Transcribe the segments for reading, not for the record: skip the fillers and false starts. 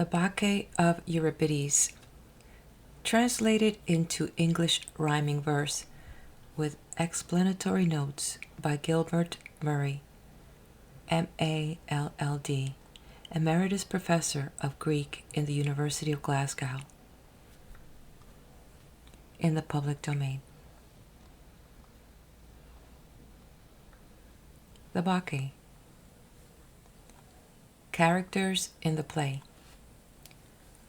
The Bacchae of Euripides, translated into English rhyming verse with explanatory notes by Gilbert Murray, MALLD, Emeritus Professor of Greek in the University of Glasgow. In the public domain. The Bacchae. Characters in the play.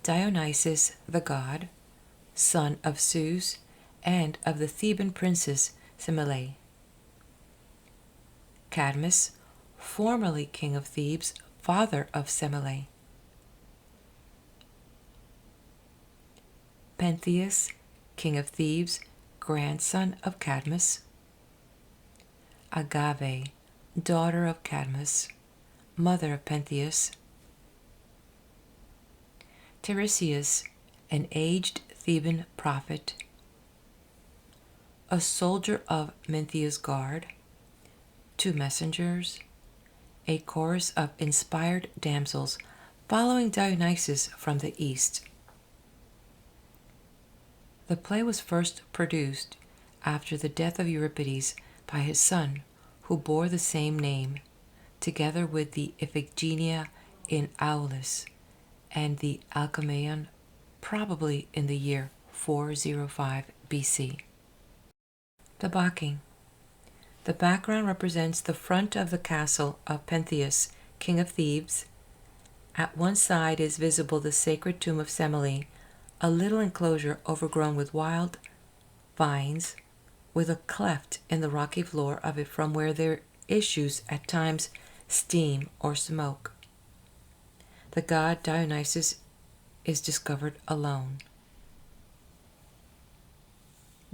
Dionysus the god, son of Zeus and of the Theban princess Cybele. Cadmus, formerly king of Thebes, father of Cybele. Pentheus, king of Thebes, grandson of Cadmus. Agave, daughter of Cadmus, mother of Pentheus. Tiresias, an aged Theban prophet. A soldier of Mintheus' guard. 2 messengers. A chorus of inspired damsels following Dionysus from the east. The play was first produced after the death of Euripides by his son, who bore the same name, together with the Iphigenia in Aulis and the Alcmaeon, probably in the year 405 BC. The Bacchae. The background represents the front of the castle of Pentheus, king of Thebes. At one side is visible the sacred tomb of Semele, a little enclosure overgrown with wild vines, with a cleft in the rocky floor of it from where there issues at times steam or smoke. The god Dionysus is discovered alone.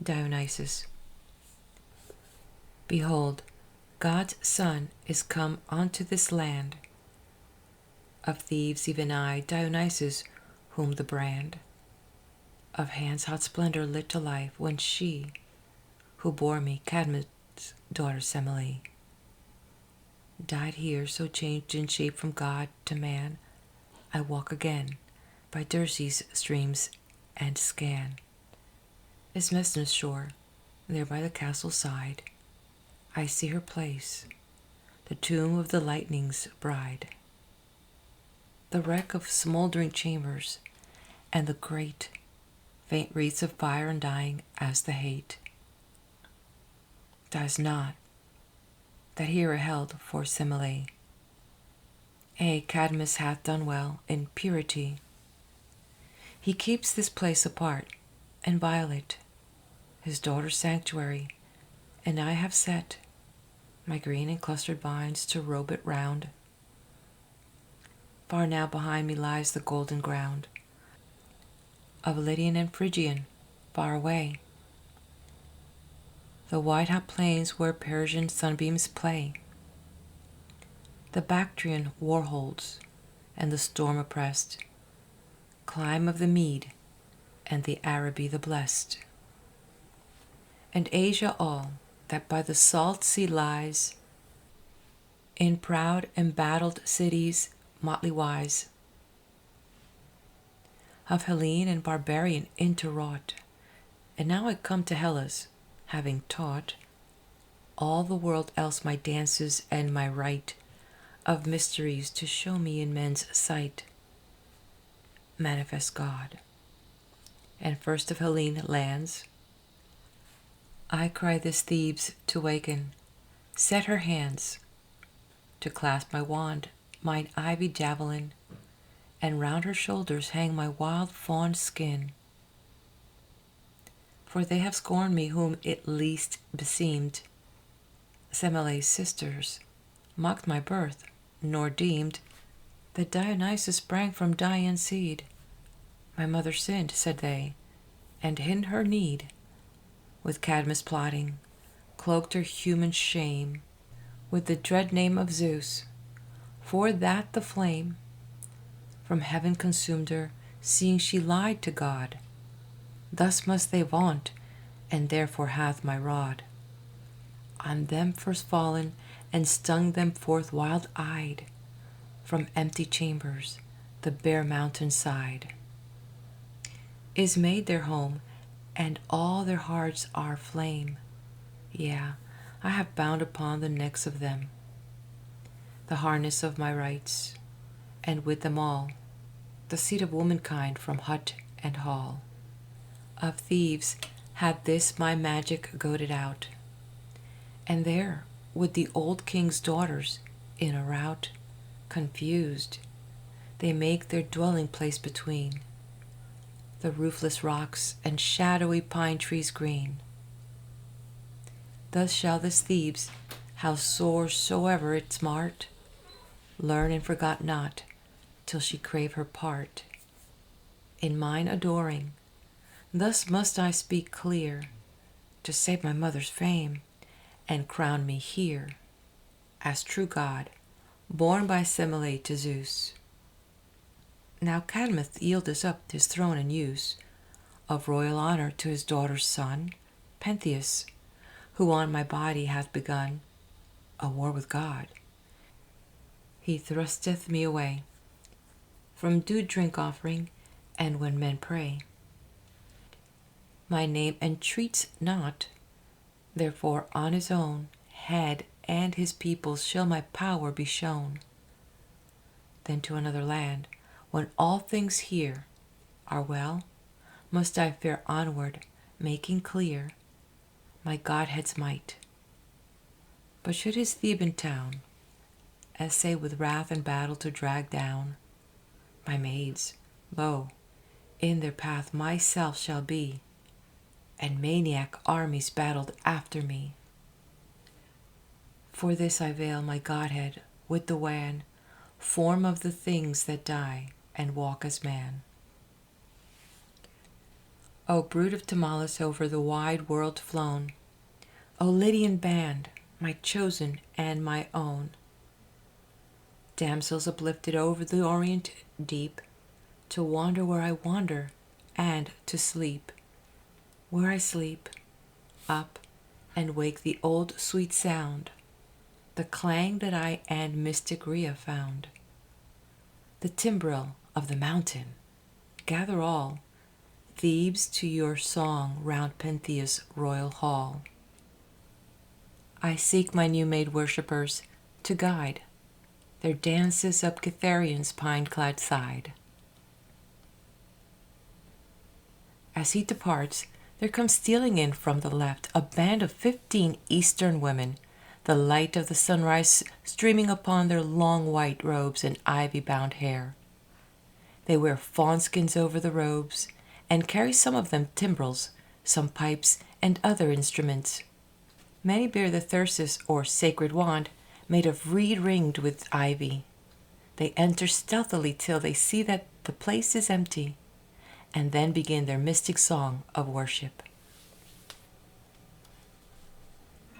Dionysus. Behold, God's Son is come unto this land. Of Thebes even I, Dionysus, whom the brand of hands hot splendor lit to life, when she, who bore me, Cadmus' daughter Semele, died here, so changed in shape from God to man, I walk again by Dirce's streams and scan Isthmus' shore, there by the castle side. I see her place, the tomb of the lightning's bride, the wreck of smoldering chambers, and the great, faint wreaths of fire undying as the hate dies not, that here are held for Semele. Cadmus hath done well in purity. He keeps this place apart and violate, his daughter's sanctuary, and I have set my green and clustered vines to robe it round. Far now behind me lies the golden ground of Lydian and Phrygian, far away, the white hot plains where Persian sunbeams play. The Bactrian war holds, and the storm oppressed, clime of the Mede, and the Araby the blessed. And Asia all, that by the salt sea lies, in proud embattled cities motley wise, of Hellene and barbarian interwrought. And now I come to Hellas, having taught all the world else my dances and my rite of mysteries to show me in men's sight manifest God. And first of Hellene lands, I cry this Thebes to waken, set her hands to clasp my wand, mine ivy javelin, and round her shoulders hang my wild fawn skin. For they have scorned me whom it least beseemed. Semele's sisters mocked my birth, nor deemed that Dionysus sprang from Dian seed. My mother sinned, said they, and hid her need. With Cadmus plotting, cloaked her human shame with the dread name of Zeus, for that the flame from heaven consumed her, seeing she lied to God. Thus must they vaunt, and therefore hath my rod on them first fallen, and stung them forth wild-eyed from empty chambers, the bare mountain side, is made their home, and all their hearts are flame. Yeah, I have bound upon the necks of them the harness of my rights, and with them all the seat of womankind from hut and hall. Of Thebes had this my magic goaded out, and there with the old king's daughters in a rout, confused, they make their dwelling place between the roofless rocks and shadowy pine trees green. Thus shall this Thebes, how sore soever it smart, learn and forgot not till she crave her part. In mine adoring, thus must I speak clear, to save my mother's fame, and crown me here as true God, born by Cybele to Zeus. Now Cadmus yieldeth up his throne and use of royal honor to his daughter's son, Pentheus, who on my body hath begun a war with God. He thrusteth me away from due drink offering, and when men pray, my name entreats not, therefore on his own head and his peoples shall my power be shown. Then to another land, when all things here are well, must I fare onward, making clear my Godhead's might. But should his Theban town essay with wrath and battle to drag down my maids, lo, in their path myself shall be, and maniac armies battled after me. For this I veil my Godhead with the wan form of the things that die and walk as man. O brood of Timalis over the wide world flown, O Lydian band, my chosen and my own, damsels uplifted over the orient deep, to wander where I wander, and to sleep where I sleep, up and wake the old sweet sound, the clang that I and mystic Rhea found, the timbrel of the mountain. Gather all Thebes to your song round Pentheus' royal hall. I seek my new-made worshippers to guide their dances up Cythereion's pine-clad side. As he departs, there comes stealing in from the left a band of 15 Eastern women, the light of the sunrise streaming upon their long white robes and ivy-bound hair. They wear fawnskins over the robes, and carry some of them timbrels, some pipes, and other instruments. Many bear the thyrsus, or sacred wand, made of reed ringed with ivy. They enter stealthily till they see that the place is empty, and then begin their mystic song of worship.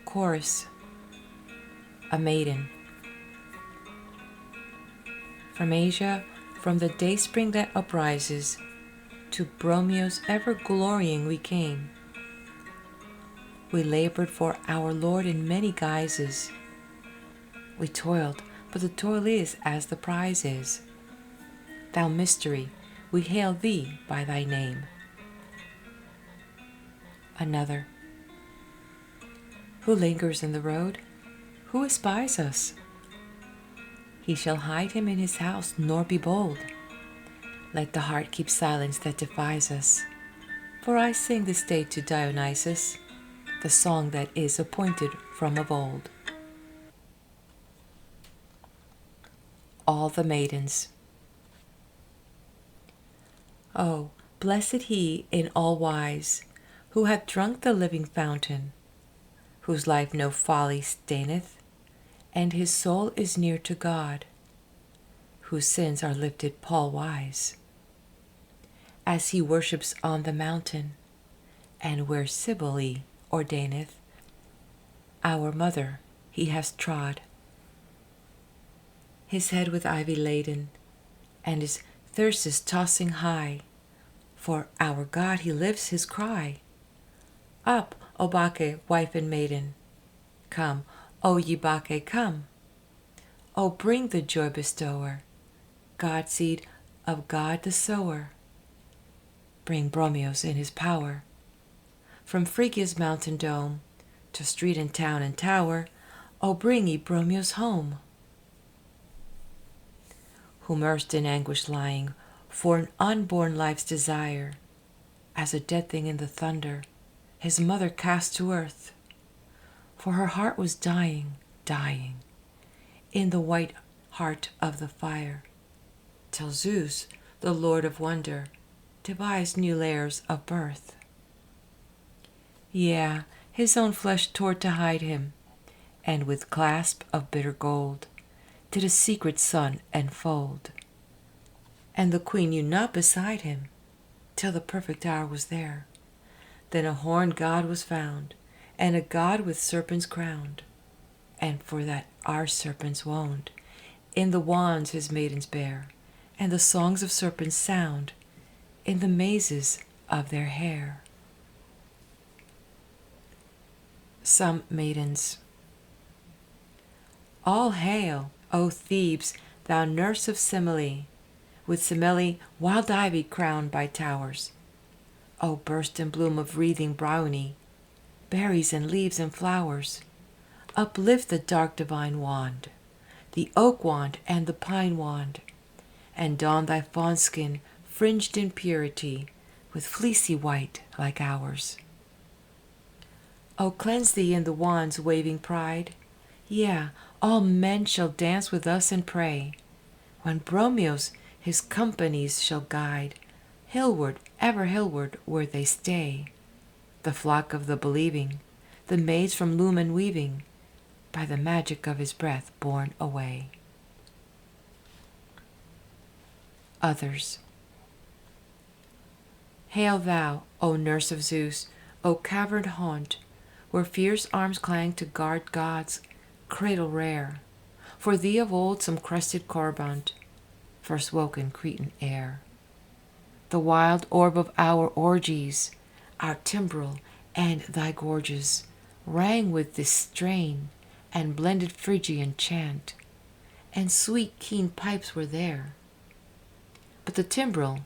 Chorus. A maiden. From Asia, from the dayspring that uprises, to Bromios ever glorying we came. We labored for our Lord in many guises. We toiled, but the toil is as the prize is. Thou mystery, we hail thee by thy name. Another. Who lingers in the road? Who espies us? He shall hide him in his house, nor be bold. Let the heart keep silence that defies us. For I sing this day to Dionysus, the song that is appointed from of old. All the maidens. Oh, blessed he in all wise, who hath drunk the living fountain, whose life no folly staineth, and his soul is near to God, whose sins are lifted pall-wise, as he worships on the mountain, and where Cybele ordaineth, our mother he has trod, his head with ivy laden, and his thyrsus tossing high, for our God he lifts his cry. Up, O Bacchae, wife and maiden, come, O ye Bacchae, come. O bring the joy bestower, God seed of God the sower, bring Bromios in his power. From Phrygia's mountain dome to street and town and tower, O bring ye Bromios home. Whom erst in anguish lying for an unborn life's desire, as a dead thing in the thunder, his mother cast to earth. For her heart was dying, dying, in the white heart of the fire, till Zeus, the Lord of wonder, devised new layers of birth. Yeah, his own flesh tore to hide him, and with clasp of bitter gold did a secret son enfold. And the queen knew not beside him, till the perfect hour was there. Then a horned god was found, and a god with serpents crowned. And for that our serpents woned, in the wands his maidens bear, and the songs of serpents sound in the mazes of their hair. Some maidens. All hail, O Thebes, thou nurse of Cybele, with Cybele wild ivy crowned by towers. O burst and bloom of wreathing Bryonia, berries and leaves and flowers. Uplift the dark divine wand, the oak wand and the pine wand, and don thy fawn skin fringed in purity with fleecy white like ours. O cleanse thee in the wand's waving pride, yea, all men shall dance with us and pray, when Bromios his companies shall guide, hillward, ever hillward, where they stay, the flock of the believing, the maids from loom and weaving, by the magic of his breath borne away. Others. Hail thou, O nurse of Zeus, O caverned haunt, where fierce arms clang to guard God's cradle rare. For thee of old some crested corbant first woke in Cretan air. The wild orb of our orgies, our timbrel and thy gorges, rang with this strain and blended Phrygian chant, and sweet keen pipes were there. But the timbrel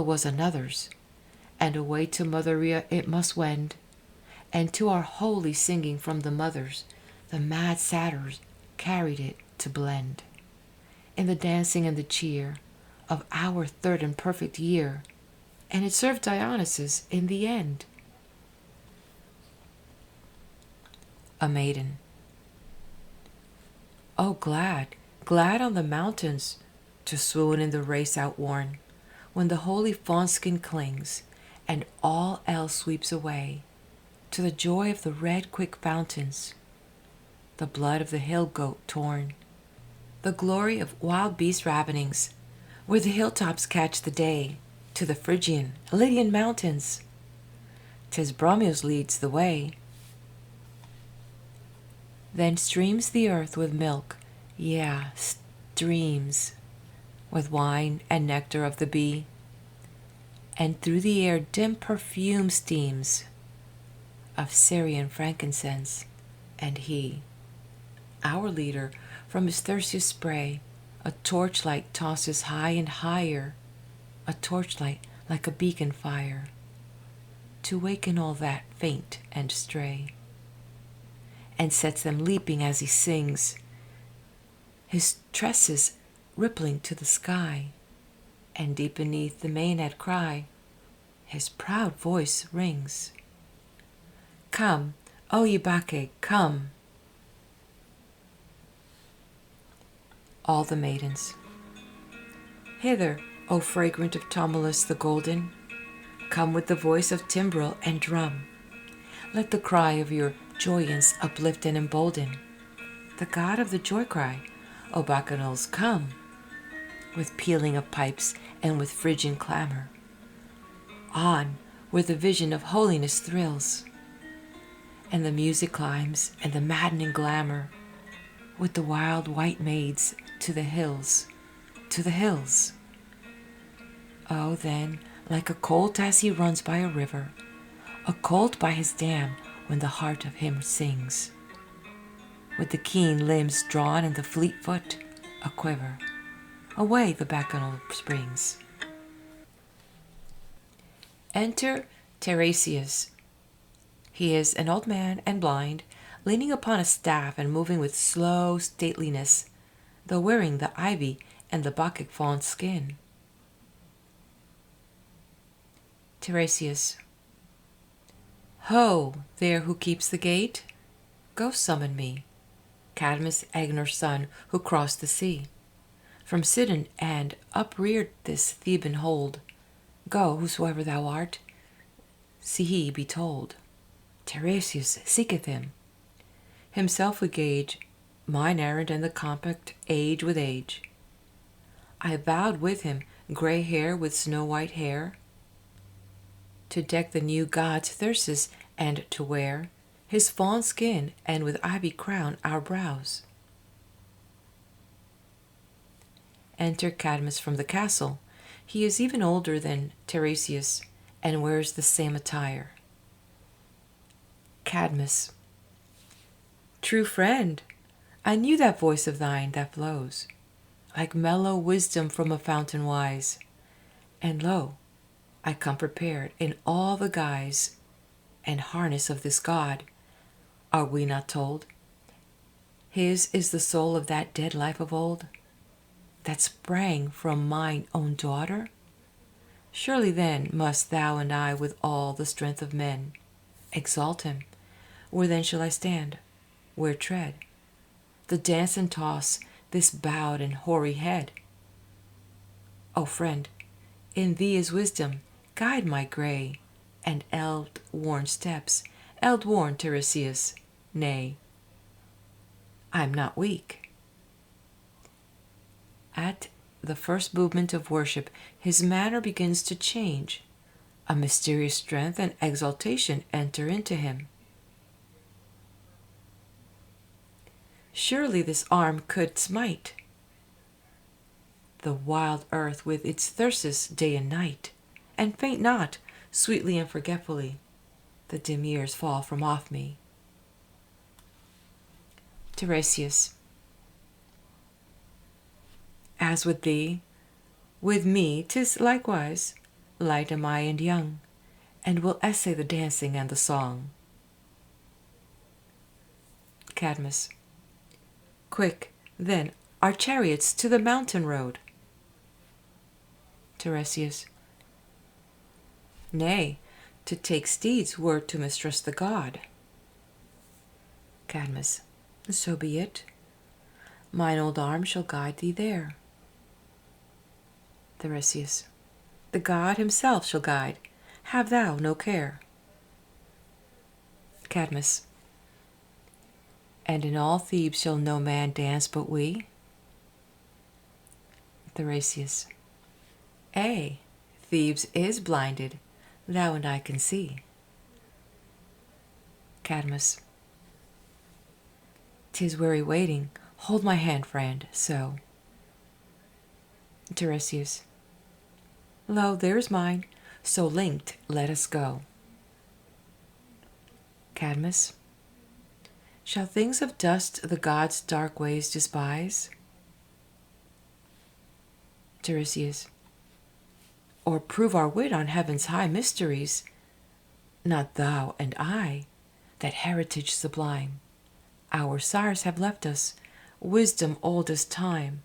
was another's, and away to Mother Rhea it must wend, and to our holy singing from the mothers, the mad satyrs carried it to blend. In the dancing and the cheer of our third and perfect year, and it served Dionysus in the end. A maiden. Oh, glad, glad on the mountains, to swoon in the race outworn, when the holy fawnskin clings, and all else sweeps away, to the joy of the red quick fountains, the blood of the hill goat torn, the glory of wild beast ravenings, where the hilltops catch the day, to the Phrygian, Lydian mountains. 'Tis Bromios leads the way. Then streams the earth with milk, yea, streams with wine and nectar of the bee, and through the air dim perfume steams of Syrian frankincense, and he, our leader, from his thirstiest spray, a torchlight tosses high and higher, a torchlight like a beacon fire, to waken all that faint and stray, and sets them leaping as he sings, his tresses rippling to the sky, and deep beneath the Maenad cry, his proud voice rings. Come, O ye Bacchae, come. All the maidens. Hither, O fragrant of Tumulus the golden, come with the voice of timbrel and drum. Let the cry of your joyance uplift and embolden the god of the joy cry, O Bacchanals, come, with pealing of pipes and with Phrygian clamor, on where the vision of holiness thrills, and the music climbs and the maddening glamour, with the wild white maids to the hills, to the hills. Oh, then, like a colt as he runs by a river, a colt by his dam when the heart of him sings, with the keen limbs drawn and the fleet foot a quiver, away the Bacchanal springs. Enter Tiresias. He is an old man and blind, leaning upon a staff and moving with slow stateliness, though wearing the ivy and the Bacchic fawn skin. Tiresias. Ho, there who keeps the gate! Go summon me, Cadmus Agnor's son, who crossed the sea from Sidon and upreared this Theban hold. Go, whosoever thou art, see he be told. Tiresias seeketh him. Himself we gauge, mine errand and the compact age with age. I vowed with him grey hair with snow-white hair, to deck the new god's thyrsus, and to wear his fawn skin, and with ivy crown our brows. Enter Cadmus from the castle. He is even older than Tiresias, and wears the same attire. Cadmus. True friend, I knew that voice of thine that flows like mellow wisdom from a fountain wise, and lo, I come prepared in all the guise and harness of this god. Are we not told his is the soul of that dead life of old, that sprang from mine own daughter? Surely then must thou and I, with all the strength of men, exalt him. Where then shall I stand? Where tread the dance and toss this bowed and hoary head? O friend, in thee is wisdom, guide my grey and eld-worn steps, eld-worn Tiresias. Nay, I'm not weak. At the first movement of worship, his manner begins to change. A mysterious strength and exaltation enter into him. Surely this arm could smite the wild earth with its thyrsus day and night, and faint not, sweetly and forgetfully, the dim years fall from off me. Tiresias. As with thee, with me 'tis likewise. Light am I and young, and will essay the dancing and the song. Cadmus. Quick, then, our chariots to the mountain road. Tiresias. Nay, to take steeds were to mistrust the god. Cadmus. So be it. Mine old arm shall guide thee there. Tiresias. The god himself shall guide. Have thou no care. Cadmus. And in all Thebes shall no man dance but we? Tiresias. Ay, Thebes is blinded, thou and I can see. Cadmus. 'Tis weary waiting. Hold my hand, friend, so. Tiresias. Lo, there's mine. So linked, let us go. Cadmus. Shall things of dust the gods' dark ways despise? Tiresias. Or prove our wit on heaven's high mysteries? Not thou and I, that heritage sublime. Our sires have left us, wisdom old as time.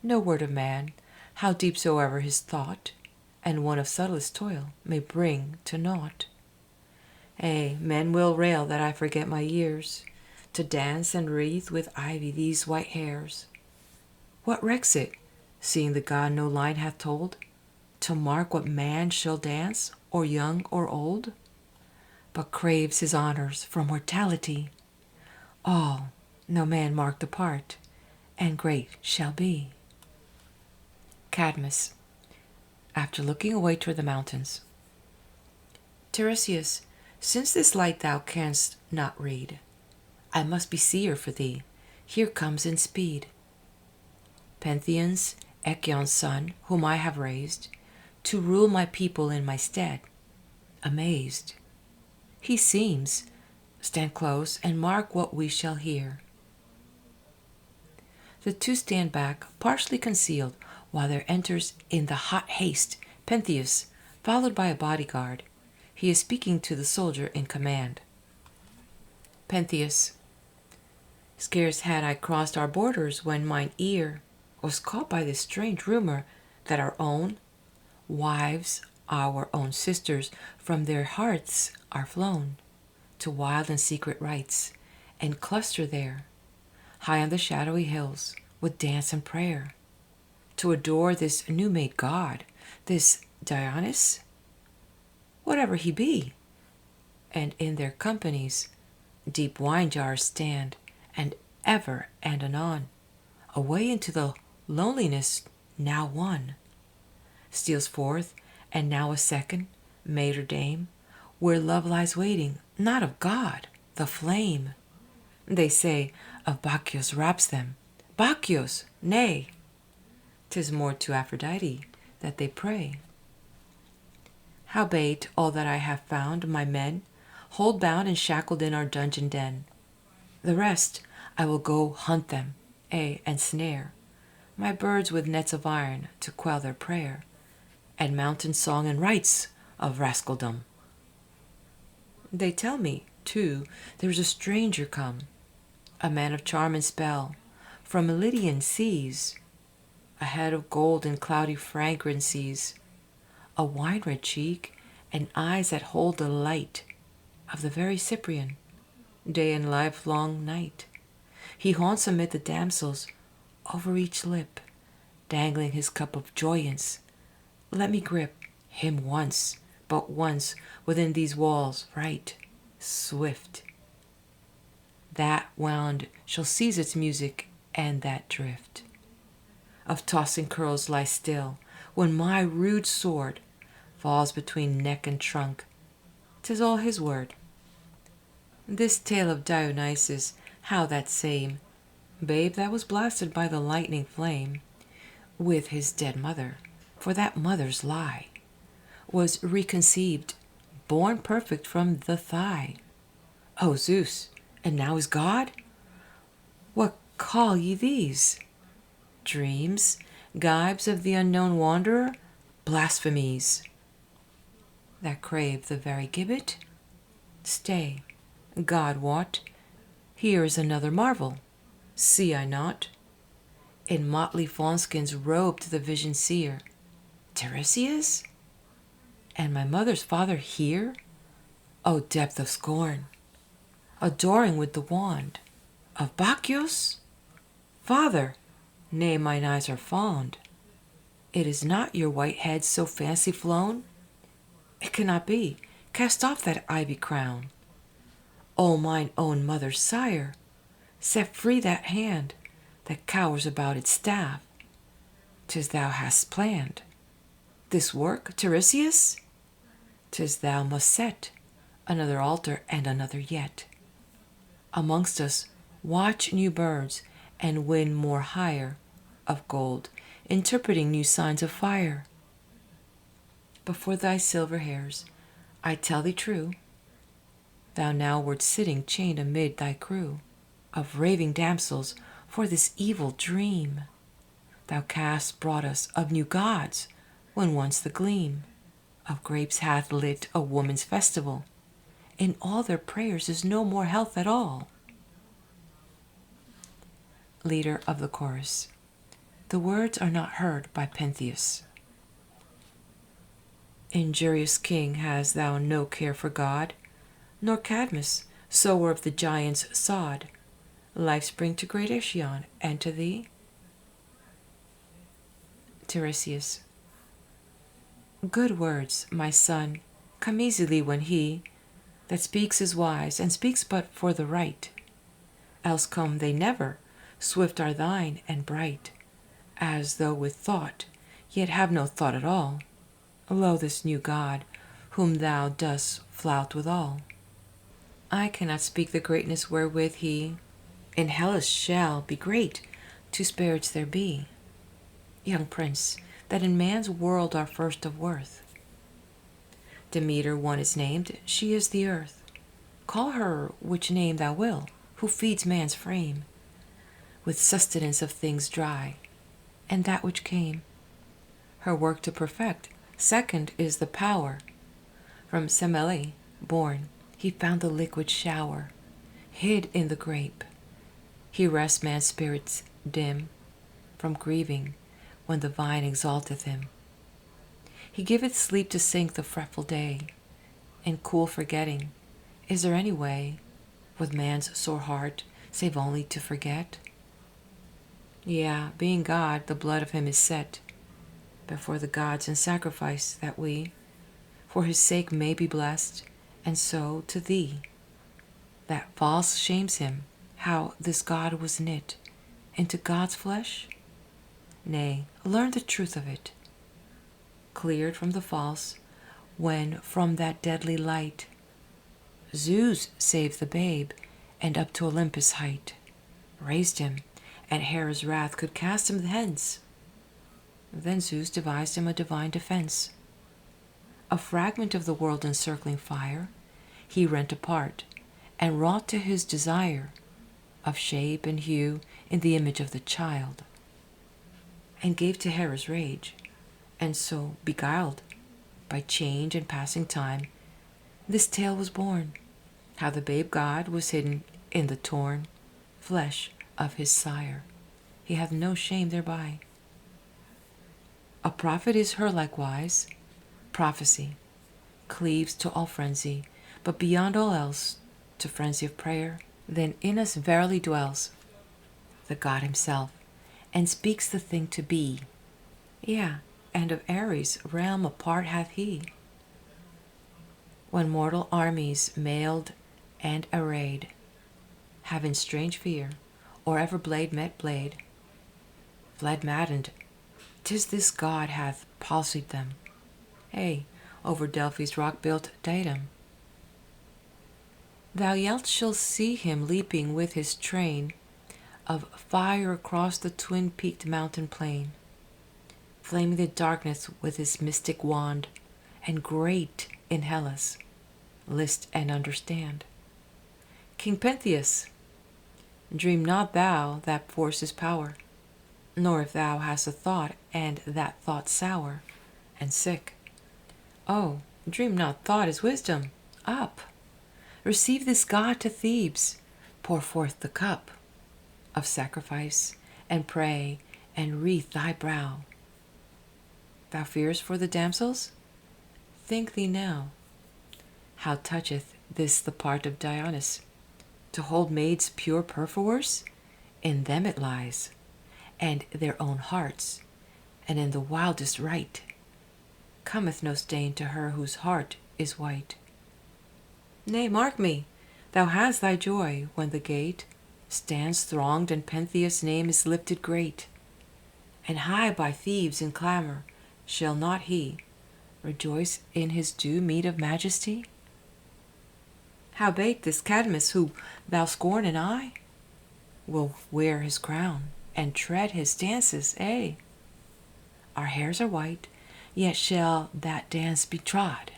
No word of man, how deep soever his thought, and one of subtlest toil, may bring to naught. Ay, men will rail that I forget my years, to dance and wreathe with ivy these white hairs. What recks it, seeing the god no line hath told, to mark what man shall dance, or young or old? But craves his honors from mortality. All, no man marked apart, and great shall be. Cadmus, after looking away toward the mountains. Tiresias, since this light thou canst not read, I must be seer for thee. Here comes in speed Pentheus, Echion's son, whom I have raised to rule my people in my stead. Amazed he seems. Stand close and mark what we shall hear. The two stand back, partially concealed, while there enters in the hot haste Pentheus, followed by a bodyguard. He is speaking to the soldier in command. Pentheus. Scarce had I crossed our borders when mine ear was caught by this strange rumor that our own wives, our own sisters, from their hearths are flown to wild and secret rites, and cluster there, high on the shadowy hills, with dance and prayer, to adore this new-made god, this Dionysus, whatever he be. And in their companies deep wine jars stand, and ever and anon, away into the loneliness now one steals forth, and now a second, maid or dame, where love lies waiting, not of God, the flame. They say of Bacchus wraps them. Bacchus, nay, 'tis more to Aphrodite that they pray. Howbeit all that I have found, my men hold bound and shackled in our dungeon den. The rest I will go hunt them, and snare my birds with nets of iron to quell their prayer, and mountain song and rites of rascaldom. They tell me, too, there's a stranger come, a man of charm and spell, from Lydian seas, a head of gold and cloudy fragrancies, a wine-red cheek, and eyes that hold the light of the very Cyprian, day and livelong night. He haunts amid the damsels, over each lip, dangling his cup of joyance. Let me grip him once, but once, within these walls, right, swift. That wound shall seize its music, and that drift of tossing curls lie still, when my rude sword falls between neck and trunk. 'Tis all his word. This tale of Dionysus, how that same babe that was blasted by the lightning flame, with his dead mother, for that mother's lie, was reconceived, born perfect from the thigh. O Zeus, and now is God? What call ye these? Dreams, gibes of the unknown wanderer, blasphemies that crave the very gibbet? Stay, God wot, here is another marvel. See I not? In motley fawnskins robed the vision seer, Tiresias? And my mother's father here? O depth of scorn, adoring with the wand of Bacchus? Father, nay, mine eyes are fond. It is not your white head so fancy flown? It cannot be. Cast off that ivy crown. O mine own mother's sire, set free that hand that cowers about its staff. 'Tis thou hast planned this work, Tiresias? 'Tis thou must set another altar and another yet. Amongst us watch new birds, and win more higher of gold, interpreting new signs of fire. But for thy silver hairs, I tell thee true, thou now wert sitting chained amid thy crew of raving damsels for this evil dream. Thou cast brought us of new gods, when once the gleam of grapes hath lit a woman's festival. In all their prayers is no more health at all. Leader of the chorus. The words are not heard by Pentheus. Injurious king, hast thou no care for God, nor Cadmus, sower of the giants' sod, life spring to great Ixion, and to thee? Tiresias. Good words, my son, come easily when he that speaks is wise, and speaks but for the right. Else come they never, swift are thine and bright, as though with thought, yet have no thought at all. Lo, this new god, whom thou dost flout withal. I cannot speak the greatness wherewith he in Hellas shall be great, two spirits there be, young prince, that in man's world are first of worth. Demeter one is named, she is the earth. Call her which name thou will, who feeds man's frame with sustenance of things dry, and that which came her work to perfect. Second is the power. From Cybele born, he found the liquid shower, hid in the grape. He rests man's spirits dim from grieving when the vine exalteth him. He giveth sleep to sink the fretful day. In cool forgetting, is there any way with man's sore heart save only to forget? Yeah, being God, the blood of him is set before the gods in sacrifice, that we for his sake may be blessed, and so to thee. That false shames him, how this God was knit into God's flesh? Nay, learn the truth of it. Cleared from the false, when from that deadly light Zeus saved the babe, and up to Olympus' height raised him, and Hera's wrath could cast him hence. Then Zeus devised him a divine defense. A fragment of the world encircling fire he rent apart, and wrought to his desire of shape and hue in the image of the child, and gave to Hera's rage, and so beguiled by change and passing time, this tale was born, how the babe God was hidden in the torn flesh of his sire. He hath no shame thereby. A prophet is her likewise. Prophecy cleaves to all frenzy, but beyond all else to frenzy of prayer. Then in us verily dwells the God himself, and speaks the thing to be. Yeah, and of Ares' realm a part hath he. When mortal armies mailed and arrayed have in strange fear, or ever blade met blade, fled maddened, 'tis this God hath palsied them, over Delphi's rock-built datum. Thou yet shalt see him leaping with his train of fire across the twin-peaked mountain plain, flaming the darkness with his mystic wand, and great in Hellas, list and understand. King Pentheus, dream not thou that force is power, nor if thou hast a thought, and that thought sour and sick. Oh, dream not thought is wisdom. Up, receive this God to Thebes, pour forth the cup of sacrifice, and pray, and wreathe thy brow. Thou fearest for the damsels? Think thee now, how toucheth this the part of Dionysus, to hold maids pure perforce? In them it lies, and their own hearts, and in the wildest rite cometh no stain to her whose heart is white. Nay, mark me, thou hast thy joy when the gate stands thronged, and Pentheus' name is lifted great, and high by Thebes in clamor. Shall not he rejoice in his due meed of majesty? Howbeit this Cadmus, who thou scorn, and I will wear his crown, and tread his dances, Our hairs are white, yet shall that dance be trod.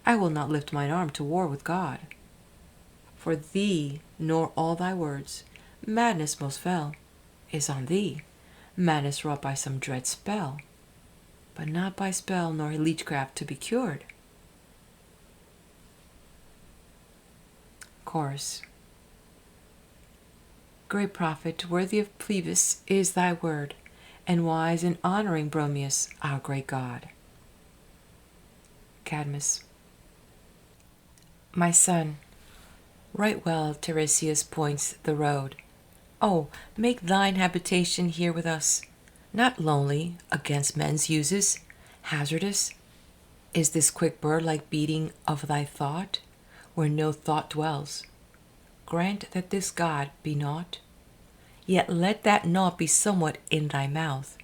I will not lift mine arm to war with God. For thee, nor all thy words, madness most fell is on thee, madness wrought by some dread spell, but not by spell nor leechcraft to be cured. Chorus. Great prophet, worthy of Phoebus is thy word, and wise in honoring Bromius, our great God. Cadmus. My son, right well Tiresias points the road. Oh, make thine habitation here with us, not lonely against men's uses, hazardous. Is this quick bird-like beating of thy thought, where no thought dwells? Grant that this God be naught, yet let that naught be somewhat in thy mouth.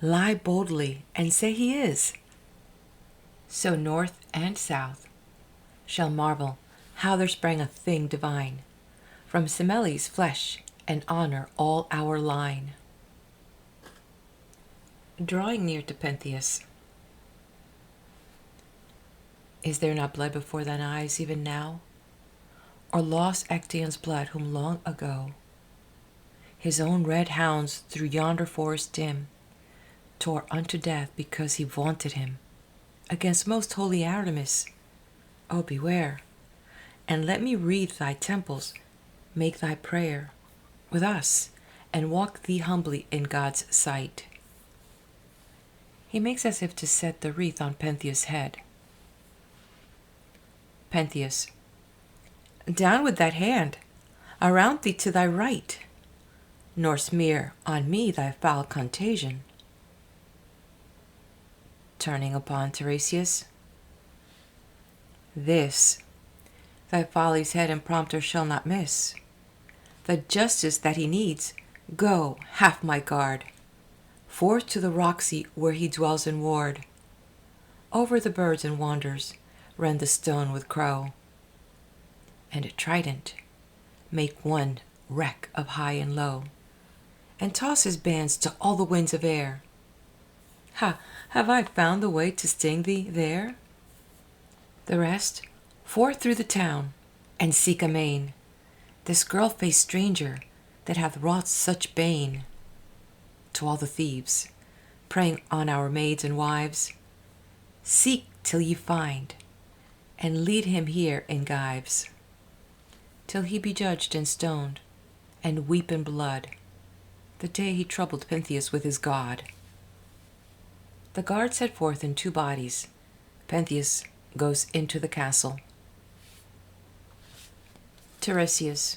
Lie boldly and say he is. So north and south shall marvel how there sprang a thing divine from Cybele's flesh, and honor all our line. Drawing near to Pentheus. Is there not blood before thine eyes even now? Or lost Actaeon's blood, whom long ago his own red hounds through yonder forest dim tore unto death because he vaunted him against most holy Artemis. O beware, and let me wreathe thy temples, make thy prayer with us, and walk thee humbly in God's sight. He makes as if to set the wreath on Pentheus' head. Pentheus. Down with that hand, around thee to thy right, nor smear on me thy foul contagion. Turning upon Tiresias. This thy folly's head and prompter shall not miss. The justice that he needs, go, half my guard, forth to the rock-seat where he dwells in ward. Over the birds and wanders, rend the stone with crow, and a trident make one wreck of high and low, and toss his bands to all the winds of air. Ha, have I found the way to sting thee there? The rest, forth through the town, and seek amain this girl-faced stranger that hath wrought such bane. To all the thieves, preying on our maids and wives, seek till ye find, and lead him here in gyves, till he be judged and stoned, and weep in blood, the day he troubled Pentheus with his god. The guard set forth in 2 bodies. Pentheus goes into the castle. Tiresias.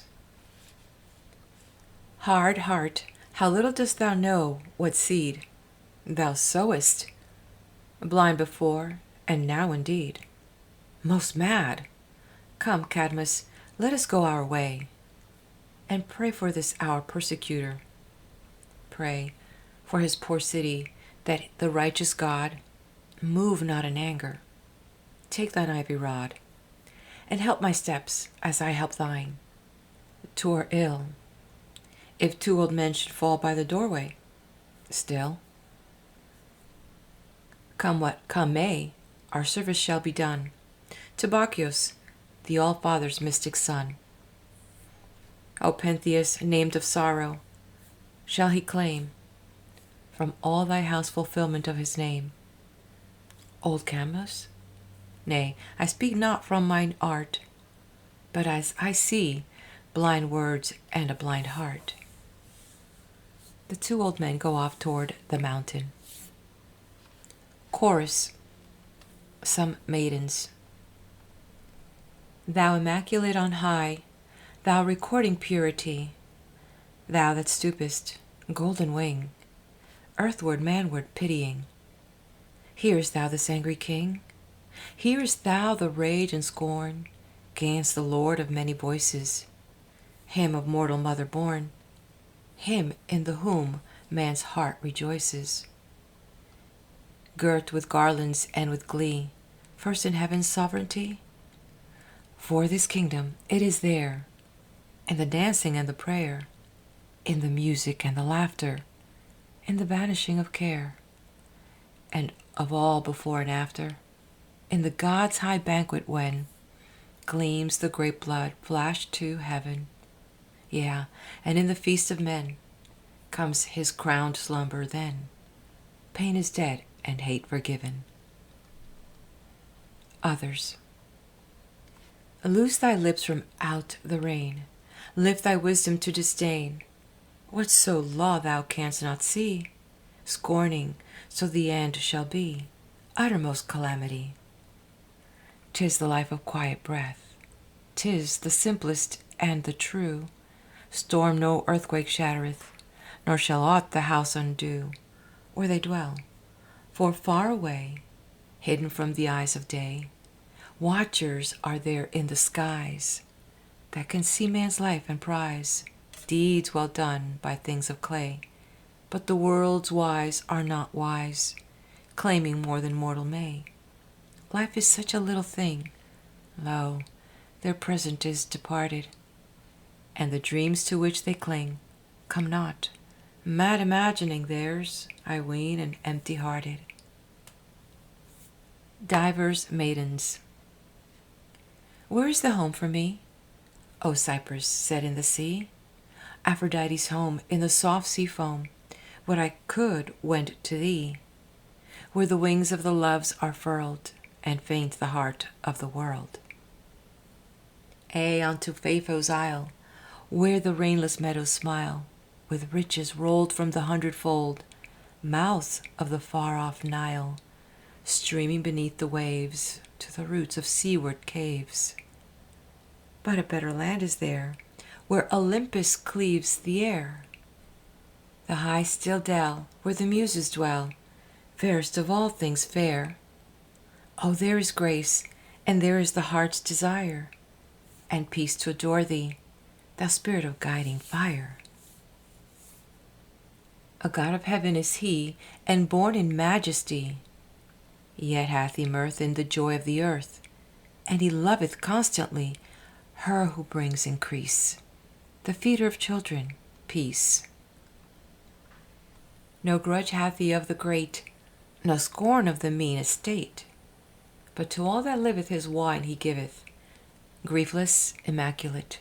Hard heart, how little dost thou know what seed thou sowest, blind before, and now indeed most mad. Come, Cadmus, let us go our way, and pray for this our persecutor. Pray for his poor city, that the righteous God move not in anger. Take thine ivy rod, and help my steps as I help thine. 'Twere ill if 2 old men should fall by the doorway. Still, come what come may, our service shall be done to Bacchus, the All-Father's mystic son. O Pentheus, named of sorrow, shall he claim from all thy house fulfillment of his name. Old Cadmus? Nay, I speak not from mine art, but as I see blind words and a blind heart. The 2 old men go off toward the mountain. Chorus. Some maidens. Thou immaculate on high, thou recording purity, thou that stoopest, golden wing, earthward manward pitying. Hearest thou this angry king? Hearest thou the rage and scorn 'gainst the Lord of many voices, him of mortal mother born, him in the whom man's heart rejoices? Girt with garlands and with glee, first in heaven's sovereignty? For this kingdom it is there, in the dancing and the prayer, in the music and the laughter, in the banishing of care, and of all before and after, in the God's high banquet when gleams the great blood flashed to heaven. Yeah, and in the feast of men comes his crowned slumber then. Pain is dead and hate forgiven. Others. Loose thy lips from out the rain, lift thy wisdom to disdain whatso law thou canst not see, scorning so the end shall be uttermost calamity. 'Tis the life of quiet breath, 'tis the simplest and the true. Storm no earthquake shattereth, nor shall aught the house undo where they dwell, for far away, hidden from the eyes of day, watchers are there in the skies that can see man's life and prize deeds well done by things of clay. But the world's wise are not wise, claiming more than mortal may. Life is such a little thing, lo, their present is departed, and the dreams to which they cling come not, mad imagining theirs, I ween, and empty-hearted. Divers maidens. Where is the home for me? O Cyprus set in the sea, Aphrodite's home in the soft sea foam, what I could went to thee, where the wings of the loves are furled, and faint the heart of the world. Unto Phaefo's isle, where the rainless meadows smile, with riches rolled from the hundredfold mouths of the far-off Nile, streaming beneath the waves to the roots of seaward caves. But a better land is there, where Olympus cleaves the air, the high still dell where the Muses dwell, fairest of all things fair. Oh, there is grace, and there is the heart's desire, and peace to adore thee, thou spirit of guiding fire. A god of heaven is he, and born in majesty, yet hath he mirth in the joy of the earth, and he loveth constantly her who brings increase, the feeder of children, peace. No grudge hath he of the great, no scorn of the mean estate, but to all that liveth his wine he giveth, griefless, immaculate.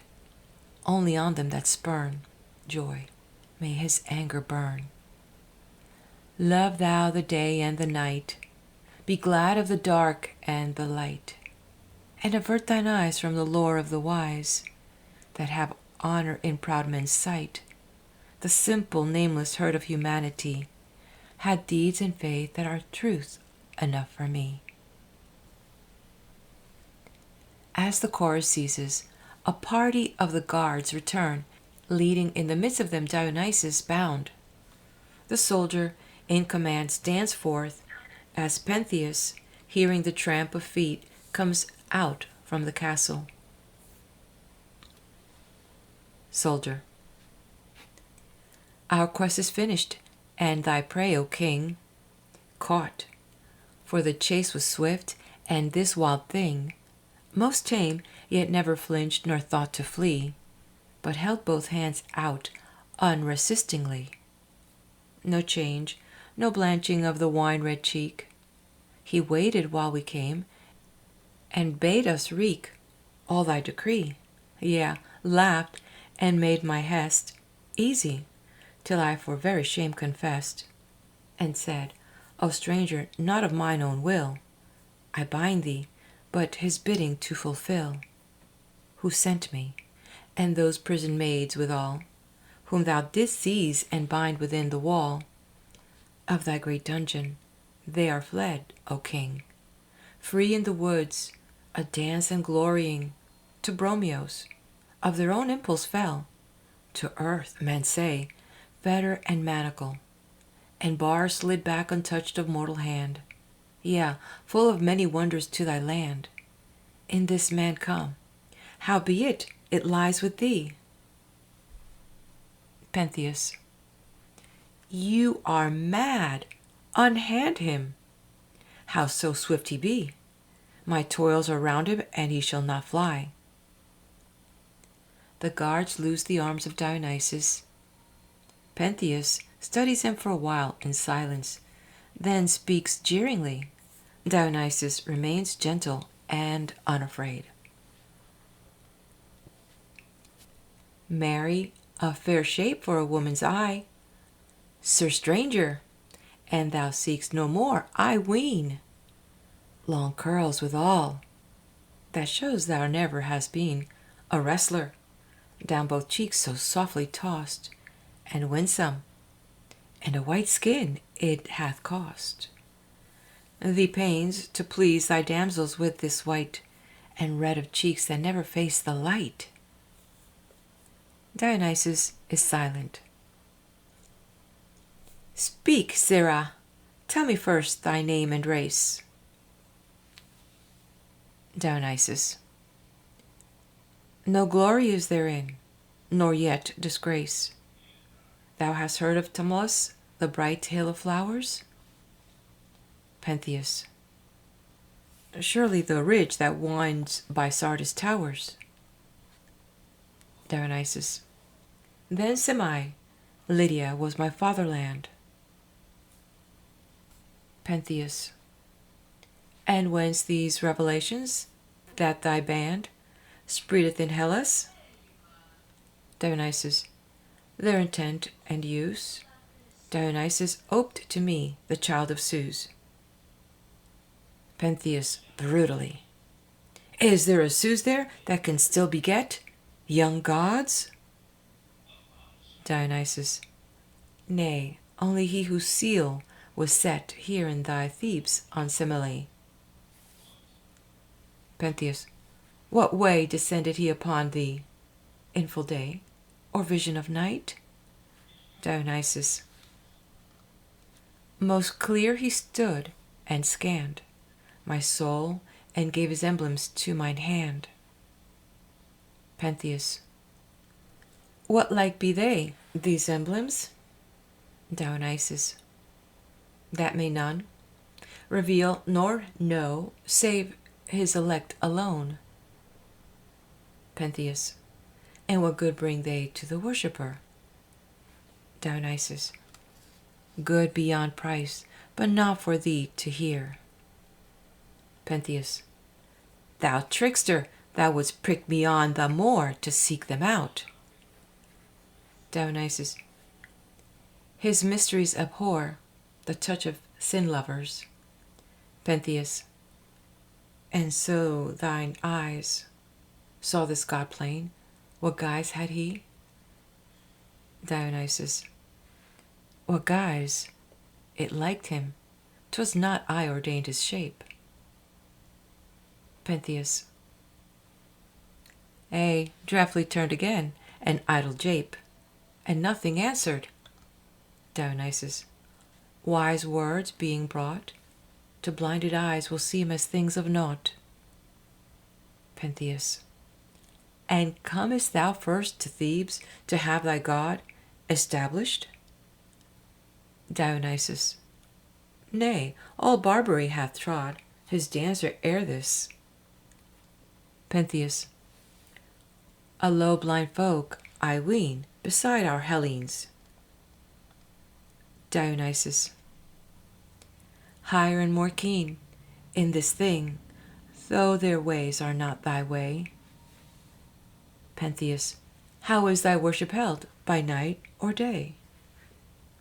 Only on them that spurn joy may his anger burn. Love thou the day and the night, be glad of the dark and the light, and avert thine eyes from the lore of the wise, that have honor in proud men's sight. The simple, nameless herd of humanity had deeds and faith that are truth enough for me. As the chorus ceases, a party of the guards return, leading in the midst of them Dionysus bound. The soldier in command stands forth, as Pentheus, hearing the tramp of feet, comes out from the castle. Soldier. Our quest is finished, and thy prey, O king, caught. For the chase was swift, and this wild thing, most tame, yet never flinched nor thought to flee, but held both hands out unresistingly. No change, no blanching of the wine-red cheek. He waited while we came, and bade us wreak all thy decree. Yea, laughed, and made my hest easy, till I for very shame confessed, and said, O stranger, not of mine own will, I bind thee, but his bidding to fulfill, who sent me, and those prison maids withal, whom thou didst seize and bind within the wall of thy great dungeon. They are fled, O king, free in the woods, a dance and glorying, to Bromios, of their own impulse fell, to earth, men say, fetter and manacle, and bar slid back untouched of mortal hand. Yea, full of many wonders to thy land. In this man come, howbeit it lies with thee. Pentheus. You are mad. Unhand him. How so swift he be? My toils are round him, and he shall not fly. The guards loose the arms of Dionysus. Pentheus studies him for a while in silence, then speaks jeeringly. Dionysus remains gentle and unafraid. Marry, a fair shape for a woman's eye. Sir stranger, and thou seek'st no more, I ween. Long curls withal, that shows thou never hast been a wrestler, down both cheeks so softly tossed, and winsome, and a white skin it hath cost. Thee pains to please thy damsels with this white, and red of cheeks that never face the light. Dionysus is silent. Speak, SIRRAH, tell me first thy name and race. Dionysus. No glory is therein, nor yet disgrace. Thou hast heard of Tumulus, the bright hill of flowers? Pentheus. Surely the ridge that winds by Sardis towers. Dionysus. Thence am I. Lydia was my fatherland. Pentheus. And whence these revelations, that thy band spreadeth in Hellas? Dionysus. Their intent and use, Dionysus oped to me, the child of Zeus. Pentheus brutally. Is there a Zeus there that can still beget young gods? Dionysus. Nay, only he whose seal was set here in thy Thebes on Cybele. Pentheus. What way descended he upon thee? In full day, or vision of night? Dionysus. Most clear he stood and scanned my soul, and gave his emblems to mine hand. Pentheus. What like be they, these emblems? Dionysus. That may none reveal nor know, save his elect alone. Pentheus. And what good bring they to the worshipper? Dionysus. Good beyond price, but not for thee to hear. Pentheus. Thou trickster, thou wouldst prick me on the more to seek them out. Dionysus. His mysteries abhor the touch of sin lovers. Pentheus. And so thine eyes saw this god plain, what guise had he? Dionysus. What guise? It liked him. 'Twas not I ordained his shape. Pentheus. Ay, draftly turned again, an idle jape, and nothing answered. Dionysus. Wise words being brought, to blinded eyes will seem as things of naught. Pentheus. And comest thou first to Thebes to have thy god established? Dionysus. Nay, all Barbary hath trod his dancer ere this. Pentheus. A low blind folk, I ween, beside our Hellenes. Dionysus. Higher and more keen in this thing, though their ways are not thy way. Pentheus. How is thy worship held, by night or day?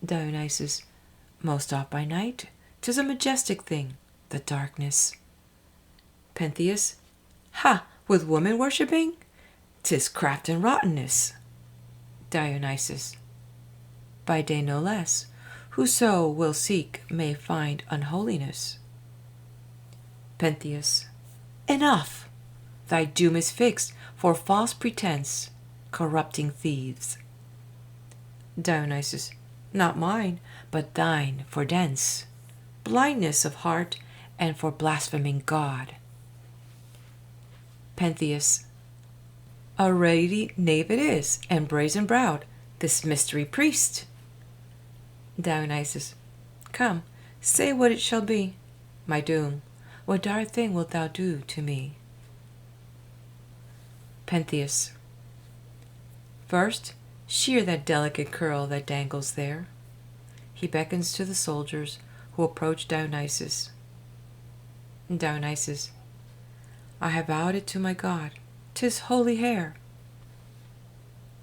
Dionysus. Most oft by night. 'Tis a majestic thing, the darkness. Pentheus. Ha! With woman worshipping? 'Tis craft and rottenness. Dionysus. By day no less. Whoso will seek may find unholiness. Pentheus. Enough! Thy doom is fixed for false pretense, corrupting thieves. Dionysus. Not mine, but thine for dense blindness of heart and for blaspheming God. Pentheus. A ready knave it is, and brazen-browed, this mystery priest. Dionysus. Come, say what it shall be. My doom, what dire thing wilt thou do to me? Pentheus. First, shear that delicate curl that dangles there. He beckons to the soldiers who approach Dionysus. Dionysus. I have vowed it to my God. 'Tis holy hair.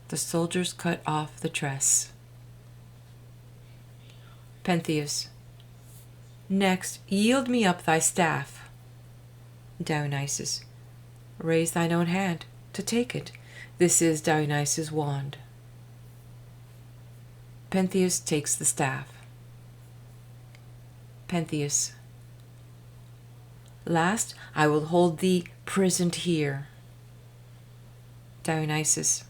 The soldiers cut off the tress. Pentheus. Next, yield me up thy staff. Dionysus. Raise thine own hand to take it. This is Dionysus' wand. Pentheus takes the staff. Pentheus. Last, I will hold thee prisoned here. Dionysus.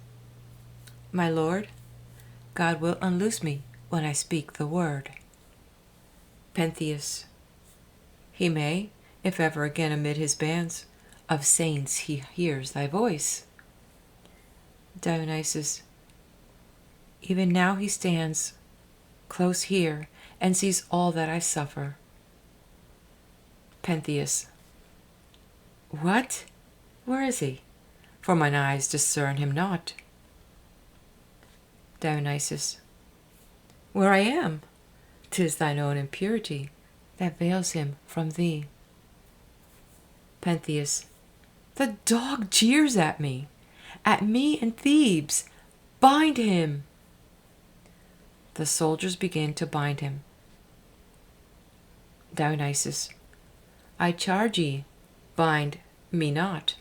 My lord, God will unloose me when I speak the word. Pentheus. He may, if ever again amid his bands of saints he hears thy voice. Dionysus. Even now he stands close here and sees all that I suffer. Pentheus. What? Where is he? For mine eyes discern him not. Dionysus. Where I am. 'Tis thine own impurity that veils him from thee. Pentheus. The dog jeers at me and Thebes. Bind him. The soldiers begin to bind him. Dionysus. I charge ye, bind me not,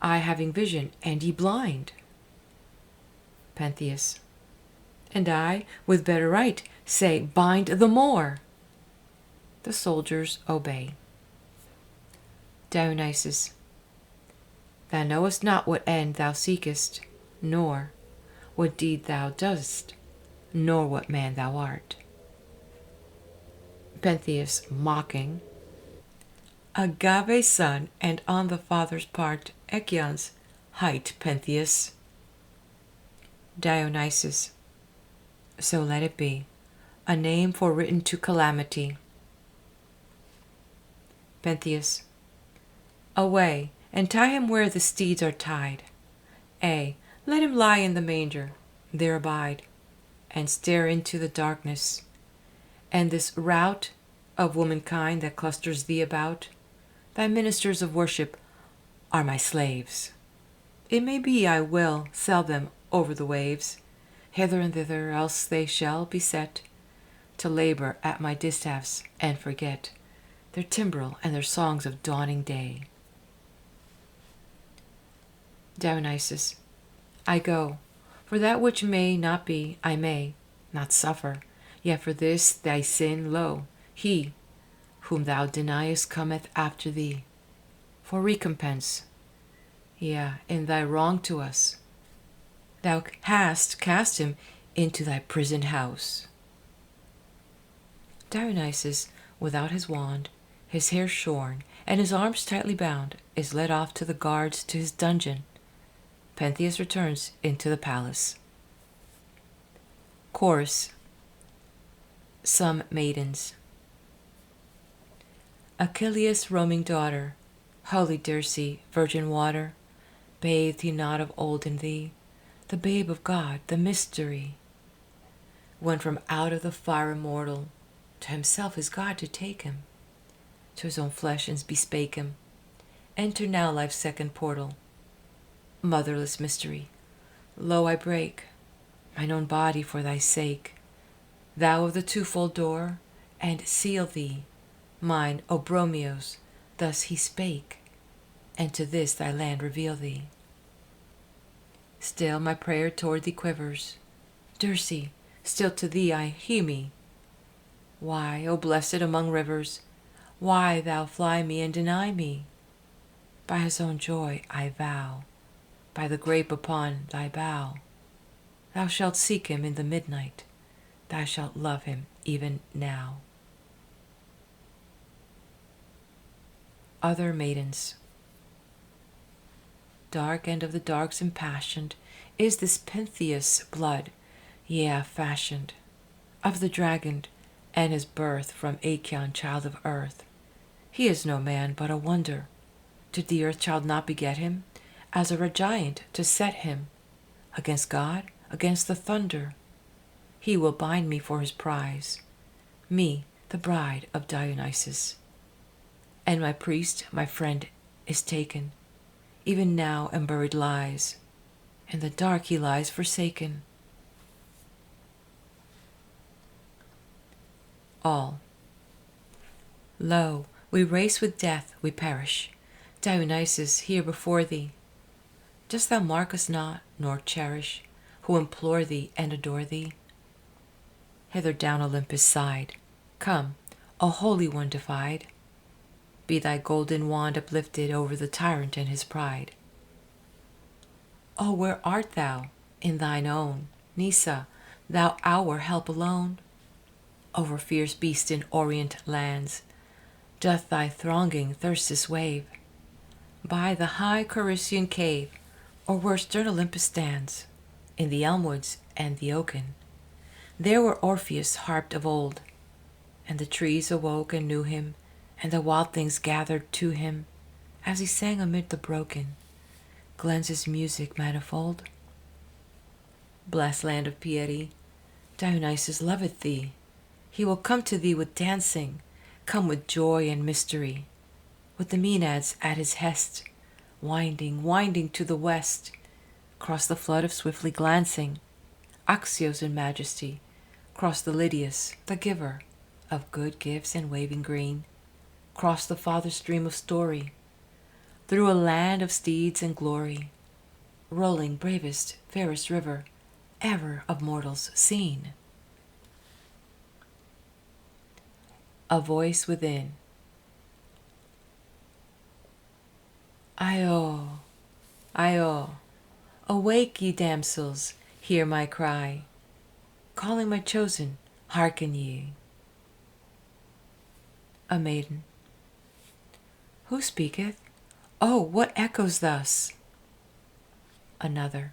I having vision, and ye blind. Pentheus. And I, with better right, say, bind the more. The soldiers obey. Dionysus. Thou knowest not what end thou seekest, nor what deed thou dost, nor what man thou art. Pentheus, mocking. Agave son, and on the father's part, Echion's height, Pentheus. Dionysus. So let it be, a name forewritten to calamity. Pentheus. Away, and tie him where the steeds are tied. Let him lie in the manger, there abide, and stare into the darkness. And this rout of womankind that clusters thee about, thy ministers of worship are my slaves. It may be I will sell them over the waves, hither and thither, else they shall be set to labor at my distaffs and forget their timbrel and their songs of dawning day. Dionysus. I go, for that which may not be, I may not suffer. Yet for this thy sin, lo, he whom thou deniest cometh after thee, for recompense. Yea, in thy wrong to us, thou hast cast him into thy prison house. Dionysus, without his wand, his hair shorn, and his arms tightly bound, is led off to the guards to his dungeon. Pentheus returns into the palace. Chorus. Some maidens. Achilles' roaming daughter, holy Dirce, virgin water, bathed he not of old in thee, the babe of God, the mystery? When from out of the fire immortal, to himself his God to take him, to his own flesh and bespake him, enter now life's second portal. Motherless mystery, lo, I break mine own body for thy sake, thou of the twofold door, and seal thee, mine, O Bromios, thus he spake, and to this thy land reveal thee. Still my prayer toward thee quivers, Dirce, still to thee I hear me. Why, O blessed among rivers, why thou fly me and deny me? By his own joy I vow, by the grape upon thy bough, thou shalt seek him in the midnight, thou shalt love him even now. Other maidens. Dark and of the darks impassioned is this Pentheus' blood, yea, fashioned of the dragon and his birth from Acheon, child of earth. He is no man, but a wonder. Did the earth child not beget him, as a giant to set him against God, against the thunder? He will bind me for his prize, me, the bride of Dionysus. And my priest, my friend, is taken, even now and buried lies. In the dark he lies forsaken. All. Lo, we race with death, we perish. Dionysus, here before thee, dost thou mark us not, nor cherish, who implore thee and adore thee? Hither down Olympus' side, come, O Holy One defied, be thy golden wand uplifted over the tyrant and his pride. O where art thou, in thine own NYSA, thou our help alone? Over fierce beasts in orient lands doth thy thronging Thyrsus wave. By the high Corycian cave, or where stern Olympus stands, in the elm woods and the oaken, there where Orpheus harped of old, and the trees awoke and knew him, and the wild things gathered to him, as he sang amid the broken glens' music manifold. Blessed land of piety, Dionysus loveth thee. He will come to thee with dancing, come with joy and mystery, with the Maenads at his hest, winding, winding to the west, across the flood of swiftly glancing, Axios in majesty, cross the Lydius, the giver of good gifts and waving green, cross the father stream of story, through a land of steeds and glory, rolling bravest, fairest river ever of mortals seen. A voice within. Io, Io, awake, ye damsels, hear my cry, calling my chosen, hearken ye. A maiden. Who speaketh? Oh, what echoes thus? Another.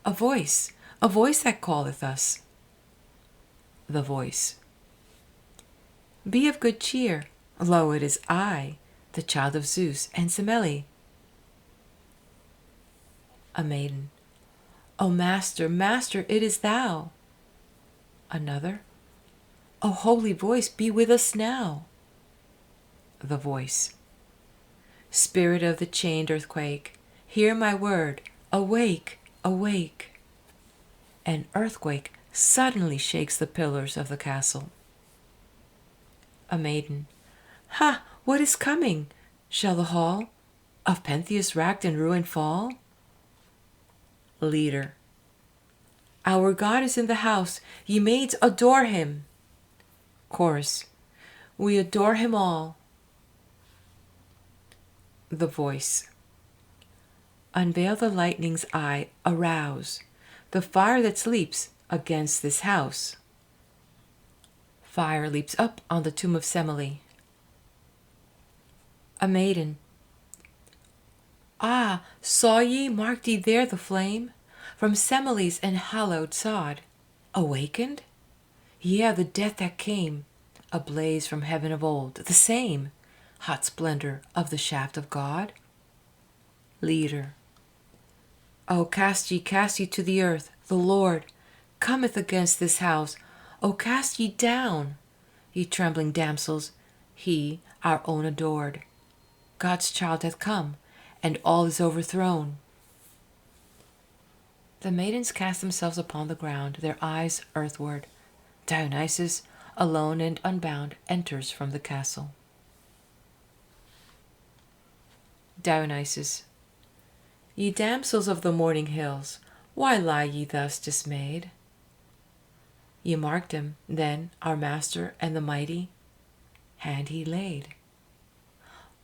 A voice that calleth us. The voice. Be of good cheer, lo, it is I, the child of Zeus and Cybele. A maiden. O master, master, it is thou. Another. O holy voice, be with us now. The voice. Spirit of the chained earthquake, hear my word, awake, awake. An earthquake suddenly shakes the pillars of the castle. A maiden. Ha! What is coming? Shall the hall of Pentheus racked in ruin fall? Leader. Our God is in the house, ye maids adore him. Chorus. We adore him all. The voice. Unveil the lightning's eye, arouse the fire that sleeps against this house. Fire leaps up on the tomb of Semele. A maiden. Ah, saw ye, marked ye there the flame from Semele's enhallowed sod? Awakened? Yea, the death that came, a blaze from heaven of old, the same hot splendor of the shaft of God. Leader. O cast ye to the earth, the Lord cometh against this house. O cast ye down, ye trembling damsels, he, our own adored. God's child hath come, and all is overthrown. The maidens cast themselves upon the ground, their eyes earthward. Dionysus, alone and unbound, enters from the castle. Dionysus. Ye damsels of the morning hills, why lie ye thus dismayed? Ye marked him, then, our master and the mighty, hand he laid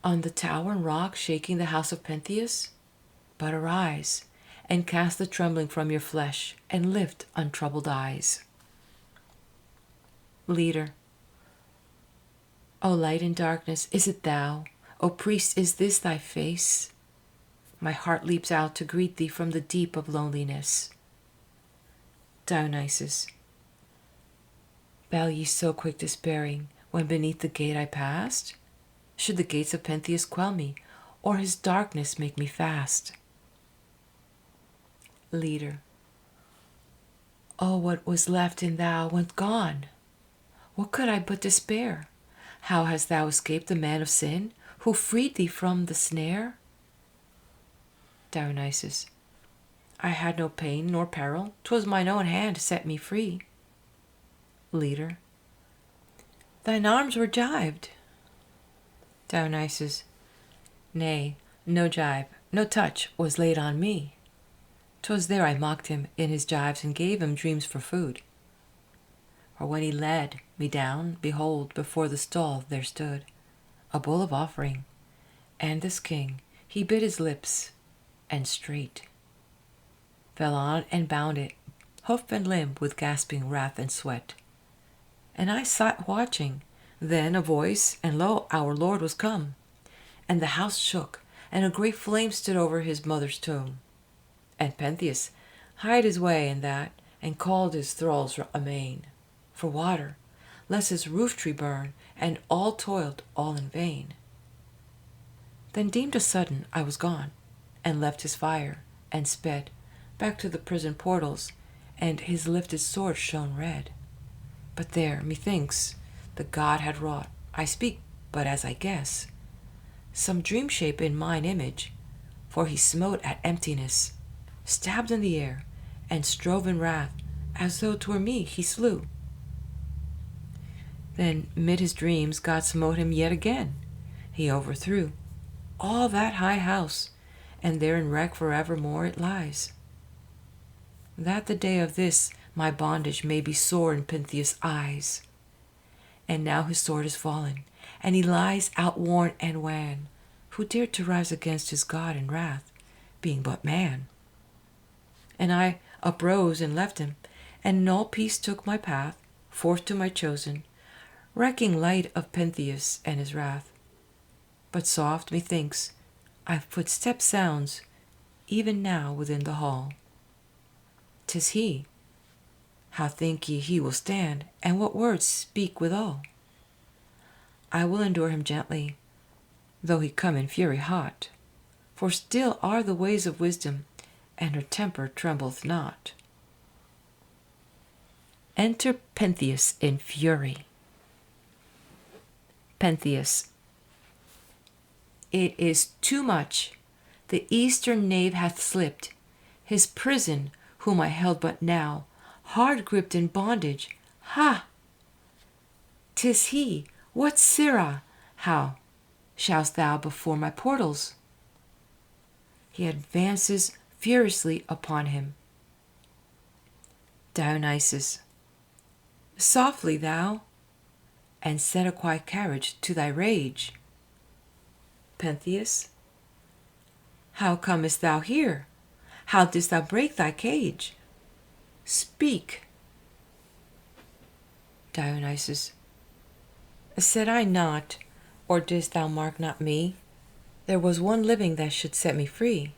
on the tower and rock, shaking the house of Pentheus? But arise, and cast the trembling from your flesh, and lift untroubled eyes. Leader. O light in darkness, is it thou? O priest, is this thy face? My heart leaps out to greet thee from the deep of loneliness. Dionysus. Fell ye so quick despairing, when beneath the gate I passed? Should the gates of Pentheus quell me, or his darkness make me fast? Leader. Oh, what was left in thou went gone? What could I but despair? How hast thou escaped the man of sin, who freed thee from the snare? Dionysus. I had no pain nor peril, 'twas mine own hand set me free. Leader. Thine arms were gibed. Dionysus. Nay, no gibe, no touch was laid on me. 'Twas there I mocked him in his gibes and gave him dreams for food. For when he led me down, behold, before the stall there stood a bowl of offering, and this king, he bit his lips, and straight fell on and bound it, hoof and limb, with gasping wrath and sweat. And I sat watching. Then a voice, and lo, our Lord was come. And the house shook, and a great flame stood over his mother's tomb. And Pentheus hied his way in that, and called his thralls amain for water, lest his roof tree burn, and all toiled all in vain. Then deemed a sudden I was gone, and left his fire, and sped back to the prison portals, and his lifted sword shone red. But there, methinks, the god had wrought, I speak but as I guess, some dream shape in mine image, for he smote at emptiness, stabbed in the air, and strove in wrath, as though 'twere me he slew. Then, mid his dreams, God smote him yet again. He overthrew all that high house, and there in wreck forevermore it lies. That the day of this my bondage may be sore in Pentheus' eyes. And now his sword is fallen, and he lies outworn and wan, who dared to rise against his God in wrath, being but man. And I uprose and left him, and in all peace took my path, forth to my chosen, recking light of Pentheus and his wrath. But soft, methinks, I footstep sounds, even now within the hall. 'Tis he. How think ye he will stand, and what words speak withal? I will endure him gently, though he come in fury hot, for still are the ways of wisdom, and her temper trembleth not. Enter Pentheus in fury. Pentheus. It is too much. The eastern knave hath slipped. His prison, whom I held but now, hard gripped in bondage. Ha! 'Tis he. What SIRRAH? How shalt thou before my portals? He advances furiously upon him. Dionysus. Softly thou, and set a quiet carriage to thy rage. Pentheus. How comest thou here? How didst thou break thy cage? Speak. Dionysus. Said I not, or didst thou mark not me? There was one living that should set me free.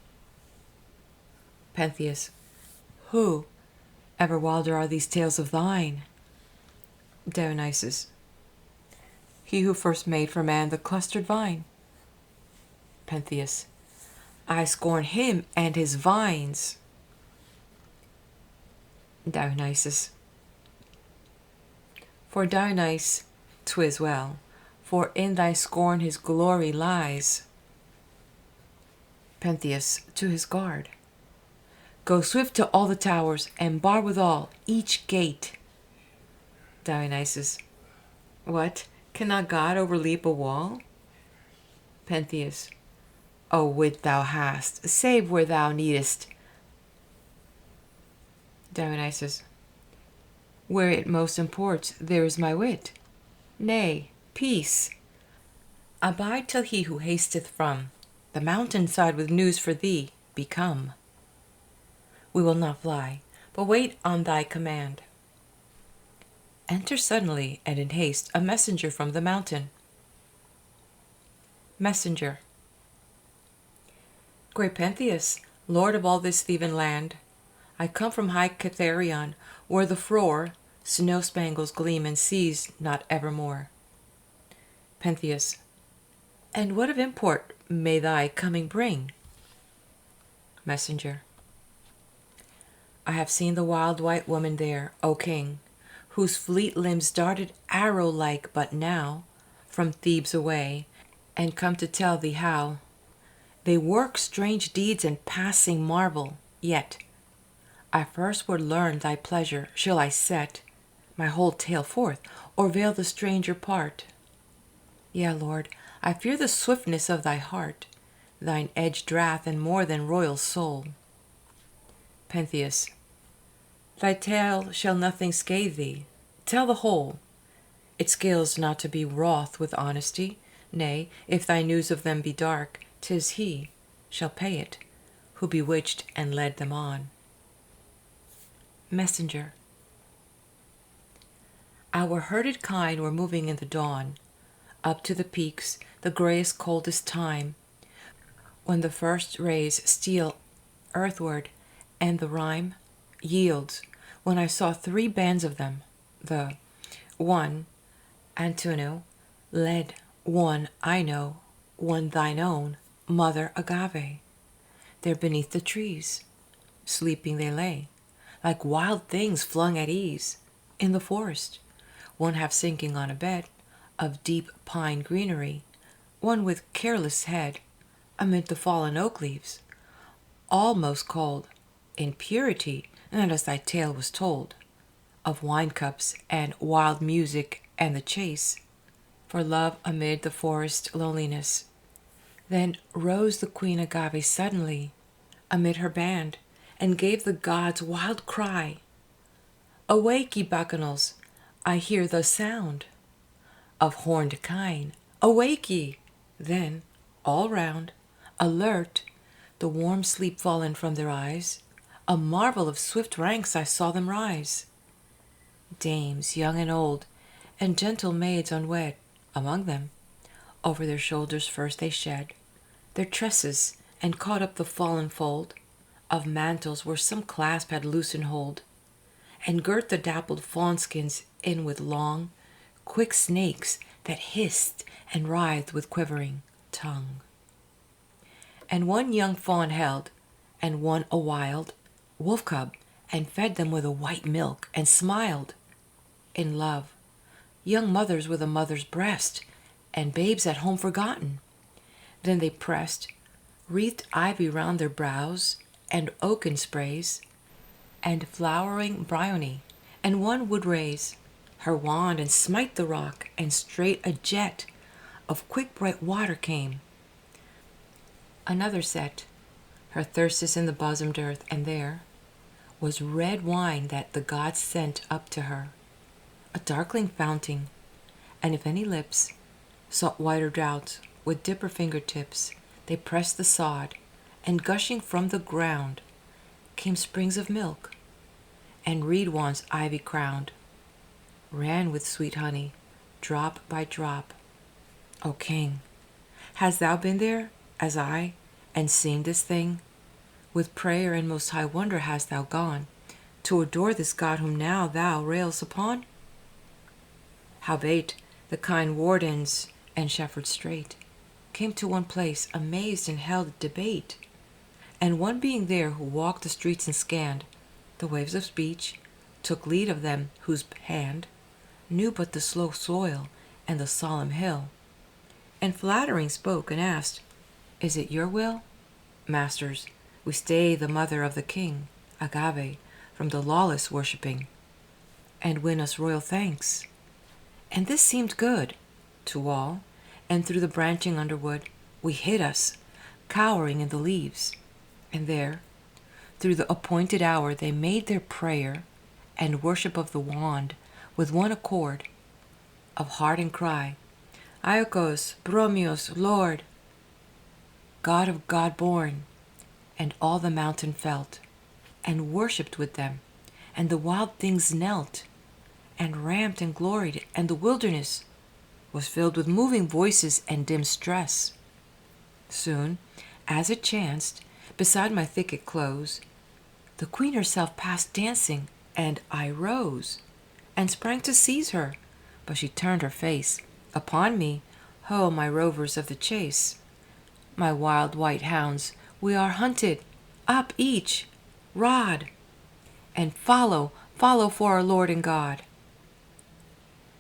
Pentheus. Who? Ever wilder are these tales of thine. Dionysus. He who first made for man the clustered vine. Pentheus. I scorn him and his vines. Dionysus. For Dionysus 'twas well, for in thy scorn his glory lies. Pentheus to his guard. Go swift to all the towers, and bar withal each gate. Dionysus. What? Cannot God overleap a wall? Pentheus. O wit thou hast, save where thou needest. Dionysus. Where it most imports, there is my wit. Nay, peace. Abide till he who hasteth from the mountain side with news for thee be come. We will not fly, but wait on thy command. Enter suddenly and in haste a messenger from the mountain. Messenger. Great Pentheus, lord of all this Theban land, I come from high Catharion, where the frore snow spangles gleam and cease not evermore. Pentheus. And what of import may thy coming bring? Messenger. I have seen the wild white woman there, O king, whose fleet limbs darted arrow-like but now from Thebes away, and come to tell thee how they work strange deeds and passing marvel. Yet I first would learn thy pleasure. Shall I set my whole tale forth, or veil the stranger part? Yea, Lord, I fear the swiftness of thy heart, thine edged wrath, and more than royal soul. Pentheus. Thy tale shall nothing scathe thee. Tell the whole. It scales not to be wroth with honesty. Nay, if thy news of them be dark, 'tis he shall pay it, who bewitched and led them on. Messenger. Our herded kine were moving in the dawn, up to the peaks, the greyest, coldest time, when the first rays steal earthward, and the rime yields, when I saw 3 bands of them, the one, Antonio, led, one, I know, one thine own, mother Agave. There beneath the trees, sleeping they lay, like wild things flung at ease, in the forest, one half sinking on a bed of deep pine greenery, one with careless head amid the fallen oak leaves, all most cold, in purity, and as thy tale was told, of wine cups and wild music and the chase, for love amid the forest loneliness. Then rose the queen Agave suddenly amid her band, and gave the gods wild cry, "Awake, ye Bacchanals, I hear the sound of horned kine. Awake ye!" Then, all round, alert, the warm sleep fallen from their eyes, a marvel of swift ranks I saw them rise. Dames, young and old, and gentle maids unwed, among them, over their shoulders first they shed their tresses, and caught up the fallen fold of mantles where some clasp had loosened hold, and girt the dappled fawn-skins in with long, quick snakes that hissed and writhed with quivering tongue. And one young fawn held, and one a wild wolf-cub, and fed them with a white milk, and smiled in love, young mothers with a mother's breast, and babes at home forgotten. Then they pressed wreathed ivy round their brows, and oaken sprays, and flowering Bryonia, and one would raise her wand and smite the rock, and straight a jet of quick bright water came. Another set her thyrsus in the bosomed earth, and there was red wine that the gods sent up to her, a darkling fountain, and if any lips sought wider draughts, with dipper fingertips they pressed the sod, and gushing from the ground came springs of milk, and reed wands ivy crowned ran with sweet honey, drop by drop. O king, hast thou been there, as I, and seen this thing? With prayer and most high wonder hast thou gone, to adore this god whom now thou railst upon? Howbeit, the kind wardens and shepherds straight came to one place, amazed, and held debate. And one being there who walked the streets and scanned the waves of speech, took lead of them whose hand knew but the slow soil and the solemn hill, and flattering spoke and asked, "Is it your will, masters, we stay the mother of the king, Agave, from the lawless worshipping, and win us royal thanks?" And this seemed good to all, and through the branching underwood we hid us, cowering in the leaves, and there, through the appointed hour, they made their prayer and worship of the wand with one accord of heart and cry, "Iacchos, Bromios, Lord, God of God born," and all the mountain felt, and worshipped with them, and the wild things knelt, and ramped and gloried, and the wilderness was filled with moving voices and dim stress. Soon, as it chanced, beside my thicket close, the queen herself passed dancing, and I rose, and sprang to seize her, but she turned her face upon me. Ho, my rovers of the chase, my wild white hounds, we are hunted, up each, rod, and follow, follow for our Lord and God.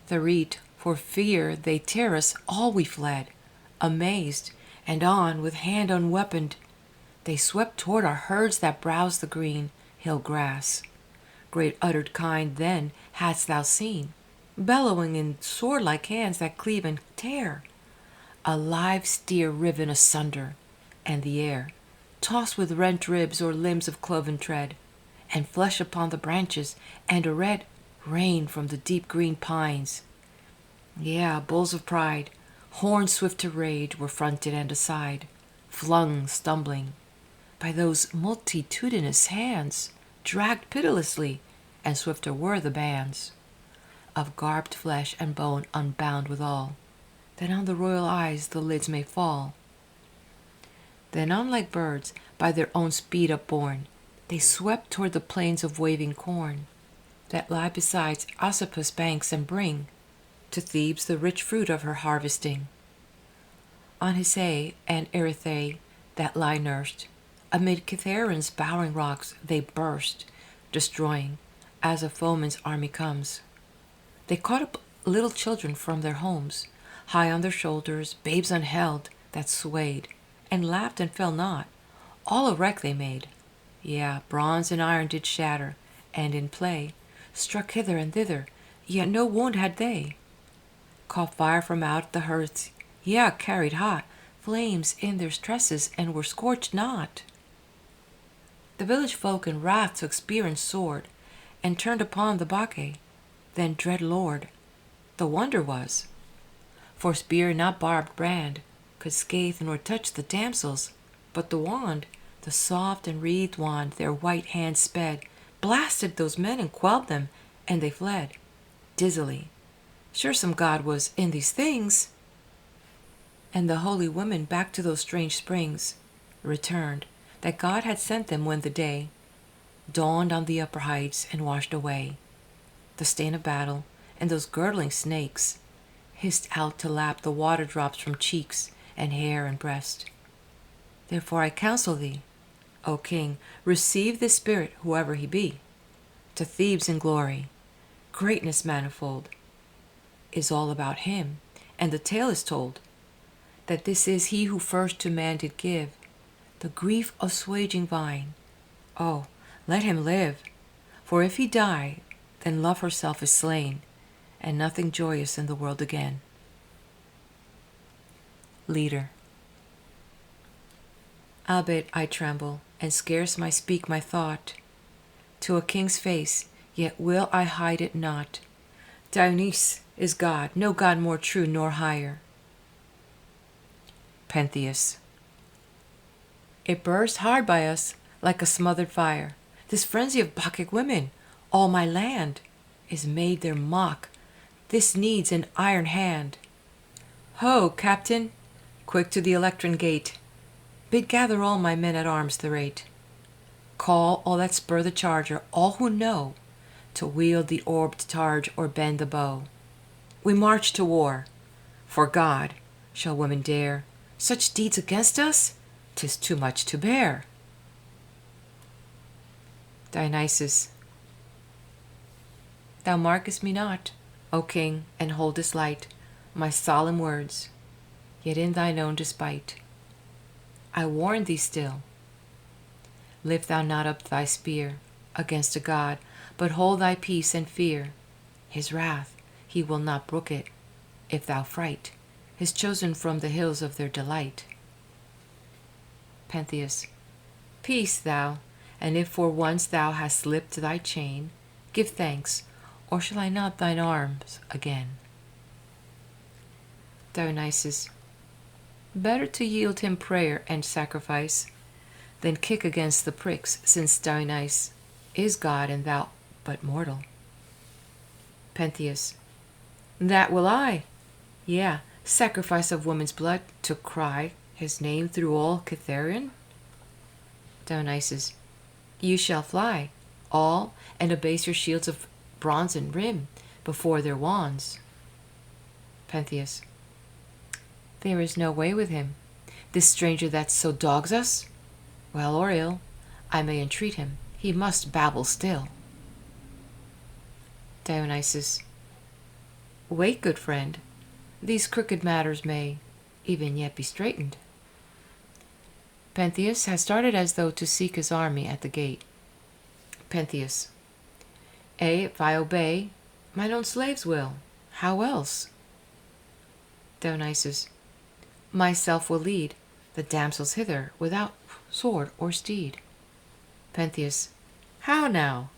The reet, for fear they tear us, all we fled, amazed, and on, with hand unweaponed, they swept toward our herds that browse the green hill grass. Great uttered kine then hadst thou seen, bellowing in sword-like hands that cleave and tear, a live steer riven asunder, and the air tossed with rent ribs or limbs of cloven tread, and flesh upon the branches, and a red rain from the deep green pines. Yeah, bulls of pride, horns swift to rage, were fronted and aside, flung stumbling by those multitudinous hands, dragged pitilessly, and swifter were the bands of garbed flesh and bone unbound withal, that on the royal eyes the lids may fall. Then on like birds, by their own speed upborne, they swept toward the plains of waving corn, that lie beside Ossipus banks, and bring to Thebes the rich fruit of her harvesting. On Hysae and Erythae that lie nursed, amid Kithaeron's bowering rocks they burst, destroying, as a foeman's army comes. They caught up little children from their homes, high on their shoulders, babes unheld, that swayed, and laughed and fell not, all a wreck they made. Yea, bronze and iron did shatter, and in play struck hither and thither, yet no wound had they. caught fire from out the hearths, yea, carried hot flames in their tresses, and were scorched not. The village folk in wrath took spear and sword, and turned upon the Bacchae, then dread lord. The wonder was, for spear not barbed brand could scathe nor touch the damsels, but the wand, the soft and wreathed wand, their white hands sped, blasted those men and quelled them, and they fled dizzily. Sure some god was in these things. And the holy women back to those strange springs returned, that God had sent them when the day dawned on the upper heights and washed away the stain of battle, and those girdling snakes hissed out to lap the water drops from cheeks and hair and breast. Therefore I counsel thee, O king, receive this spirit, whoever he be, to Thebes in glory. Greatness manifold is all about him, and the tale is told that this is he who first to man did give the grief-assuaging vine. Oh, let him live, for if he die, then love herself is slain, and nothing joyous in the world again. Leader. Albeit I tremble, and scarce might speak my thought to a king's face, yet will I hide it not. Dionysus is God, no God more true nor higher. Pentheus. It burst hard by us like a smothered fire. This frenzy of Bacchic women, all my land, is made their mock. This needs an iron hand. Ho, captain, quick to the Electran gate. Bid gather all my men at arms the rate. Call all that spur the charger, all who know to wield the orbed targe or bend the bow. We march to war. For God, shall women dare such deeds against us? 'Tis too much to bear. Dionysus. Thou markest me not, O king, and holdest light my solemn words, yet in thine own despite I warn thee still. Lift thou not up thy spear against a god, but hold thy peace and fear his wrath. He will not brook it, if thou fright his chosen from the hills of their delight. Pentheus. Peace thou, and if for once thou hast slipped thy chain, give thanks, or shall I not thine arms again? Dionysus. Better to yield him prayer and sacrifice than kick against the pricks, since Dionysus is God and thou but mortal. Pentheus. That will I. Yeah, sacrifice of woman's blood to cry his name through all Cytherean. Dionysus. You shall fly, all, and abase your shields of bronze and rim before their wands. Pentheus. There is no way with him, this stranger that so dogs us. Well or ill, I may entreat him, he must babble still. Dionysus. Wait, good friend, these crooked matters may even yet be straightened. Pentheus has started as though to seek his army at the gate. Pentheus. If I obey, mine own slaves will. How else? Dionysus. Myself will lead the damsels hither without sword or steed. Pentheus. How now?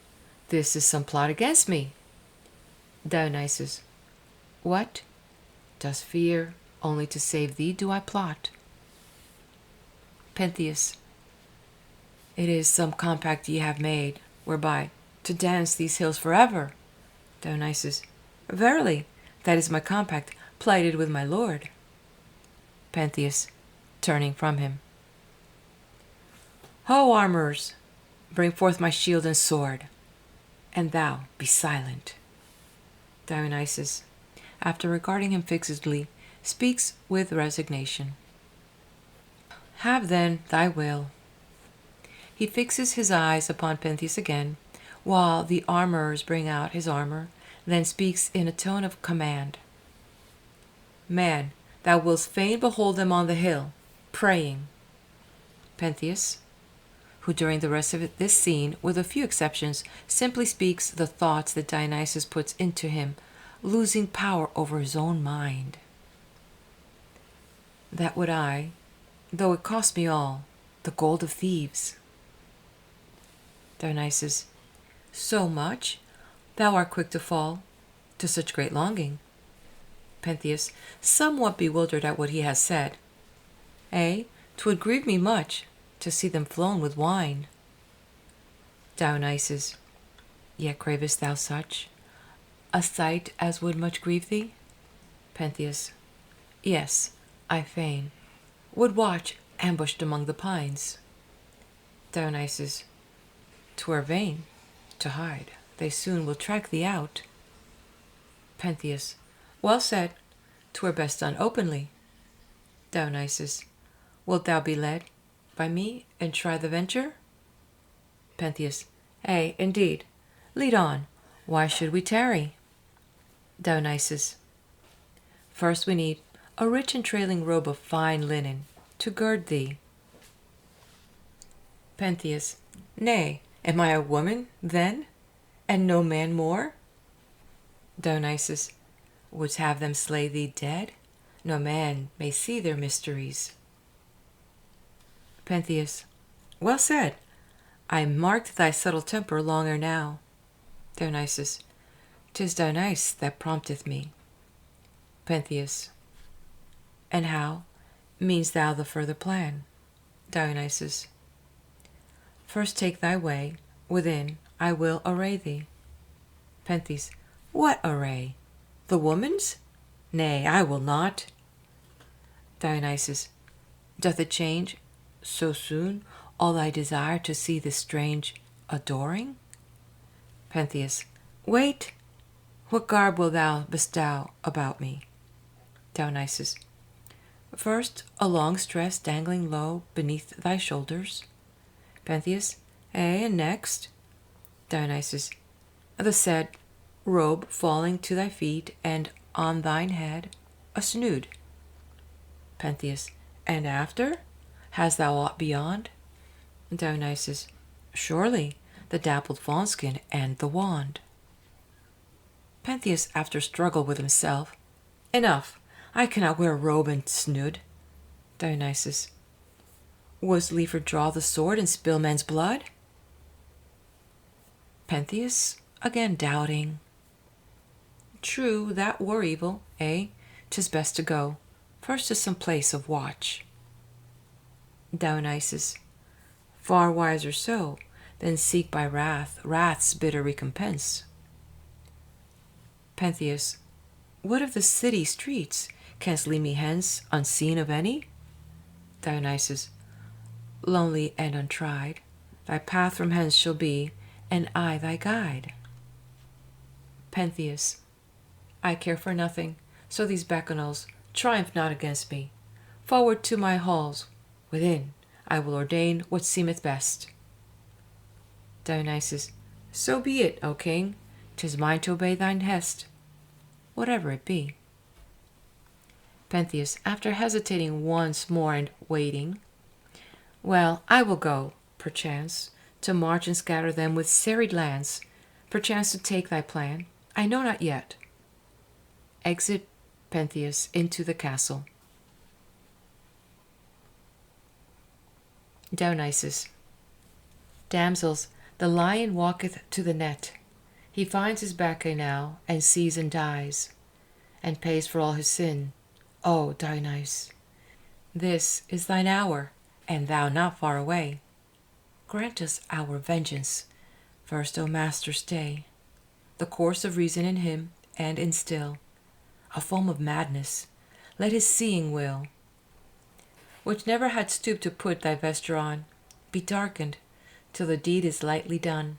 This is some plot against me. Dionysus. What? Dost fear only to save thee do I plot? Pentheus. It is some compact ye have made, whereby to dance these hills forever. Dionysus. Verily, that is my compact, plighted with my lord. Pentheus, turning from him. Ho, armorers, bring forth my shield and sword, and thou be silent. Dionysus, after regarding him fixedly, speaks with resignation. Have then thy will. He fixes his eyes upon Pentheus again, while the armorers bring out his armor, then speaks in a tone of command. Man, thou wilt fain behold them on the hill, praying. Pentheus, who during the rest of this scene, with a few exceptions, simply speaks the thoughts that Dionysus puts into him, losing power over his own mind. That would I, though it cost me all, the gold of Thebes. Dionysus. So much? Thou art quick to fall to such great longing. Pentheus, somewhat bewildered at what he has said. 'Twould grieve me much to see them flown with wine. Dionysus. Yet cravest thou such a sight as would much grieve thee? Pentheus. Yes, I fain would watch ambushed among the pines. Dionysus. 'Twere vain to hide, they soon will track thee out. Pentheus. Well said, 'twere best done openly. Dionysus. Wilt thou be led by me and try the venture? Pentheus. Indeed. Lead on. Why should we tarry? Dionysus. First we need a rich and trailing robe of fine linen to gird thee. Pentheus. Nay, am I a woman, then, and no man more? Dionysus. Wouldst have them slay thee dead? No man may see their mysteries. Pentheus. Well said. I marked thy subtle temper long ere now. Dionysus. 'Tis Dionysus that prompteth me. Pentheus. And how means thou the further plan? Dionysus. First take thy way, within I will array thee. Pentheus. What array? The woman's? Nay, I will not. Dionysus. Doth it change so soon all thy desire to see this strange adoring? Pentheus. Wait! What garb wilt thou bestow about me? Dionysus. First, a long tress dangling low beneath thy shoulders. Pentheus. And next? Dionysus. The said robe falling to thy feet, and on thine head a snood. Pentheus. And after? Hast thou aught beyond? Dionysus. Surely, the dappled fawnskin and the wand. Pentheus, after struggle with himself. Enough, I cannot wear robe and snood. Dionysus. Wouldst liefer draw the sword and spill men's blood? Pentheus, again doubting. True, that were evil, 'Tis best to go first to some place of watch. Dionysus. Far wiser so than seek by wrath's bitter recompense. Pentheus. What of the city streets? Canst lead me hence unseen of any? Dionysus. Lonely and untried, thy path from hence shall be, and I thy guide. Pentheus. I care for nothing, so these bacchanals triumph not against me. Forward to my halls, within I will ordain what seemeth best. Dionysus. So be it, O king, 'tis mine to obey thine hest, whatever it be. Pentheus, after hesitating once more and waiting. Well, I will go, perchance, to march and scatter them with serried lance, perchance to take thy plan, I know not yet. Exit Pentheus into the castle. Dionysus. Damsels, the lion walketh to the net. He finds his Bacchae now, and sees and dies, and pays for all his sin. O Dionysus, this is thine hour, and thou not far away. Grant us our vengeance. First, O master, stay the course of reason in him, and instill a foam of madness. Let his seeing will, which never had stooped to put thy vesture on, be darkened till the deed is lightly done.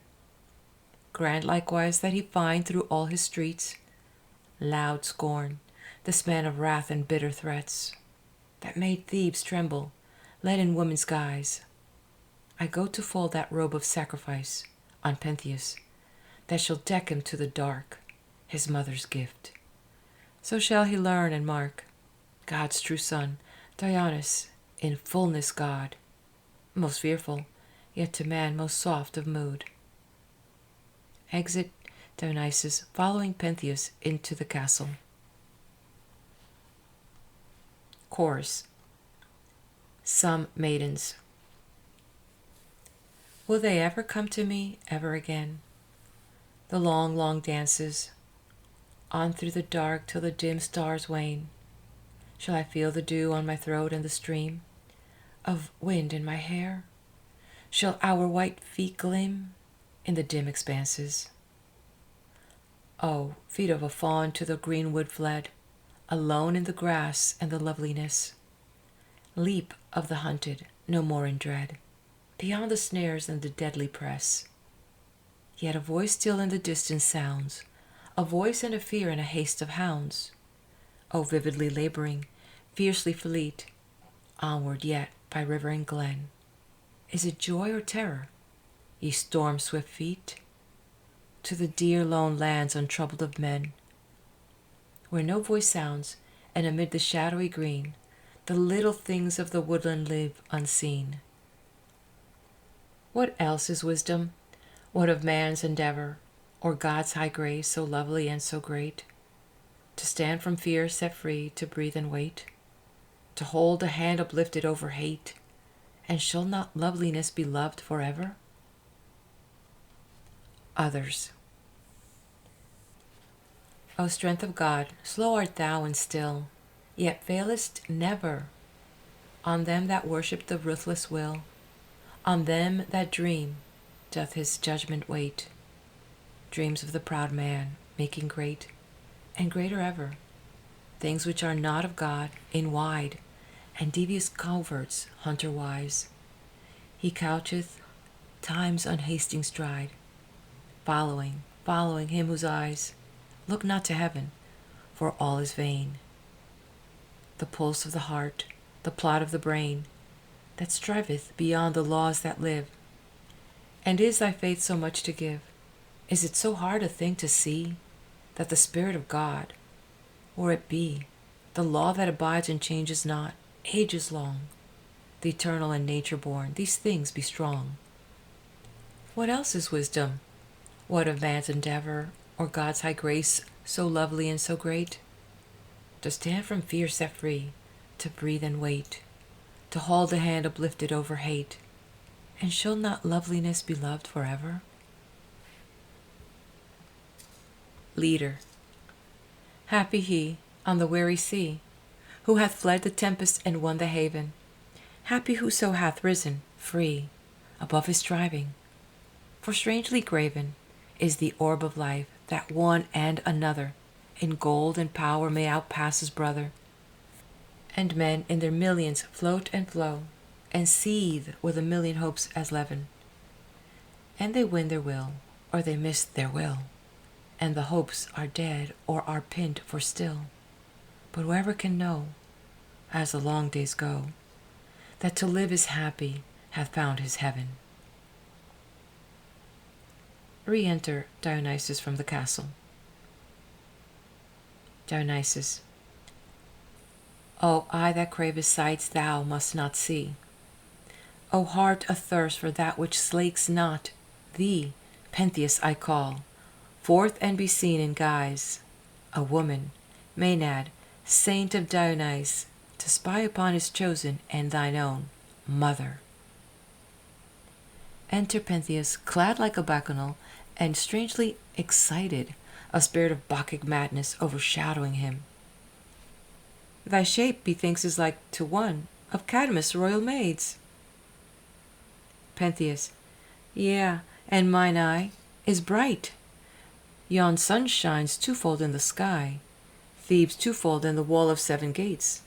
Grant likewise that he find through all his streets loud scorn, this man of wrath and bitter threats, that made Thebes tremble, led in woman's guise. I go to fold that robe of sacrifice on Pentheus, that shall deck him to the dark, his mother's gift. So shall he learn and mark God's true son, Dionysus, in fullness God, most fearful, yet to man most soft of mood. Exit Dionysus following Pentheus into the castle. Chorus. Some maidens. Will they ever come to me, ever again? The long, long dances, on through the dark till the dim stars wane. Shall I feel the dew on my throat and the stream of wind in my hair? Shall our white feet gleam in the dim expanses? Oh, feet of a fawn to the green wood fled, alone in the grass and the loveliness. Leap of the hunted, no more in dread, beyond the snares and the deadly press. Yet a voice still in the distance sounds, a voice and a fear and a haste of hounds. O vividly laboring, fiercely fleet, onward yet by river and glen. Is it joy or terror, ye storm-swift feet? To the dear lone lands untroubled of men, where no voice sounds, and amid the shadowy green, the little things of the woodland live unseen. What else is wisdom? What of man's endeavor, or God's high grace so lovely and so great? To stand from fear set free, to breathe and wait, to hold a hand uplifted over hate, and shall not loveliness be loved forever? Others. O strength of God, slow art thou and still, yet failest never. On them that worship the ruthless will, on them that dream, doth his judgment wait. Dreams of the proud man, making great, and greater ever, things which are not of God, in wide and devious coverts hunter-wise. He coucheth time's unhasting stride, following him whose eyes look not to heaven, for all is vain. The pulse of the heart, the plot of the brain, that striveth beyond the laws that live. And is thy faith so much to give? Is it so hard a thing to see, that the Spirit of God, or it be, the law that abides and changes not, ages long, the eternal and nature-born, these things be strong? What else is wisdom? What of man's endeavor, or God's high grace so lovely and so great? To stand from fear set free, to breathe and wait, to hold a hand uplifted over hate, and shall not loveliness be loved forever? Leader. Happy he on the weary sea, who hath fled the tempest and won the haven. Happy whoso hath risen, free, above his striving. For strangely graven is the orb of life, that one and another in gold and power may outpass his brother. And men in their millions float and flow, and seethe with a million hopes as leaven. And they win their will, or they miss their will, and the hopes are dead or are pinned for still. But whoever can know, as the long days go, that to live is happy, hath found his heaven. Re-enter Dionysus from the castle. Dionysus. O eye that cravest sights thou must not see. O heart athirst for that which slakes not, thee, Pentheus, I call, forth and be seen in guise, a woman, Maenad, saint of Dionysus, to spy upon his chosen and thine own mother. Enter Pentheus, clad like a Bacchanal, and strangely excited, a spirit of Bacchic madness overshadowing him. Thy shape, methinks, is like to one of Cadmus' royal maids. Pentheus. Yea, and mine eye is bright. Yon sun shines twofold in the sky, Thebes twofold in the wall of 7 gates.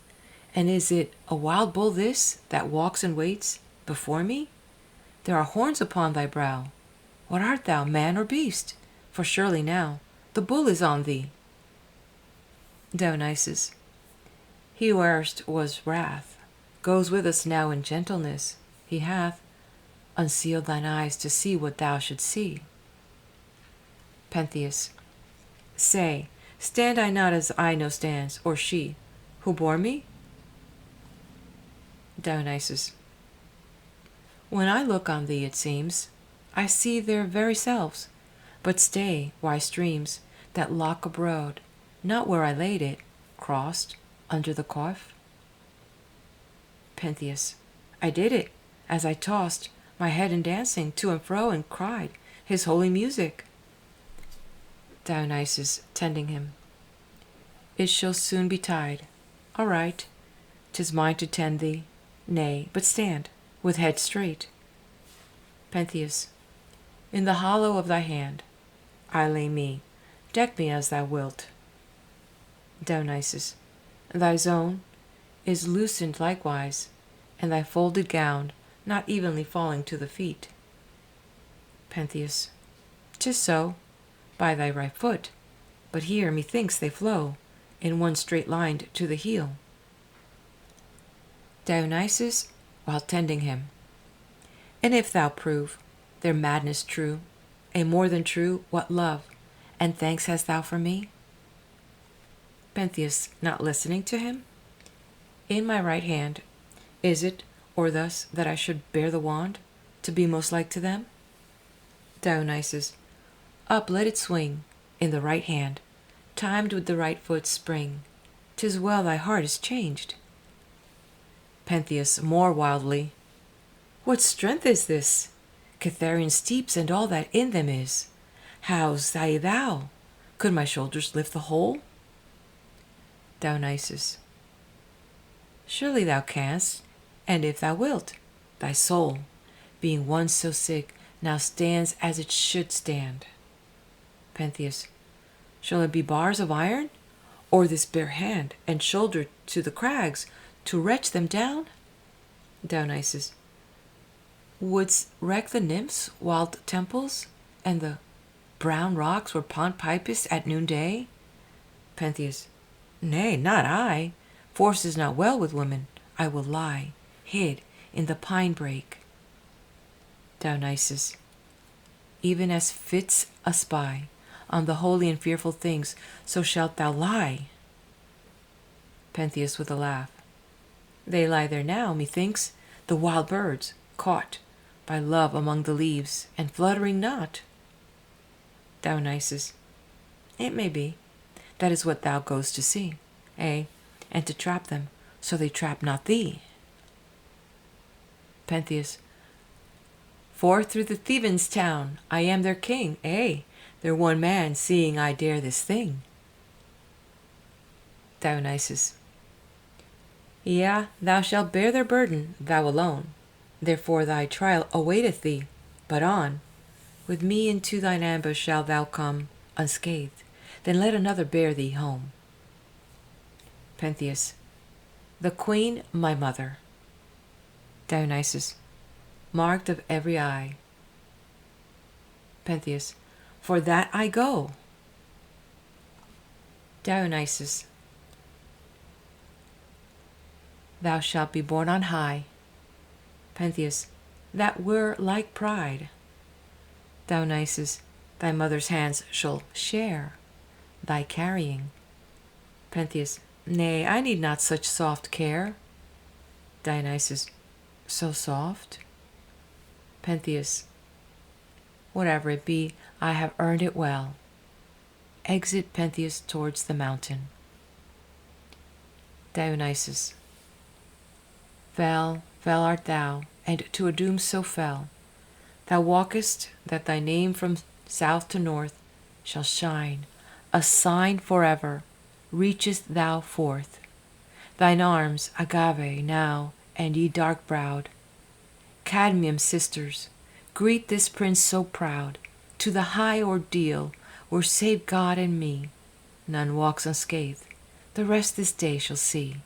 And is it a wild bull this, that walks and waits before me? There are horns upon thy brow. What art thou, man or beast? For surely now the bull is on thee. Dionysus. He who erst was wrath goes with us now in gentleness. He hath unsealed thine eyes to see what thou shouldst see. Pentheus. Say, stand I not as Ino stands, or she, who bore me? Dionysus. When I look on thee, it seems, I see their very selves, But stay, wise streams, that lock abroad, not where I laid it, crossed, under the coif? Pentheus. I did it, as I tossed my head in dancing to and fro, and cried his holy music. Dionysus, tending him. It shall soon be tied. All right, 'tis mine to tend thee. Nay, but stand, with head straight. Pentheus. In the hollow of thy hand I lay me, deck me as thou wilt. Dionysus. Thy zone is loosened likewise, and thy folded gown not evenly falling to the feet. Pentheus. 'Tis so, by thy right foot, but here methinks they flow in one straight line to the heel. Dionysus, while tending him. And if thou prove their madness true, a more than true, what love and thanks hast thou for me? Pentheus, not listening to him. In my right hand is it, or thus, that I should bear the wand, to be most like to them? Dionysus. Up let it swing, in the right hand, timed with the right foot's spring. 'Tis well thy heart is changed. Pentheus, more wildly. What strength is this? Cytherean steeps and all that in them is. How say thou? Could my shoulders lift the whole? Dionysus. Surely thou canst, and if thou wilt, thy soul, being once so sick, now stands as it should stand. Pentheus. Shall it be bars of iron, or this bare hand and shoulder to the crags, to wrench them down? Dionysus. Wouldst wreck the nymphs' wild temples, and the brown rocks where Pont pipest at noonday? Pentheus. Nay, not I. Force is not well with women. I will lie, hid in the pine brake. Dionysus. Even as fits a spy on the holy and fearful things, so shalt thou lie. Pentheus, with a laugh. They lie there now, methinks, the wild birds, caught by love among the leaves, and fluttering not. Dionysus. It may be. That is what thou goest to see, and to trap them, so they trap not thee. Pentheus. Forth through the Thebans' town, I am their king, their one man, seeing I dare this thing. Dionysus. Yea, thou shalt bear their burden, thou alone. Therefore thy trial awaiteth thee. But on, with me into thine ambush shalt thou come unscathed, then let another bear thee home. Pentheus. The queen, my mother. Dionysus. Marked of every eye. Pentheus. For that I go. Dionysus. Thou shalt be born on high. Pentheus. That were like pride. Dionysus. Thy mother's hands shall share thy carrying. Pentheus. Nay, I need not such soft care. Dionysus. So soft? Pentheus. Whatever it be, I have earned it well. Exit Pentheus towards the mountain. Dionysus. Fell, fell art thou, and to a doom so fell. Thou walkest that thy name from south to north shall shine, a sign forever, reachest thou forth. Thine arms, Agave, now, and ye dark-browed Cadmeum sisters, greet this prince so proud. To the high ordeal, where save God and me, none walks unscathed, the rest this day shall see.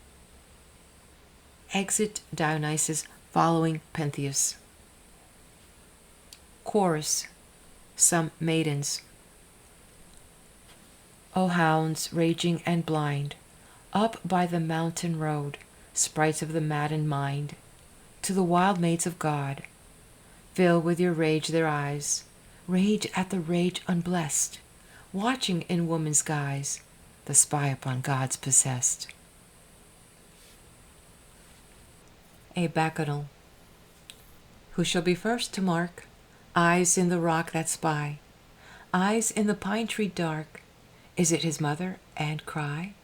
Exit Dionysus, following Pentheus. Chorus. Some maidens. O hounds, raging and blind, up by the mountain road, sprites of the maddened mind, to the wild maids of God, fill with your rage their eyes, rage at the rage unblessed, watching in woman's guise, the spy upon God's possessed. A Bacchanal. Who shall be first to mark eyes in the rock that spy? Eyes in the pine tree dark, is it his mother, and cry?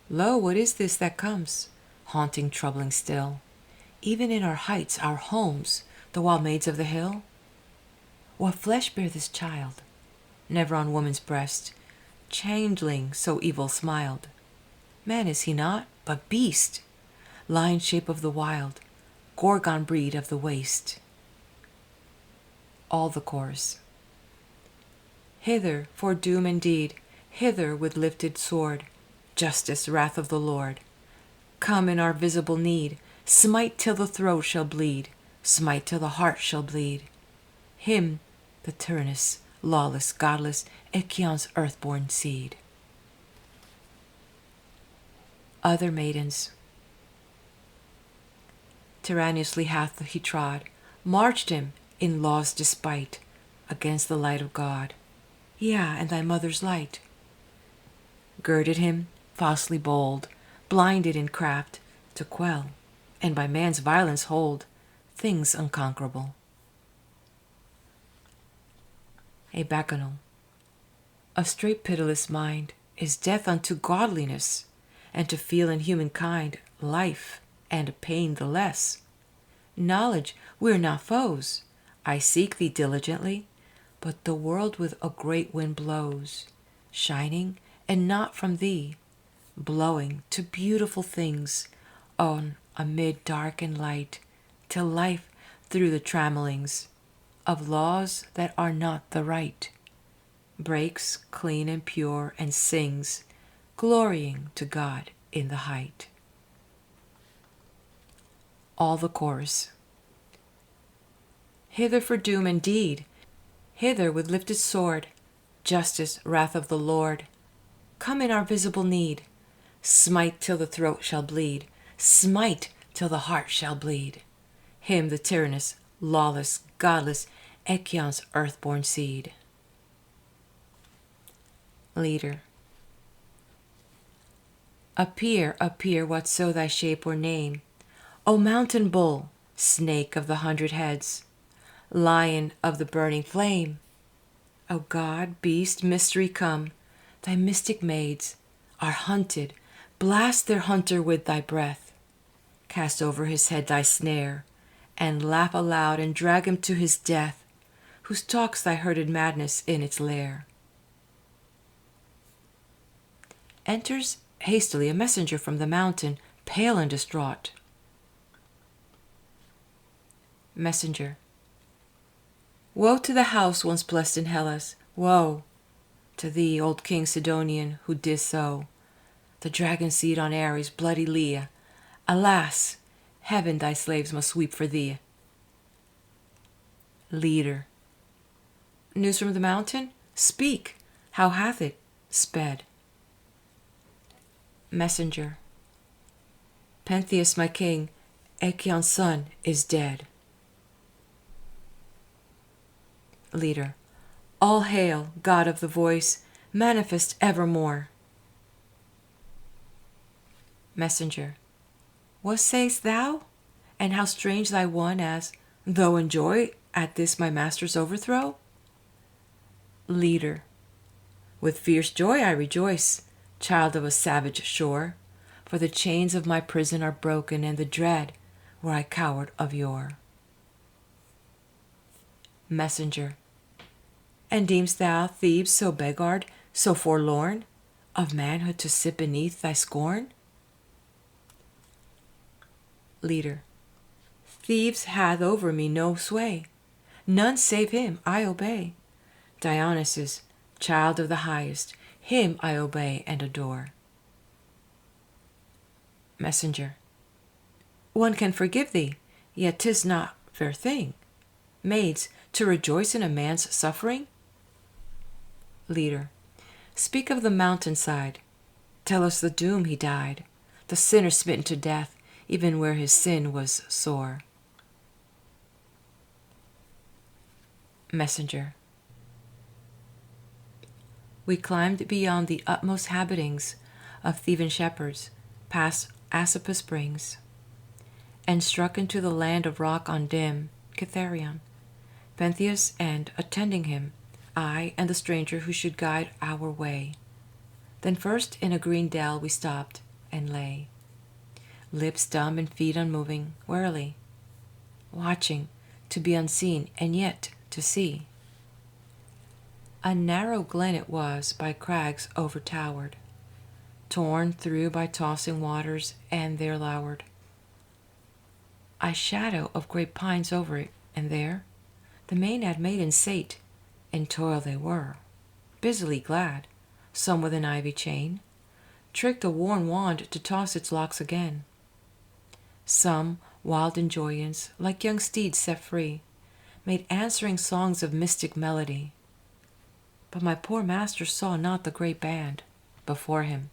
Lo, what is this that comes, haunting, troubling still, even in our heights, our homes, the wild maids of the hill? What flesh bare this child? Never on woman's breast changeling so evil smiled. Man is he not, but beast, lion shape of the wild, Gorgon breed of the waste. All the chorus. Hither for doom indeed, hither with lifted sword, justice, wrath of the Lord. Come in our visible need, smite till the throat shall bleed, smite till the heart shall bleed. Him, the tyrannous, lawless, godless, Echion's earthborn seed. Other maidens. Tyrannously hath he trod, marched him in law's despite, against the light of God, yea, and thy mother's light. Girded him, falsely bold, blinded in craft, to quell, and by man's violence hold, things unconquerable. A Bacchanal. A straight pitiless mind is death unto godliness, and to feel in humankind life and a pain the less. Knowledge, we're not foes. I seek thee diligently, but the world with a great wind blows, shining and not from thee, blowing to beautiful things on amid dark and light, till life through the trammellings of laws that are not the right breaks clean and pure and sings, glorying to God in the height. All the chorus. Hither for doom indeed, hither with lifted sword, justice, wrath of the Lord. Come in our visible need, smite till the throat shall bleed, smite till the heart shall bleed. Him, the tyrannous, lawless, godless, Echion's earthborn seed. Leader. Appear, appear, whatso thy shape or name, O mountain bull, snake of the 100 heads, lion of the burning flame. O God, beast, mystery come, thy mystic maids are hunted, blast their hunter with thy breath, cast over his head thy snare, and laugh aloud and drag him to his death, who stalks thy herded madness in its lair. Enters hastily a messenger from the mountain, pale and distraught. Messenger. Woe to the house once blessed in Hellas, woe to thee, old King Sidonian, who didst sow the dragon seed on Ares' bloody Leah. Alas, heaven thy slaves must weep for thee. Leader. News from the mountain? Speak, how hath it sped? Messenger. Pentheus, my king, Echion's son, is dead. Leader. All hail, God of the voice, manifest evermore. Messenger. What say'st thou? And how strange thy one as, though in joy at this my master's overthrow? Leader. With fierce joy I rejoice, child of a savage shore, for the chains of my prison are broken, and the dread where I cowered of yore. Messenger. And deem'st thou Thebes so beggared, so forlorn, of manhood to sit beneath thy scorn? Leader. Thebes hath over me no sway, none save him I obey. Dionysus, child of the highest, him I obey and adore. Messenger. One can forgive thee, yet 'tis not fair thing, maids, to rejoice in a man's suffering? Leader. Speak of the mountainside. Tell us the doom he died, the sinner smitten to death, even where his sin was sore. Messenger. We climbed beyond the utmost habitings of Theban shepherds, past Asopus springs, and struck into the land of rock on dim Cytherion. Pentheus and, attending him, I and the stranger who should guide our way. Then first in a green dell we stopped and lay, lips dumb and feet unmoving, warily watching to be unseen and yet to see. A narrow glen it was, by crags overtowered, torn through by tossing waters, and there lowered a shadow of great pines over it, and there the Maenad maidens sate, in toil they were, busily glad, some with an ivy chain, tricked a worn wand to toss its locks again. Some, wild in joyance, like young steeds set free, made answering songs of mystic melody. But my poor master saw not the great band before him.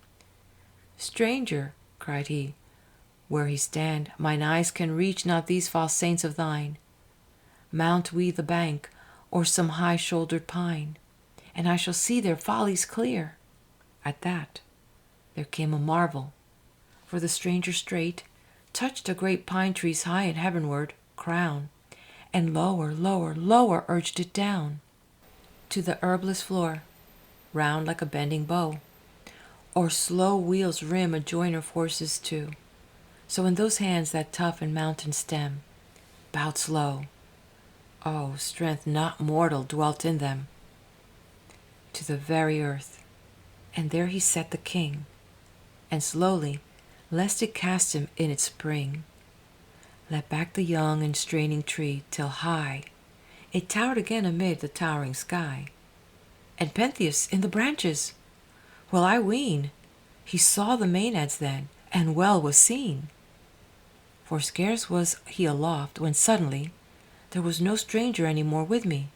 "Stranger," cried he, "where he stand, mine eyes can reach not these false saints of thine. Mount we the bank, or some high-shouldered pine, and I shall see their follies clear." At that there came a marvel, for the stranger straight touched a great pine tree's high and heavenward crown, and lower, lower, lower urged it down to the herbless floor, round like a bending bow, or slow wheel's rim a joiner forces to. So in those hands that tough and mountain stem bowed slow. Oh, strength not mortal dwelt in them, to the very earth. And there he set the king, and slowly, lest it cast him in its spring, let back the young and straining tree, till high it towered again amid the towering sky. And Pentheus in the branches! Well, I ween he saw the Maenads then, and well was seen. For scarce was he aloft, when suddenly there was no stranger any more with me,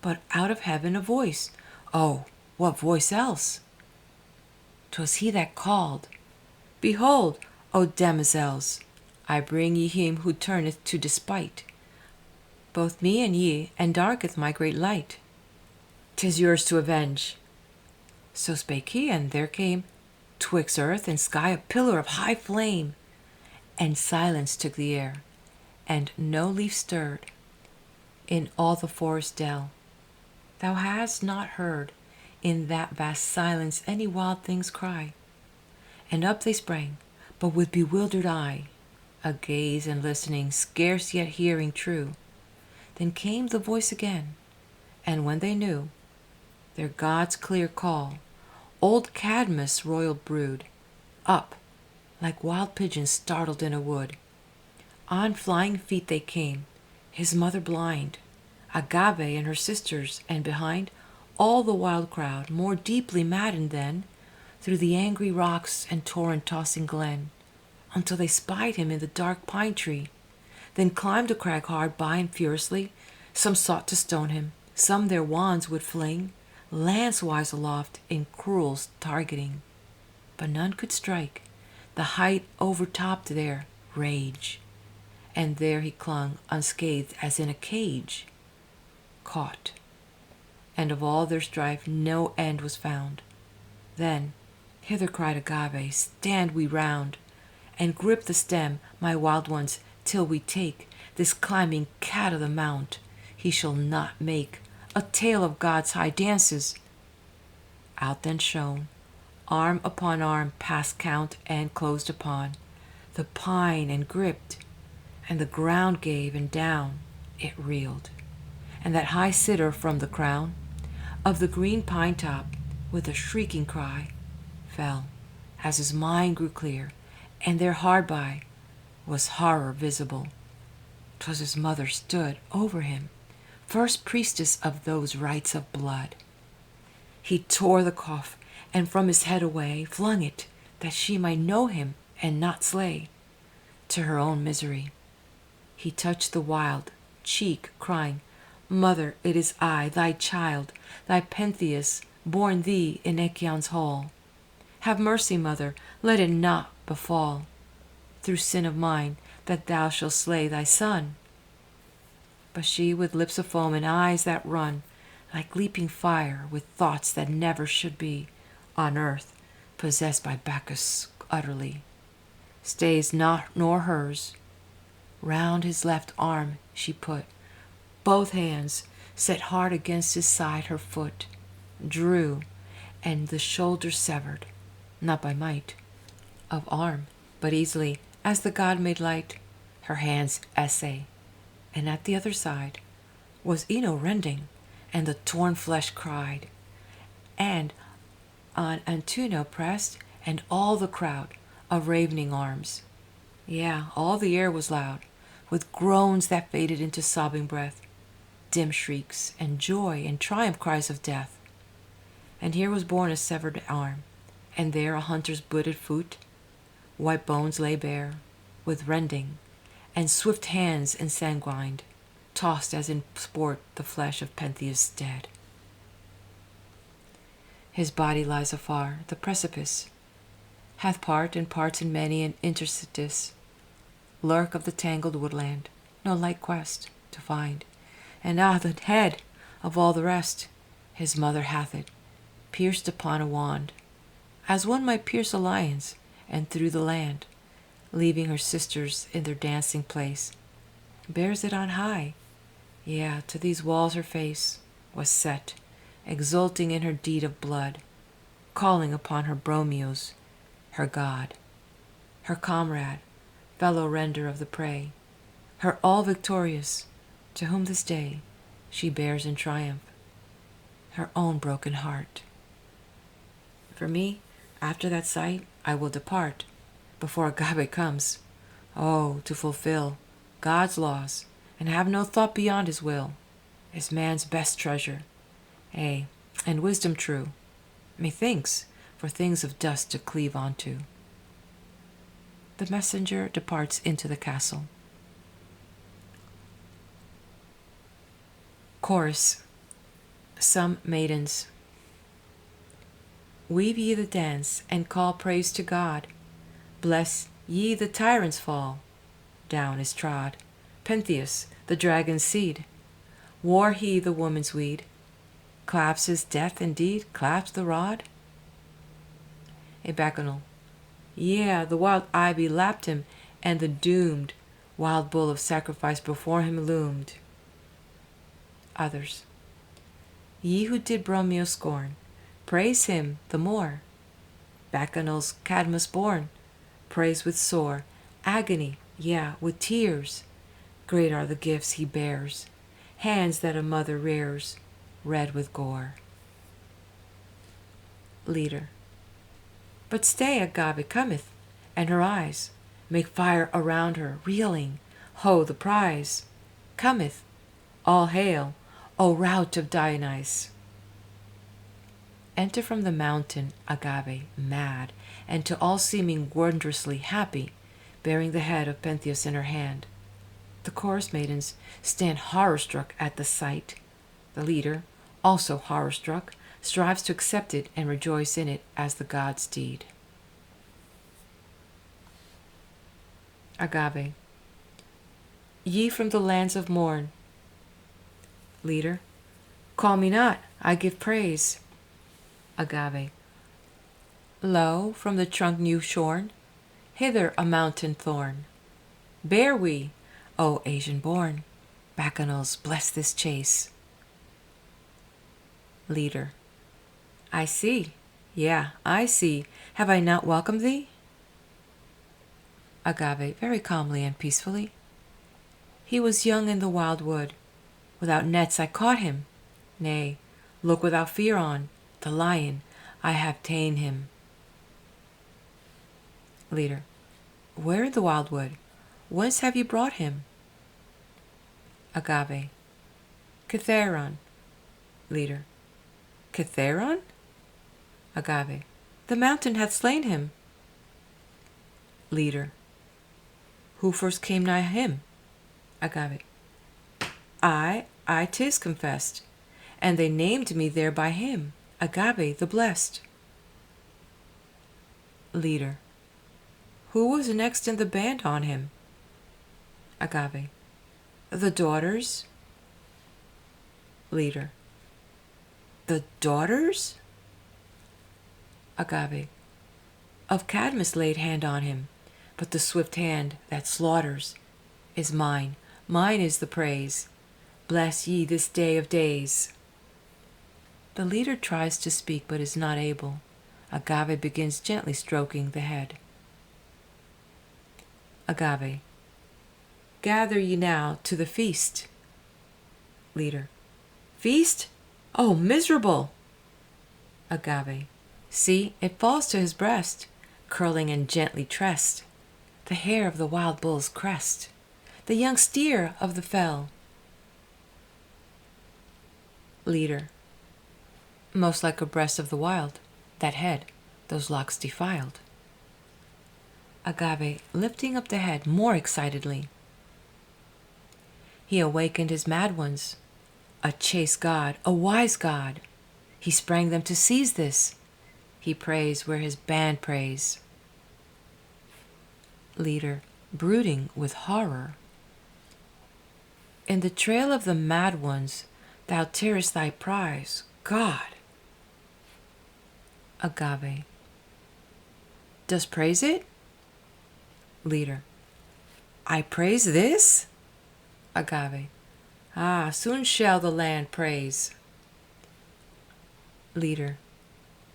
but out of heaven a voice. Oh, what voice else? 'Twas he that called, "Behold, O demoiselles, I bring ye him who turneth to despite both me and ye, and darketh my great light. 'Tis yours to avenge." So spake he, and there came 'twixt earth and sky a pillar of high flame, and silence took the air, and no leaf stirred in all the forest dell. Thou hast not heard in that vast silence any wild things cry. And up they sprang, but with bewildered eye, agaze and listening, scarce yet hearing true. Then came the voice again, and when they knew their god's clear call, old Cadmus' royal brood, up, like wild pigeons startled in a wood. On flying feet they came, his mother blind, Agave and her sisters, and behind all the wild crowd, more deeply maddened than through the angry rocks and torrent-tossing glen, until they spied him in the dark pine tree, then climbed a crag hard by, and furiously some sought to stone him, some their wands would fling lance-wise aloft in cruel targeting, but none could strike. The height overtopped their rage, and there he clung unscathed as in a cage, caught, and of all their strife no end was found. Then hither cried Agave, "Stand we round, and grip the stem, my wild ones, till we take this climbing cat of the mount. He shall not make a tale of God's high dances." Out then shone, arm upon arm, past count, and closed upon the pine, and gripped, and the ground gave, and down it reeled, and that high sitter from the crown of the green pine top, with a shrieking cry, fell, as his mind grew clear, and there hard by was horror visible. 'Twas his mother stood over him, first priestess of those rites of blood. He tore the coif, and from his head away flung it, that she might know him and not slay. To her own misery he touched the wild cheek, crying, "Mother, it is I, thy child, thy Pentheus, born thee in Echion's hall. Have mercy, mother, let it not befall, through sin of mine, that thou shalt slay thy son." But she, with lips of foam and eyes that run like leaping fire, with thoughts that never should be on earth, possessed by Bacchus utterly, stays not nor hers. Round his left arm she put both hands, set hard against his side her foot, drew, and the shoulder severed, not by might of arm, but easily, as the god made light, her hands essay. And at the other side was Ino rending, and the torn flesh cried, and on Antuno pressed, and all the crowd of ravening arms. Yeah, all the air was loud, with groans that faded into sobbing breath, dim shrieks, and joy and triumph cries of death. And here was born a severed arm, and there a hunter's booted foot. White bones lay bare, with rending, and swift hands ensanguined, tossed as in sport the flesh of Pentheus dead. His body lies afar, the precipice hath part and parts in many an interstice, lurk of the tangled woodland, no light quest to find. And the head of all the rest, his mother hath it, pierced upon a wand, as one might pierce a lion's, and through the land, leaving her sisters in their dancing place, bears it on high. Yeah, to these walls her face was set, exulting in her deed of blood, calling upon her Bromios, her god, her comrade, fellow render of the prey, her all victorious, to whom this day she bears in triumph her own broken heart. For me, after that sight, I will depart before Agave comes, oh, to fulfill God's laws, and have no thought beyond his will, is man's best treasure, ay, and wisdom true, methinks, for things of dust to cleave unto. The messenger departs into the castle. Chorus. Some maidens. Weave ye the dance, and call praise to God. Bless ye the tyrant's fall. Down is trod Pentheus, the dragon's seed. Wore he the woman's weed. Claps his death indeed, claps the rod. A Bacchanal. Yeah, the wild ivy lapped him, and the doomed wild bull of sacrifice before him loomed. Others. Ye who did Bromio scorn, praise him the more. Bacchanal's Cadmus born, praise with sore agony, yeah, with tears. Great are the gifts he bears, hands that a mother rears, red with gore. Leader. But stay, Agave cometh, and her eyes make fire around her, reeling. Ho, the prize cometh! All hail, O rout of Dionysus! Enter from the mountain Agave, mad, and to all seeming wondrously happy, bearing the head of Pentheus in her hand. The chorus maidens stand horror-struck at the sight. The leader, also horror-struck, strives to accept it and rejoice in it as the god's deed. Agave. Ye from the lands of morn. Leader. Call me not, I give praise. Agave. Lo, from the trunk new shorn, hither a mountain thorn. Bear we, O Asian born, Bacchanals bless this chase. Leader. I see, yeah, I see. Have I not welcomed thee? Agave, very calmly and peacefully. He was young in the wild wood. Without nets I caught him. Nay, look without fear on the lion, I have ta'en him. Leader. Where in the wild wood? Whence have you brought him? Agave. Kithaeron. Leader. Kithaeron? Agave. The mountain hath slain him. Leader. Who first came nigh him? Agave. I 'tis confessed, and they named me there by him, Agave the blessed. Leader. Who was next in the band on him? Agave. The daughters. Leader. The daughters? Agave. Of Cadmus laid hand on him, but the swift hand that slaughters is mine. Mine is the praise. bless ye this day of days. The leader tries to speak but is not able. Agave begins gently stroking the head. Agave. Gather ye now to the feast. Leader. Feast? Oh, miserable! Agave. See, it falls to his breast, curling and gently tressed, the hair of the wild bull's crest, the young steer of the fell. Leader. Most like a breast of the wild, that head, those locks defiled. Agave, lifting up the head more excitedly. He awakened his mad ones, a chaste god, a wise god. He sprang them to seize this. He prays where his band prays. Leader, brooding with horror. In the trail of the mad ones, thou tearest thy prize, God. Agave. Dost praise it? Leader. I praise this? Agave. Ah, soon shall the land praise. Leader.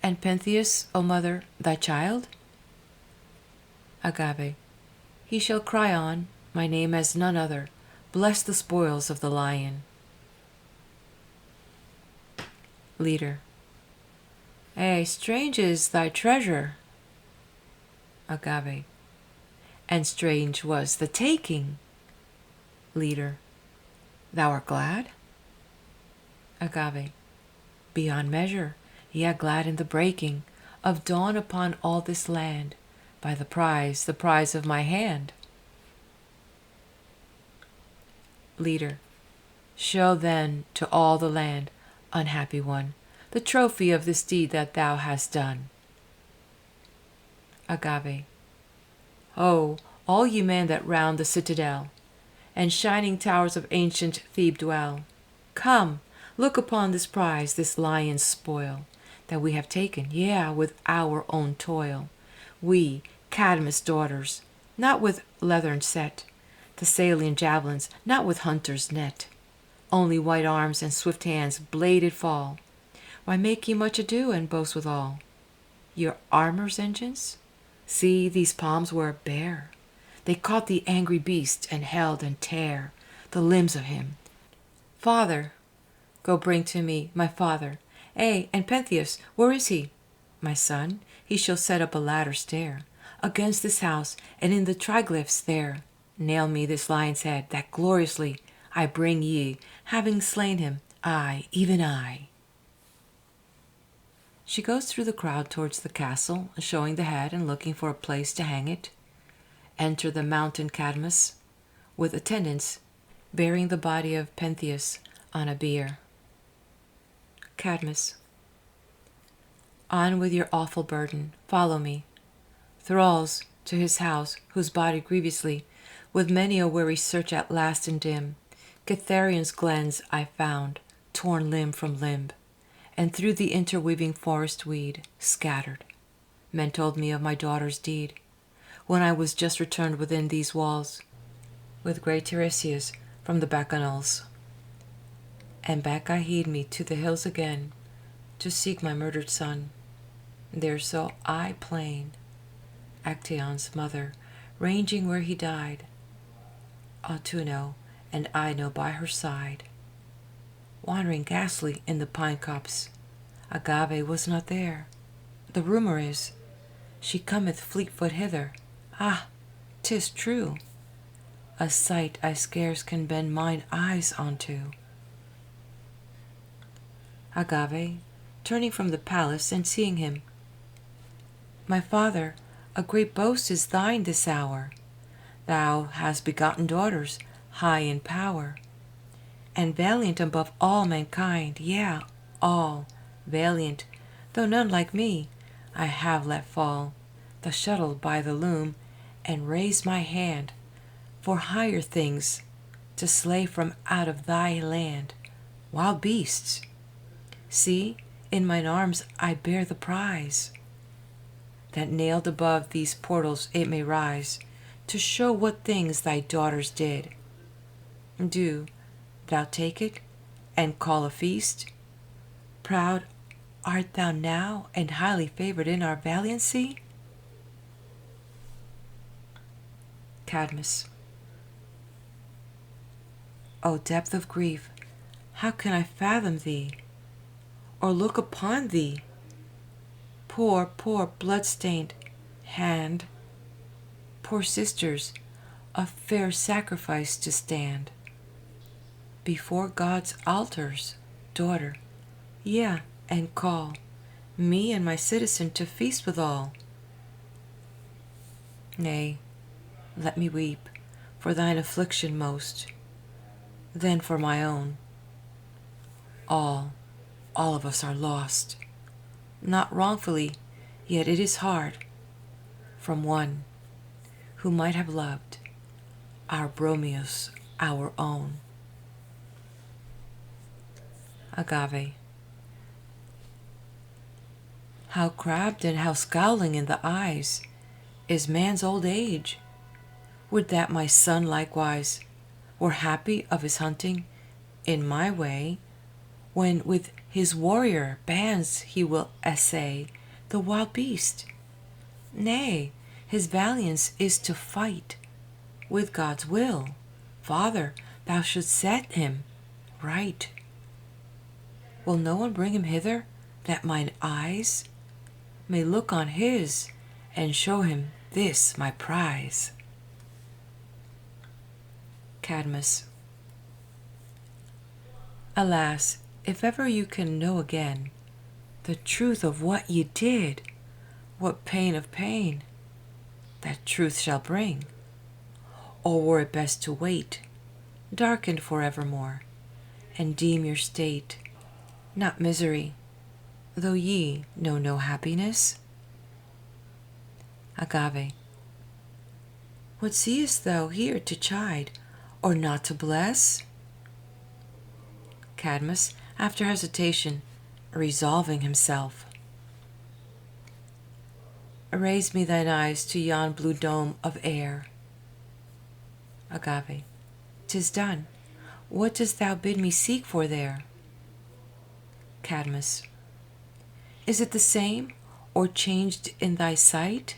And Pentheus, O mother, thy child? Agave. He shall cry on, my name as none other, bless the spoils of the lion. Leader. Strange is thy treasure. Agave. And strange was the taking. Leader. Thou art glad? Agave. Beyond measure, yea, glad in the breaking of dawn upon all this land, by the prize of my hand. Leader. Show then to all the land, unhappy one, the trophy of this deed that thou hast done. Agave. Oh, all ye men that round the citadel and shining towers of ancient Thebes dwell, come, look upon this prize, this lion's spoil, that we have taken, yea, with our own toil. We, Cadmus' daughters, not with leathern set, Thessalian javelins, not with hunter's net, only white arms and swift hands bladed fall. Why make ye much ado and boast withal? Your armor's engines? See, these palms were bare. They caught the angry beast and held and tear the limbs of him. Father, go bring to me my father. And Pentheus, where is he? My son, he shall set up a ladder stair against this house, and in the triglyphs there nail me this lion's head, that gloriously I bring ye, having slain him, I, even I. She goes through the crowd towards the castle, showing the head and looking for a place to hang it. Enter the mountain Cadmus, with attendants, bearing the body of Pentheus on a bier. Cadmus. On with your awful burden, follow me. Thralls to his house, whose body grievously, with many a weary search at last and dim, Cytherean's glens I found, torn limb from limb, and through the interweaving forest weed, scattered. Men told me of my daughter's deed, when I was just returned within these walls, with great Tiresias from the Bacchanals. And back I hied me to the hills again, to seek my murdered son. There saw I plain Actaeon's mother, ranging where he died, Autuno and Ino by her side. Wandering ghastly in the pine copse, Agave was not there. The rumor is, she cometh fleet-foot hither. Ah, 'tis true, a sight I scarce can bend mine eyes unto. Agave, turning from the palace and seeing him. My father, a great boast is thine this hour. Thou hast begotten daughters, high in power, and valiant above all mankind, yea, all valiant, though none like me. I have let fall the shuttle by the loom, and raised my hand for higher things, to slay from out of thy land wild beasts. See, in mine arms I bear the prize, that nailed above these portals it may rise, to show what things thy daughters did. Do thou take it, and call a feast? Proud art thou now, and highly favored in our valiancy? Cadmus. O depth of grief, how can I fathom thee, or look upon thee? Poor, poor blood-stained hand, poor sisters, a fair sacrifice to stand before God's altars, daughter, yea, and call me and my citizen to feast withal. Nay, let me weep for thine affliction most, then for my own. All of us are lost, not wrongfully, yet it is hard, from one who might have loved our Bromios, our own. Agave. How crabbed and how scowling in the eyes is man's old age! Would that my son likewise were happy of his hunting in my way, when with his warrior bands he will essay the wild beast. Nay, his valiance is to fight with God's will. Father, thou shouldst set him right. Will no one bring him hither, that mine eyes may look on his, and show him this my prize? Cadmus. Alas, if ever you can know again the truth of what ye did, what pain of pain that truth shall bring, or were it best to wait, darkened for evermore, and deem your state not misery, though ye know no happiness? Agave. What seest thou here to chide, or not to bless? Cadmus, after hesitation, resolving himself. Raise me thine eyes to yon blue dome of air. Agave. 'Tis done. What dost thou bid me seek for there? Cadmus. Is it the same, or changed in thy sight?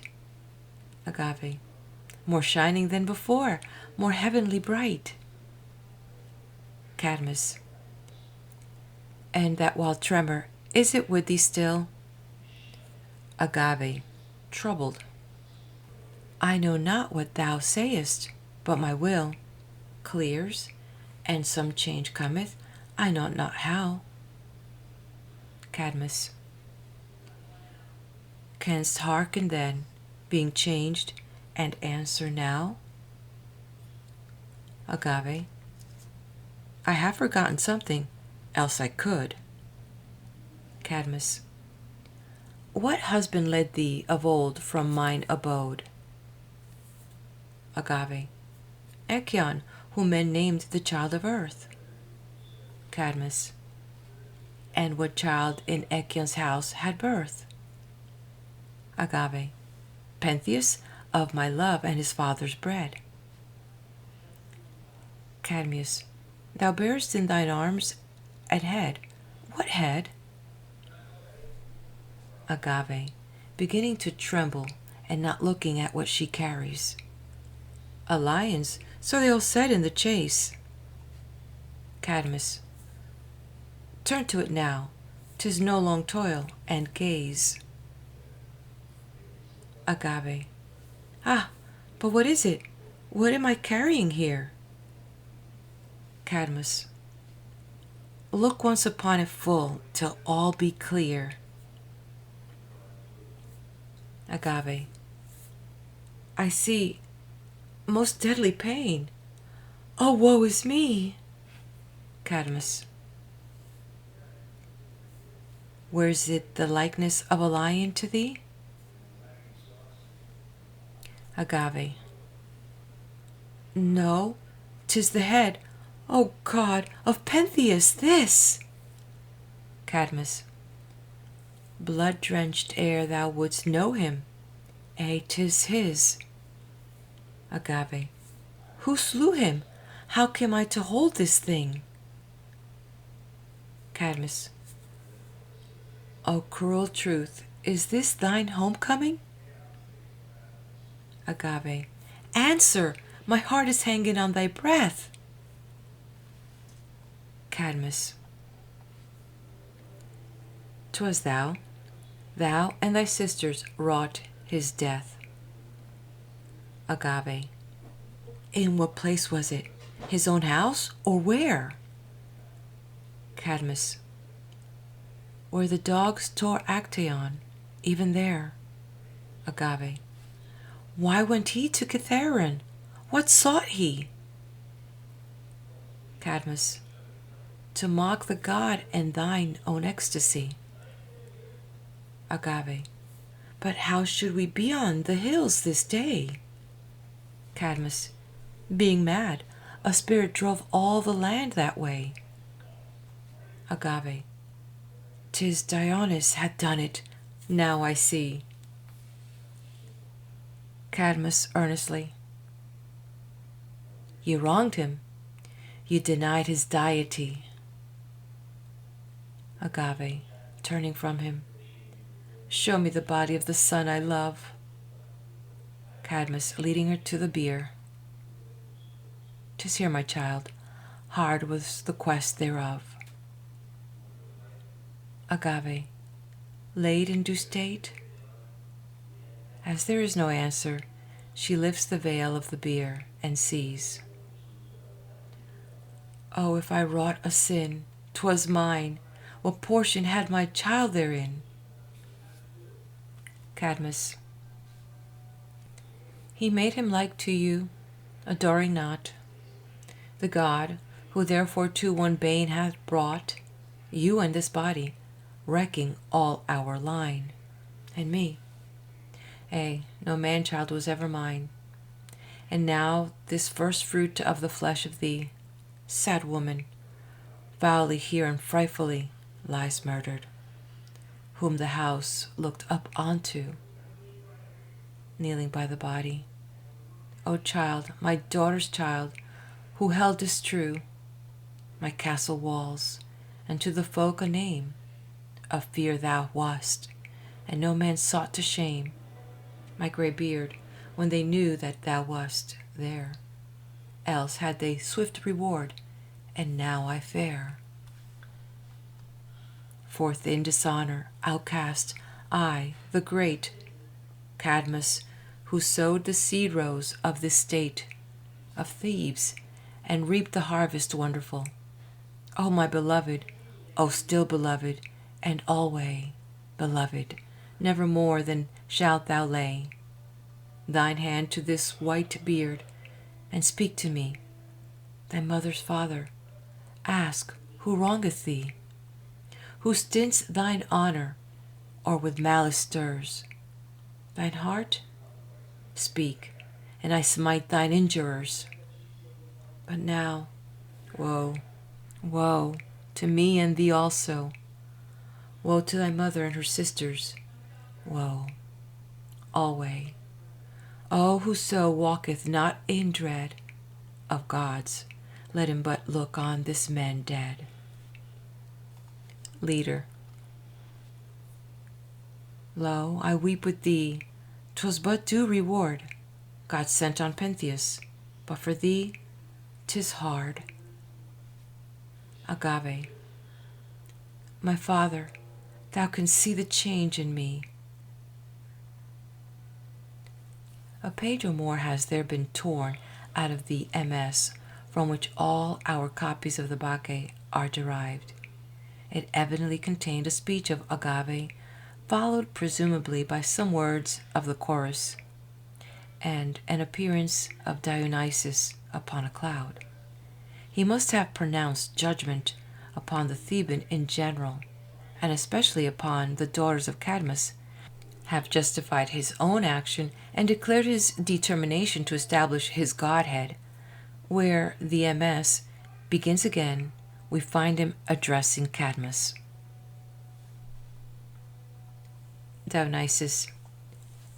Agave. More shining than before, more heavenly bright. Cadmus. And that wild tremor, is it with thee still? Agave, troubled. I know not what thou sayest, but my will clears, and some change cometh, I know not how. Cadmus. Canst hearken then, being changed, and answer now? Agave. I have forgotten something, else I could. Cadmus. What husband led thee of old from mine abode? Agave. Echion, whom men named the child of earth. Cadmus. And what child in Echion's house had birth? Agave. Pentheus, of my love and his father's bread. Cadmus. Thou bearest in thine arms a head. What head? Agave, beginning to tremble and not looking at what she carries. A lion's, so they all said in the chase. Cadmus. Turn to it now, 'tis no long toil, and gaze. Agave. Ah, but what is it? What am I carrying here? Cadmus. Look once upon it full, till all be clear. Agave. I see most deadly pain. Oh, woe is me! Cadmus. Wears it the likeness of a lion to thee? Agave. No, 'tis the head, O God, of Pentheus, this! Cadmus. Blood-drenched ere thou wouldst know him, 'tis his. Agave. Who slew him? How came I to hold this thing? Cadmus. O cruel truth, is this thine homecoming? Agave. Answer! My heart is hanging on thy breath. Cadmus. 'Twas thou and thy sisters wrought his death. Agave. In what place was it? His own house, or where? Cadmus. Where the dogs tore Actaeon, even there. Agave. Why went he to Kithaeron? What sought he? Cadmus. To mock the god and thine own ecstasy. Agave. But how should we be on the hills this day? Cadmus. Being mad, a spirit drove all the land that way. Agave. 'Tis Dionysus hath done it, now I see. Cadmus earnestly. You wronged him. You denied his deity. Agave, turning from him. Show me the body of the son I love. Cadmus, leading her to the bier. 'Tis here, my child, hard was the quest thereof. Agave, laid in due state? As there is no answer, she lifts the veil of the bier and sees. Oh, if I wrought a sin, 'twas mine. What portion had my child therein? Cadmus. He made him like to you, adoring not. The god, who therefore to one bane hath brought, you and this body, wrecking all our line, and me. No man-child was ever mine. And now this first fruit of the flesh of thee, sad woman, foully here and frightfully lies murdered, whom the house looked up onto, kneeling by the body. O child, my daughter's child, who heldest true my castle walls, and to the folk a name of fear thou wast, and no man sought to shame my grey beard when they knew that thou wast there. Else had they swift reward, and now I fare forth in dishonor, outcast, I, the great Cadmus, who sowed the seed rows of this state of Thebes, and reaped the harvest wonderful. O my beloved, O still beloved, and alway beloved, never more than shalt thou lay thine hand to this white beard, and speak to me, thy mother's father. Ask who wrongeth thee, who stints thine honor, or with malice stirs thine heart? Speak, and I smite thine injurers. But now, woe, woe to me and thee also. Woe to thy mother and her sisters. Woe, alway. O whoso walketh not in dread of gods, let him but look on this man dead. Leader. Lo, I weep with thee. 'Twas but due reward God sent on Pentheus, but for thee 'tis hard. Agave. My father, thou canst see the change in me. A page or more has there been torn out of the MS, from which all our copies of the Bacchae are derived. It evidently contained a speech of Agave, followed presumably by some words of the chorus, and an appearance of Dionysus upon a cloud. He must have pronounced judgment upon the Theban in general, and especially upon the daughters of Cadmus, have justified his own action and declared his determination to establish his godhead. Where the MS begins again, we find him addressing Cadmus. Dionysus.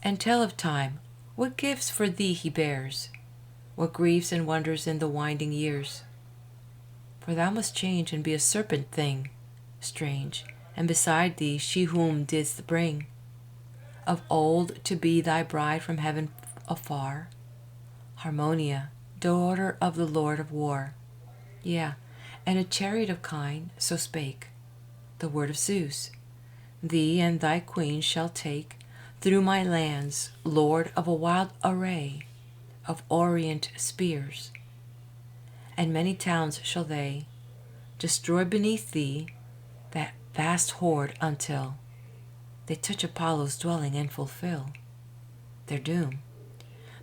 And tell of time, what gifts for thee he bears, what griefs and wonders in the winding years. For thou must change and be a serpent thing, strange, and beside thee she whom didst bring of old to be thy bride from heaven afar, Harmonia, daughter of the Lord of War. Yeah, and a chariot of kine, so spake the word of Zeus. Thee and thy queen shall take through my lands, lord of a wild array of orient spears, and many towns shall they destroy beneath thee, that vast horde, until they touch Apollo's dwelling and fulfill their doom,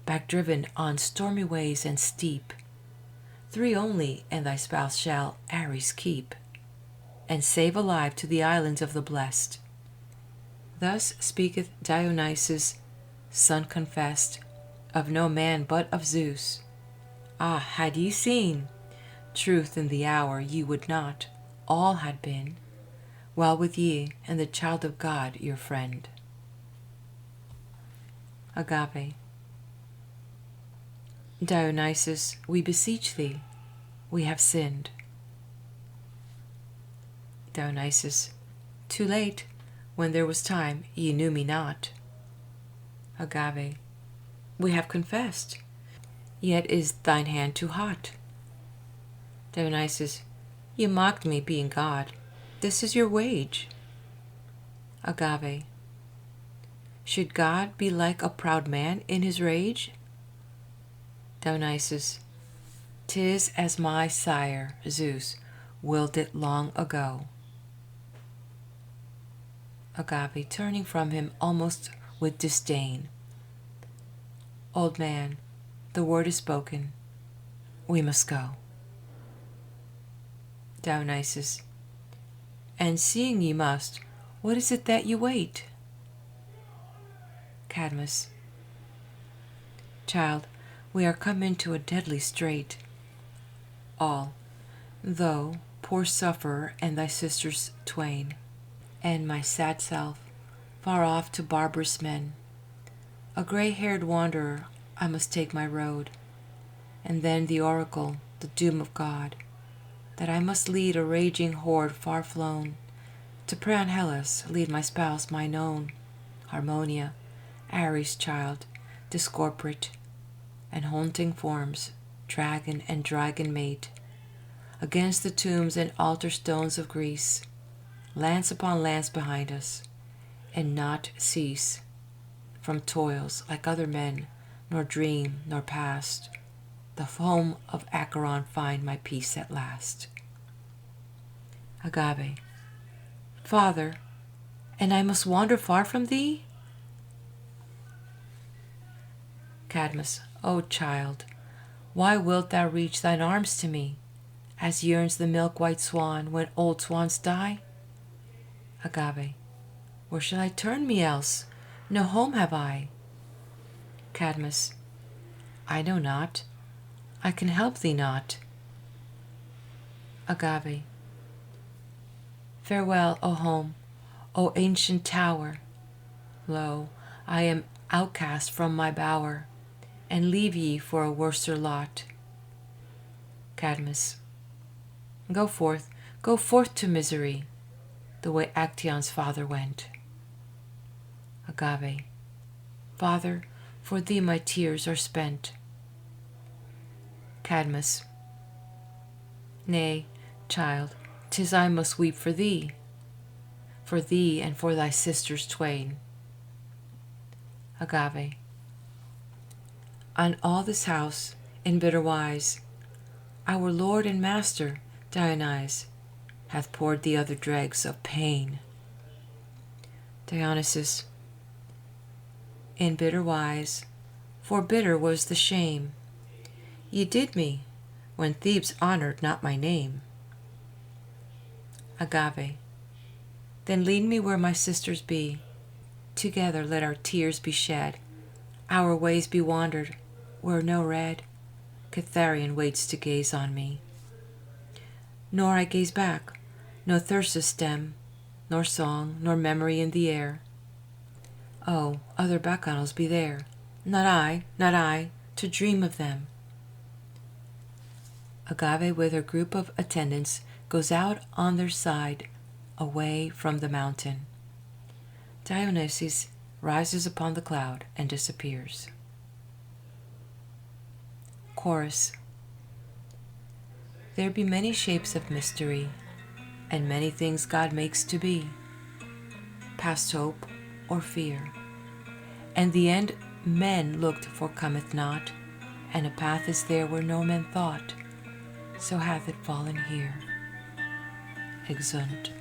back driven on stormy ways and steep. 3 only and thy spouse shall Ares keep, and save alive to the islands of the blest. Thus speaketh Dionysus, son confessed, of no man but of Zeus. Ah, had ye seen truth in the hour, ye would not all had been well with ye, and the child of God your friend. Agave. Dionysus, we beseech thee, we have sinned. Dionysus, too late, when there was time, ye knew me not. Agave, we have confessed, yet is thine hand too hot. Dionysus, ye mocked me, being God. This is your wage. Agave, should God be like a proud man in his rage? Dionysus, 'tis as my sire Zeus willed it long ago. Agave, turning from him almost with disdain. Old man, the word is spoken. We must go. Dionysus, and seeing ye must, what is it that you wait? Cadmus, child, we are come into a deadly strait. All, though poor sufferer and thy sisters twain, and my sad self, far off to barbarous men, a grey-haired wanderer, I must take my road, and then the oracle, the doom of God, that I must lead a raging horde far flown, to prey on Hellas, lead my spouse, mine own, Harmonia, Ares' child, discorporate, and haunting forms, dragon and dragon mate, against the tombs and altar stones of Greece, lance upon lance behind us, and not cease from toils like other men, nor dream, nor past, the foam of Acheron find my peace at last. Agave, Father, and I must wander far from thee? Cadmus, O child, why wilt thou reach thine arms to me, as yearns the milk-white swan when old swans die? Agave, where shall I turn me else? No home have I. Cadmus, I know not. I can help thee not. Agave, farewell, O home, O ancient tower. Lo, I am outcast from my bower, and leave ye for a worser lot. Cadmus, go forth to misery, the way Actaeon's father went. Agave, Father, for thee my tears are spent. Cadmus, nay, child, 'tis I must weep for thee and for thy sisters twain. Agave, on all this house, in bitter wise, our Lord and Master, Dionysus, hath poured the other dregs of pain. Dionysus, in bitter wise, for bitter was the shame ye did me, when Thebes honored not my name. Agave, then lead me where my sisters be, together let our tears be shed, our ways be wandered, where no red Cytherean waits to gaze on me. Nor I gaze back, no thyrsus stem, nor song, nor memory in the air. Oh, other bacchanals be there, not I, to dream of them. Agave with her group of attendants goes out on their side away from the mountain. Dionysus rises upon the cloud and disappears. Chorus. There be many shapes of mystery, and many things God makes to be, past hope or fear. And the end men looked for cometh not, and a path is there where no man thought, so hath it fallen here. Exeunt.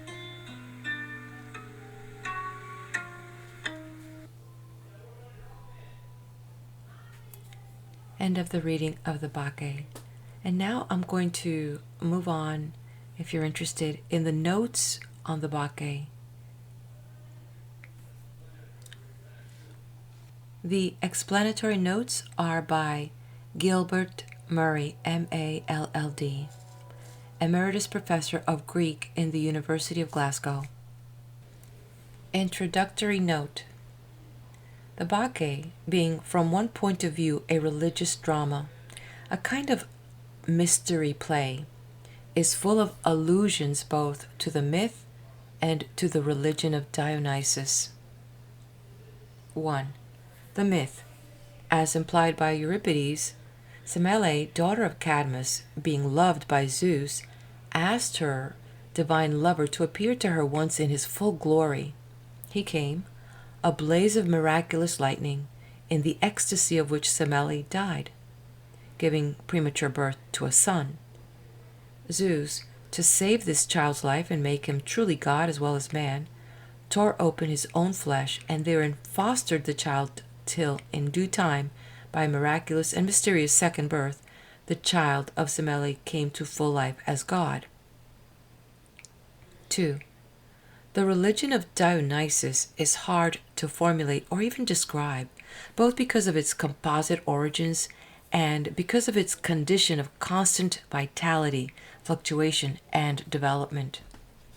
End of the reading of the Bacchae. And now I'm going to move on, if you're interested, in the notes on the Bacchae. The explanatory notes are by Gilbert Murray, M.A.L.L.D., Emeritus Professor of Greek in the University of Glasgow. Introductory note. The Bacchae, being from one point of view a religious drama, a kind of mystery play, is full of allusions both to the myth and to the religion of Dionysus. 1. The myth. As implied by Euripides, Cybele, daughter of Cadmus, being loved by Zeus, asked her divine lover to appear to her once in his full glory. He came, a blaze of miraculous lightning, in the ecstasy of which Cybele died, giving premature birth to a son. Zeus, to save this child's life and make him truly God as well as man, tore open his own flesh and therein fostered the child till, in due time, by a miraculous and mysterious second birth, the child of Cybele came to full life as God. 2. The religion of Dionysus is hard to formulate or even describe, both because of its composite origins and because of its condition of constant vitality, fluctuation, and development.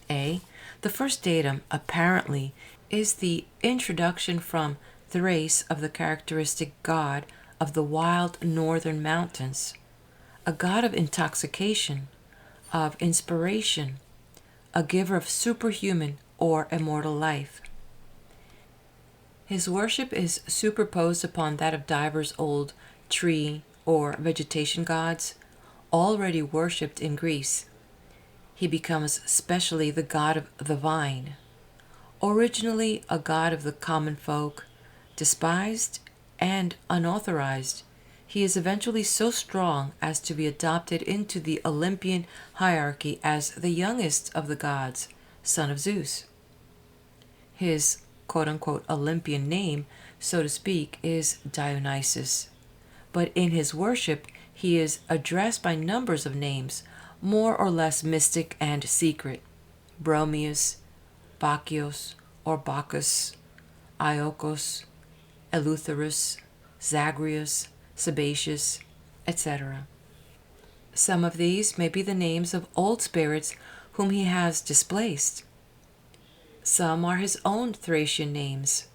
A. The first datum, apparently, is the introduction from Thrace of the characteristic god of the wild northern mountains, a god of intoxication, of inspiration, a giver of superhuman or immortal life. His worship is superposed upon that of divers old tree or vegetation gods, already worshipped in Greece. He becomes specially the god of the vine, originally a god of the common folk, despised and unauthorized. He is eventually so strong as to be adopted into the Olympian hierarchy as the youngest of the gods, son of Zeus. His quote-unquote Olympian name, so to speak, is Dionysus, but in his worship he is addressed by numbers of names, more or less mystic and secret: Bromius, Bacchus or Bacchus, Iolcos, Eleutherus, Zagreus, Sebaceous, etc. Some of these may be the names of old spirits whom he has displaced. Some are his own Thracian names.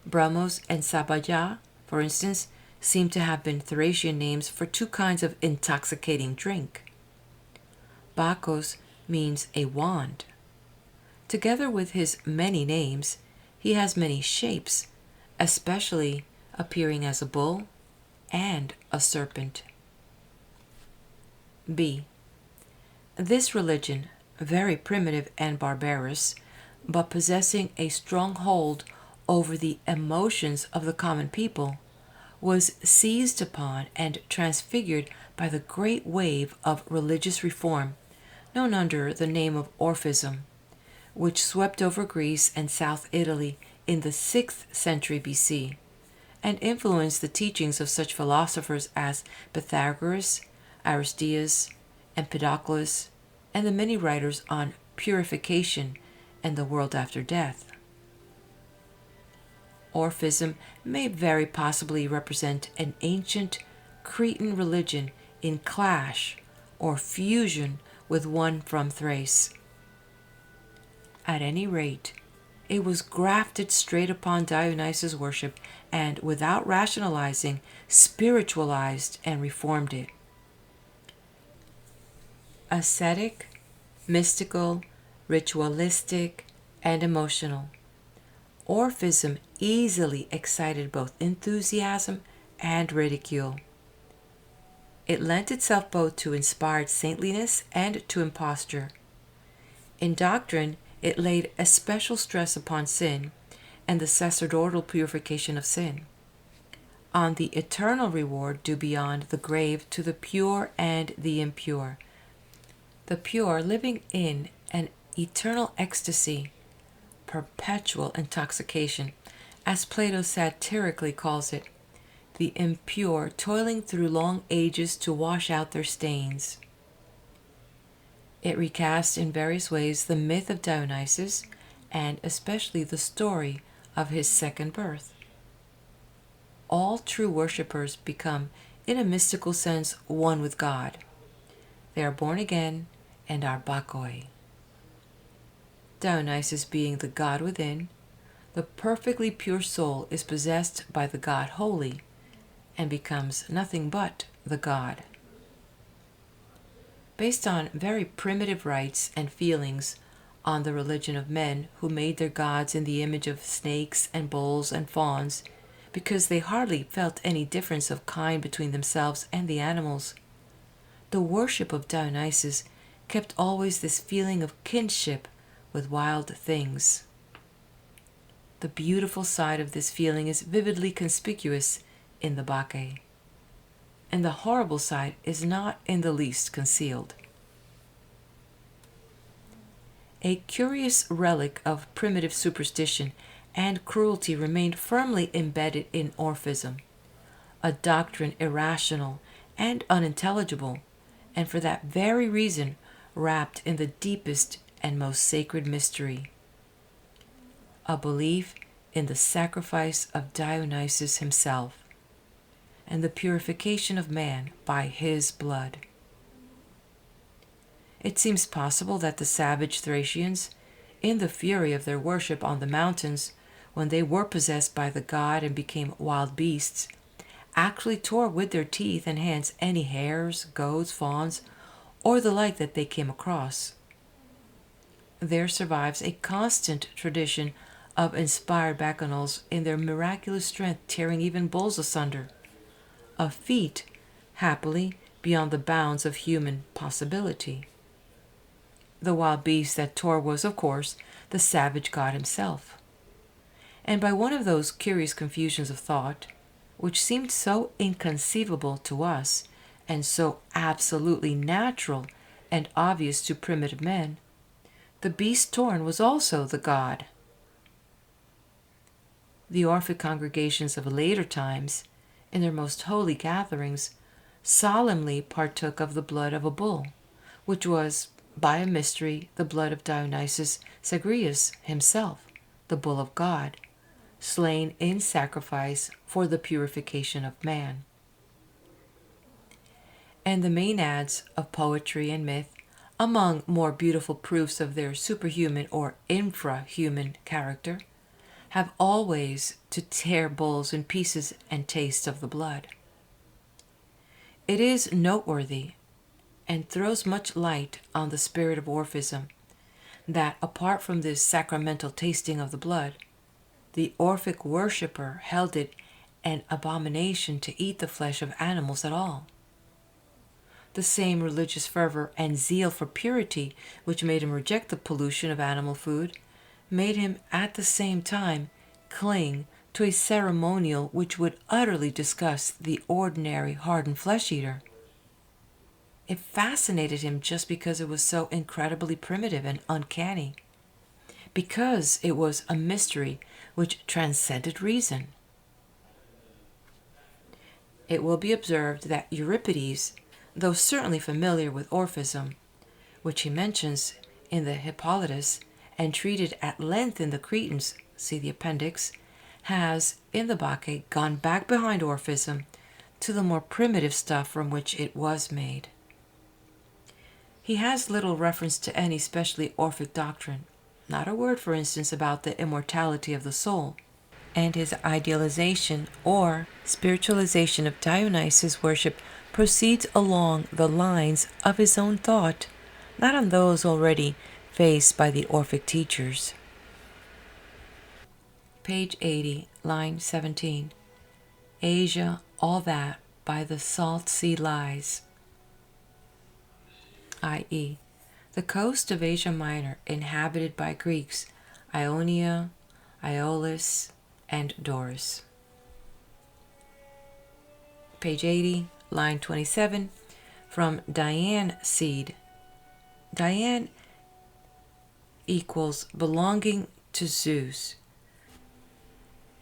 Bramos and Sabaja, for instance, seem to have been Thracian names for two kinds of intoxicating drink. Bacchus means a wand. Together with his many names, he has many shapes, especially appearing as a bull and a serpent. B. This religion, very primitive and barbarous, but possessing a strong hold over the emotions of the common people, was seized upon and transfigured by the great wave of religious reform known under the name of Orphism, which swept over Greece and South Italy in the 6th century BC, and influenced the teachings of such philosophers as Pythagoras, Aristeas, Empedocles, and the many writers on purification and the world after death. Orphism may very possibly represent an ancient Cretan religion in clash or fusion with one from Thrace. At any rate, it was grafted straight upon Dionysus' worship and, without rationalizing, spiritualized and reformed it. Ascetic, mystical, ritualistic, and emotional. Orphism easily excited both enthusiasm and ridicule. It lent itself both to inspired saintliness and to imposture. In doctrine, it laid especial stress upon sin and the sacerdotal purification of sin, on the eternal reward due beyond the grave to the pure and the impure, the pure living in an eternal ecstasy, perpetual intoxication, as Plato satirically calls it, the impure toiling through long ages to wash out their stains. It recasts in various ways the myth of Dionysus, and especially the story of his second birth. All true worshippers become, in a mystical sense, one with God. They are born again and are Bacchoi. Dionysus being the God within, the perfectly pure soul is possessed by the God holy and becomes nothing but the God. Based on very primitive rites and feelings on the religion of men who made their gods in the image of snakes and bulls and fawns, because they hardly felt any difference of kind between themselves and the animals, the worship of Dionysus kept always this feeling of kinship with wild things. The beautiful side of this feeling is vividly conspicuous in the Bacchae, and the horrible side is not in the least concealed. A curious relic of primitive superstition and cruelty remained firmly embedded in Orphism, a doctrine irrational and unintelligible, and for that very reason wrapped in the deepest and most sacred mystery, a belief in the sacrifice of Dionysus himself and the purification of man by his blood. It seems possible that the savage Thracians, in the fury of their worship on the mountains, when they were possessed by the god and became wild beasts, actually tore with their teeth and hands any hares, goats, fawns, or the like that they came across. There survives a constant tradition of inspired bacchanals in their miraculous strength tearing even bulls asunder, a feat, happily, beyond the bounds of human possibility. The wild beast that tore was, of course, the savage god himself. And by one of those curious confusions of thought, which seemed so inconceivable to us, and so absolutely natural and obvious to primitive men, the beast torn was also the god. The Orphic congregations of later times, in their most holy gatherings, solemnly partook of the blood of a bull, which was, by a mystery, the blood of Dionysus Zagreus himself, the bull of God, slain in sacrifice for the purification of man. And the maenads of poetry and myth, among more beautiful proofs of their superhuman or infrahuman character, have always to tear bulls in pieces and taste of the blood. It is noteworthy, and throws much light on the spirit of Orphism, that apart from this sacramental tasting of the blood, the Orphic worshipper held it an abomination to eat the flesh of animals at all. The same religious fervor and zeal for purity which made him reject the pollution of animal food made him at the same time cling to a ceremonial which would utterly disgust the ordinary hardened flesh-eater. It fascinated him just because it was so incredibly primitive and uncanny, because it was a mystery which transcended reason. It will be observed that Euripides, though certainly familiar with Orphism, which he mentions in the Hippolytus and treated at length in the Cretans, see the appendix, has, in the Bacchae, gone back behind Orphism to the more primitive stuff from which it was made. He has little reference to any specially Orphic doctrine, not a word, for instance, about the immortality of the soul, and his idealization or spiritualization of Dionysus worship proceeds along the lines of his own thought, not on those already faced by the Orphic teachers. Page 80, line 17. Asia, all that by the salt sea lies, i.e., the coast of Asia Minor inhabited by Greeks, Ionia, Aeolus, and Doris. Page 80, line 27, from Diane seed. Diane equals belonging to Zeus.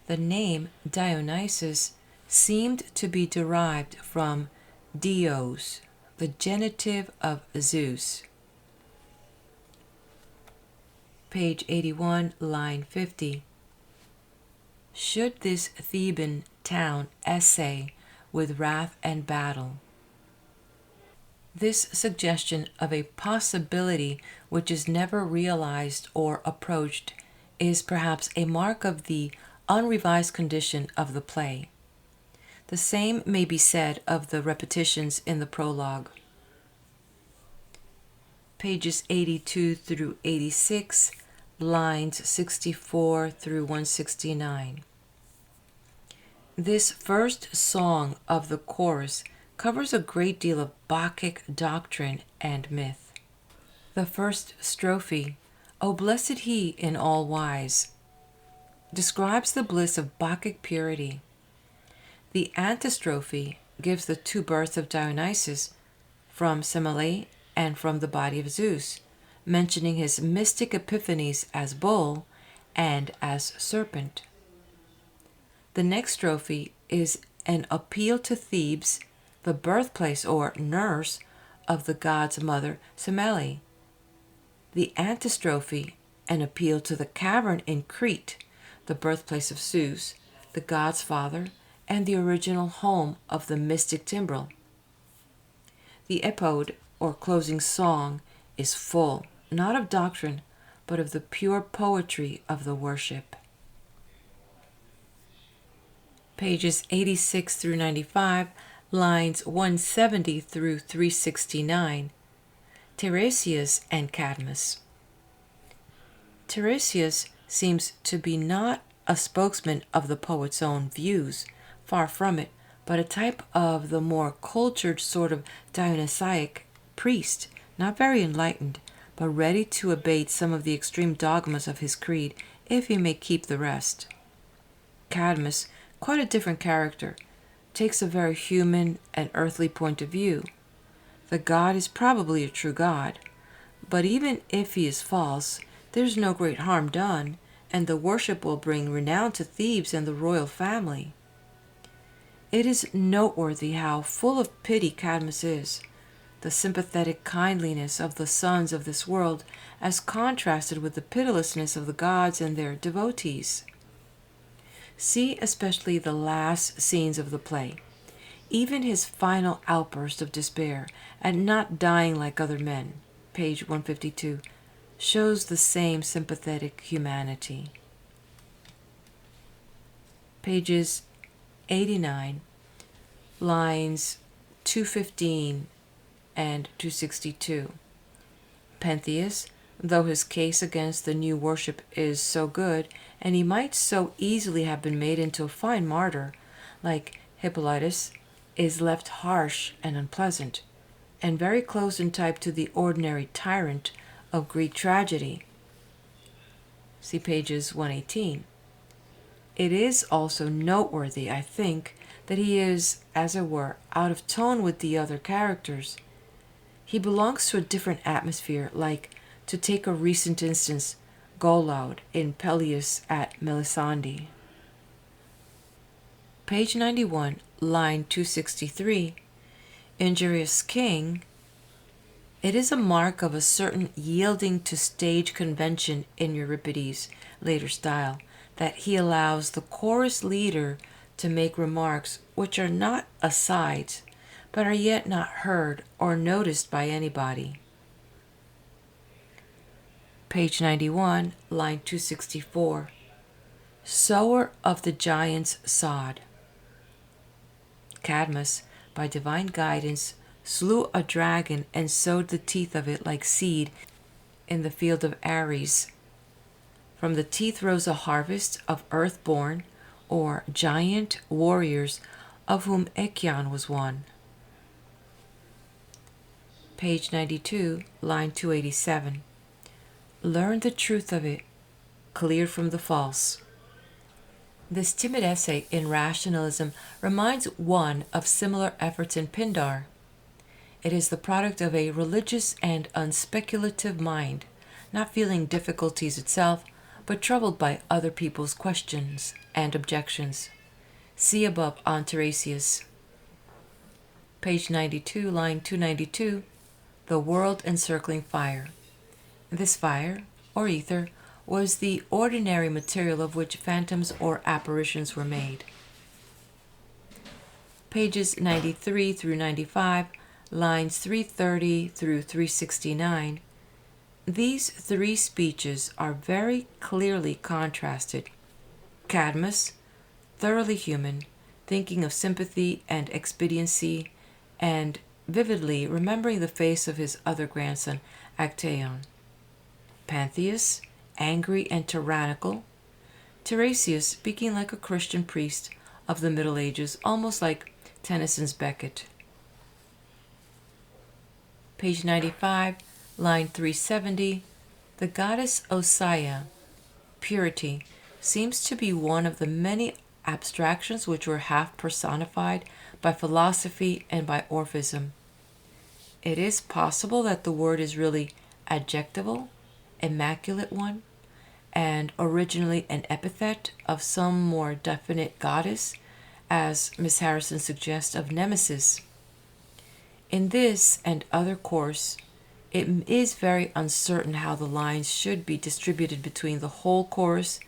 The name Dionysus seemed to be derived from Dios, the genitive of Zeus. Page 81, line 50. Should this Theban town essay with wrath and battle? This suggestion of a possibility which is never realized or approached is perhaps a mark of the unrevised condition of the play. The same may be said of the repetitions in the prologue. Pages 82 through 86, lines 64 through 169. This first song of the chorus covers a great deal of Bacchic doctrine and myth. The first strophe, O blessed he in all wise, describes the bliss of Bacchic purity. The antistrophe gives the two births of Dionysus from Cybele and from the body of Zeus, mentioning his mystic epiphanies as bull and as serpent. The next strophe is an appeal to Thebes, the birthplace or nurse of the god's mother Cybele. The antistrophe, an appeal to the cavern in Crete, the birthplace of Zeus, the god's father, and the original home of the mystic timbrel. The epode, or closing song, is full, not of doctrine, but of the pure poetry of the worship. Pages 86 through 95, lines 170 through 369. Tiresias and Cadmus. Tiresias seems to be not a spokesman of the poet's own views, far from it, but a type of the more cultured sort of Dionysiac priest, not very enlightened, but ready to abate some of the extreme dogmas of his creed, if he may keep the rest. Cadmus, quite a different character, takes a very human and earthly point of view. The god is probably a true god, but even if he is false, there's no great harm done, and the worship will bring renown to Thebes and the royal family. It is noteworthy how full of pity Cadmus is, the sympathetic kindliness of the sons of this world as contrasted with the pitilessness of the gods and their devotees. See especially the last scenes of the play. Even his final outburst of despair at not dying like other men, page 152, shows the same sympathetic humanity. Pages 89, lines 215 and 262. Pentheus, though his case against the new worship is so good, and he might so easily have been made into a fine martyr, like Hippolytus, is left harsh and unpleasant, and very close in type to the ordinary tyrant of Greek tragedy. See pages 118. It is also noteworthy, I think, that he is, as it were, out of tone with the other characters. He belongs to a different atmosphere, like, to take a recent instance, Golaud in Peleus at Melisande. Page 91, line 263. Injurious king. It is a mark of a certain yielding to stage convention in Euripides' later style that he allows the chorus leader to make remarks which are not asides, but are yet not heard or noticed by anybody. Page 91, line 264. Sower of the giant's sod. Cadmus, by divine guidance, slew a dragon and sowed the teeth of it like seed in the field of Ares. From the teeth rose a harvest of earth-born, or giant warriors, of whom Echion was one. Page 92, line 287. Learn the truth of it, cleared from the false. This timid essay in rationalism reminds one of similar efforts in Pindar. It is the product of a religious and unspeculative mind, not feeling difficulties itself, but troubled by other people's questions and objections. See above on Tiresias. Page 92, line 292, the world encircling fire. This fire, or ether, was the ordinary material of which phantoms or apparitions were made. Pages 93 through 95, lines 330 through 369. These three speeches are very clearly contrasted. Cadmus, thoroughly human, thinking of sympathy and expediency, and vividly remembering the face of his other grandson, Actaeon. Pentheus, angry and tyrannical. Tiresias, speaking like a Christian priest of the Middle Ages, almost like Tennyson's Beckett. Page 95, line 370. The goddess Osia, purity, seems to be one of the many abstractions which were half personified by philosophy and by Orphism. It is possible that the word is really adjectival, immaculate one, and originally an epithet of some more definite goddess, as Miss Harrison suggests of Nemesis. In this and other course, it is very uncertain how the lines should be distributed between the whole chorus,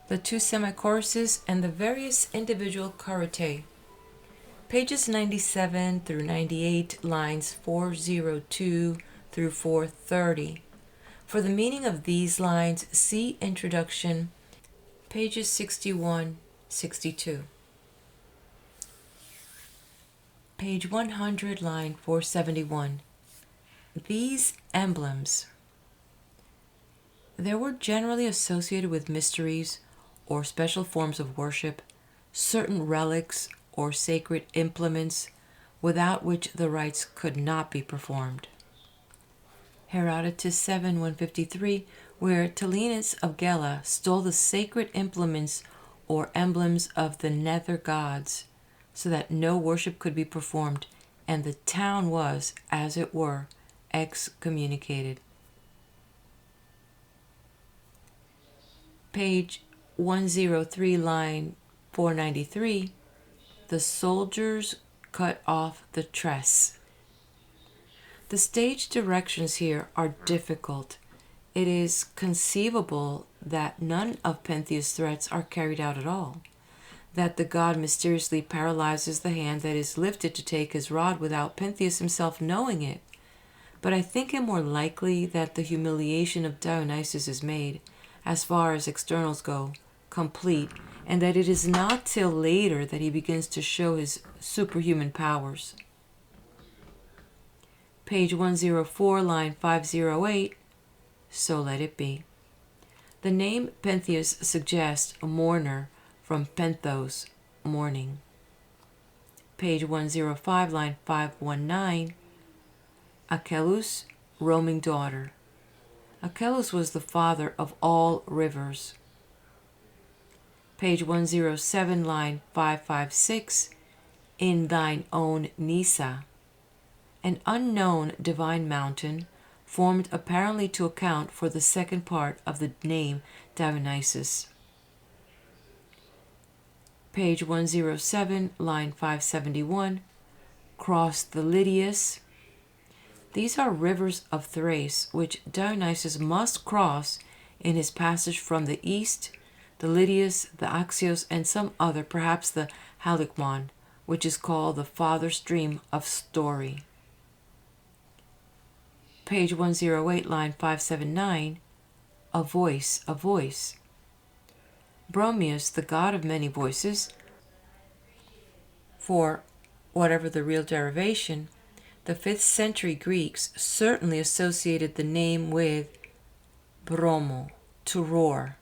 the two semichoruses, and the various individual choritae. Pages 97 through 98, lines 402 through 430. For the meaning of these lines, see Introduction, pages 61, 62. Page 100, line 471. These emblems. There were generally associated with mysteries or special forms of worship, certain relics or sacred implements without which the rites could not be performed. Herodotus 7:153, where Tilenus of Gela stole the sacred implements or emblems of the nether gods, so that no worship could be performed, and the town was, as it were, excommunicated. Page 103, line 493, the soldiers cut off the tress. The stage directions here are difficult. It is conceivable that none of Pentheus' threats are carried out at all, that the god mysteriously paralyzes the hand that is lifted to take his rod without Pentheus himself knowing it. But I think it more likely that the humiliation of Dionysus is made, as far as externals go, complete, and that it is not till later that he begins to show his superhuman powers. Page 104, line 508, so let it be. The name Pentheus suggests a mourner from penthos, mourning. Page 105, line 519, Achelous, roaming daughter. Achelous was the father of all rivers. Page 107, line 556, in thine own NYSA. An unknown divine mountain, formed apparently to account for the second part of the name Dionysus. Page 107, line 571, cross the Lydius. These are rivers of Thrace, which Dionysus must cross in his passage from the east, the Lydius, the Axios, and some other, perhaps the Halichmon, which is called the father stream of Story. Page 108, line 579, a voice, a voice. Bromius, the god of many voices, for whatever the real derivation, the 5th century Greeks certainly associated the name with bromo, to roar,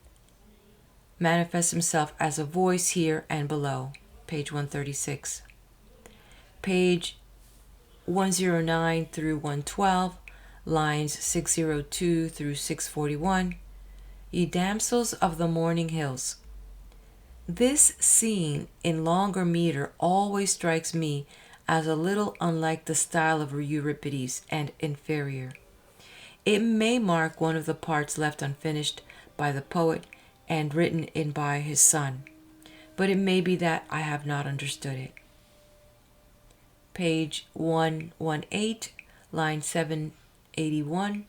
manifests himself as a voice here and below, page 136. Page 109 through 112, lines 602 through 641, Ye damsels of the morning hills. This scene in longer meter always strikes me as a little unlike the style of Euripides and inferior. It may mark one of the parts left unfinished by the poet and written in by his son, but it may be that I have not understood it. Page 118, line 781.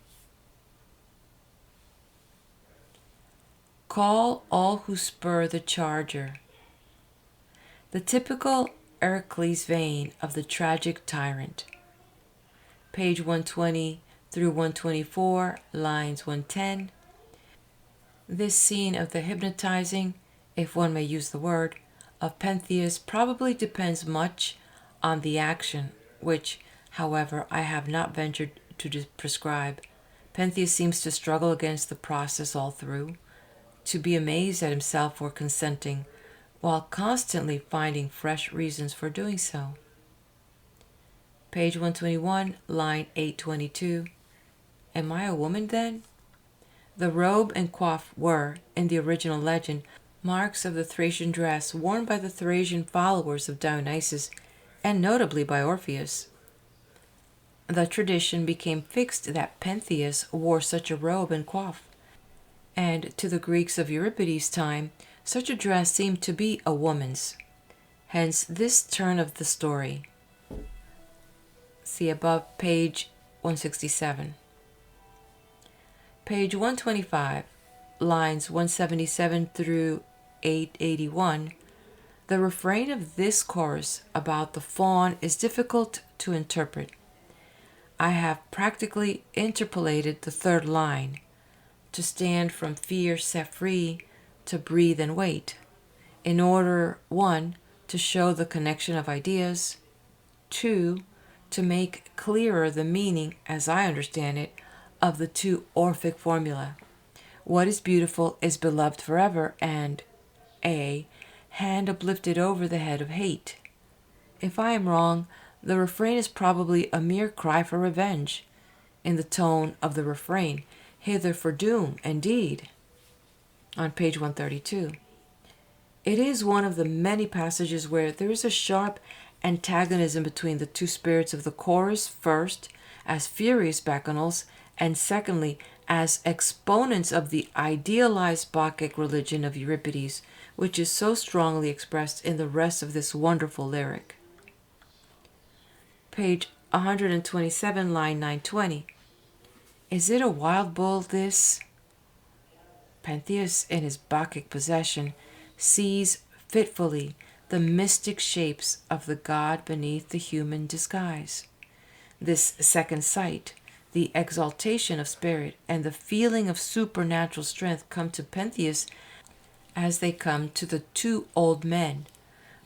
Call all who spur the charger. The typical Heracles vein of the tragic tyrant. Page 120 through 124, lines 110. This scene of the hypnotizing, if one may use the word, of Pentheus probably depends much on the action, which, however, I have not ventured to prescribe. Pentheus seems to struggle against the process all through, to be amazed at himself for consenting, while constantly finding fresh reasons for doing so. Page 121, line 822. Am I a woman then? The robe and coif were, in the original legend, marks of the Thracian dress worn by the Thracian followers of Dionysus, and notably by Orpheus. The tradition became fixed that Pentheus wore such a robe and coif, and to the Greeks of Euripides' time, such a dress seemed to be a woman's. Hence this turn of the story. See above, page 167. Page 125, lines 177 through 881, the refrain of this chorus about the fawn is difficult to interpret. I have practically interpolated the third line, to stand from fear set free, to breathe and wait, in order 1. To show the connection of ideas, 2. To make clearer the meaning, as I understand it, of the two Orphic formula. What is beautiful is beloved forever, and a hand uplifted over the head of hate. If I am wrong, the refrain is probably a mere cry for revenge, in the tone of the refrain, hither for doom, indeed, on page 132. It is one of the many passages where there is a sharp antagonism between the two spirits of the chorus, first, as furious bacchanals, and secondly, as exponents of the idealized Bacchic religion of Euripides, which is so strongly expressed in the rest of this wonderful lyric. Page 127, line 920. Is it a wild bull, this? Pentheus, in his Bacchic possession, sees fitfully the mystic shapes of the god beneath the human disguise. This second sight, the exaltation of spirit and the feeling of supernatural strength come to Pentheus as they come to the two old men,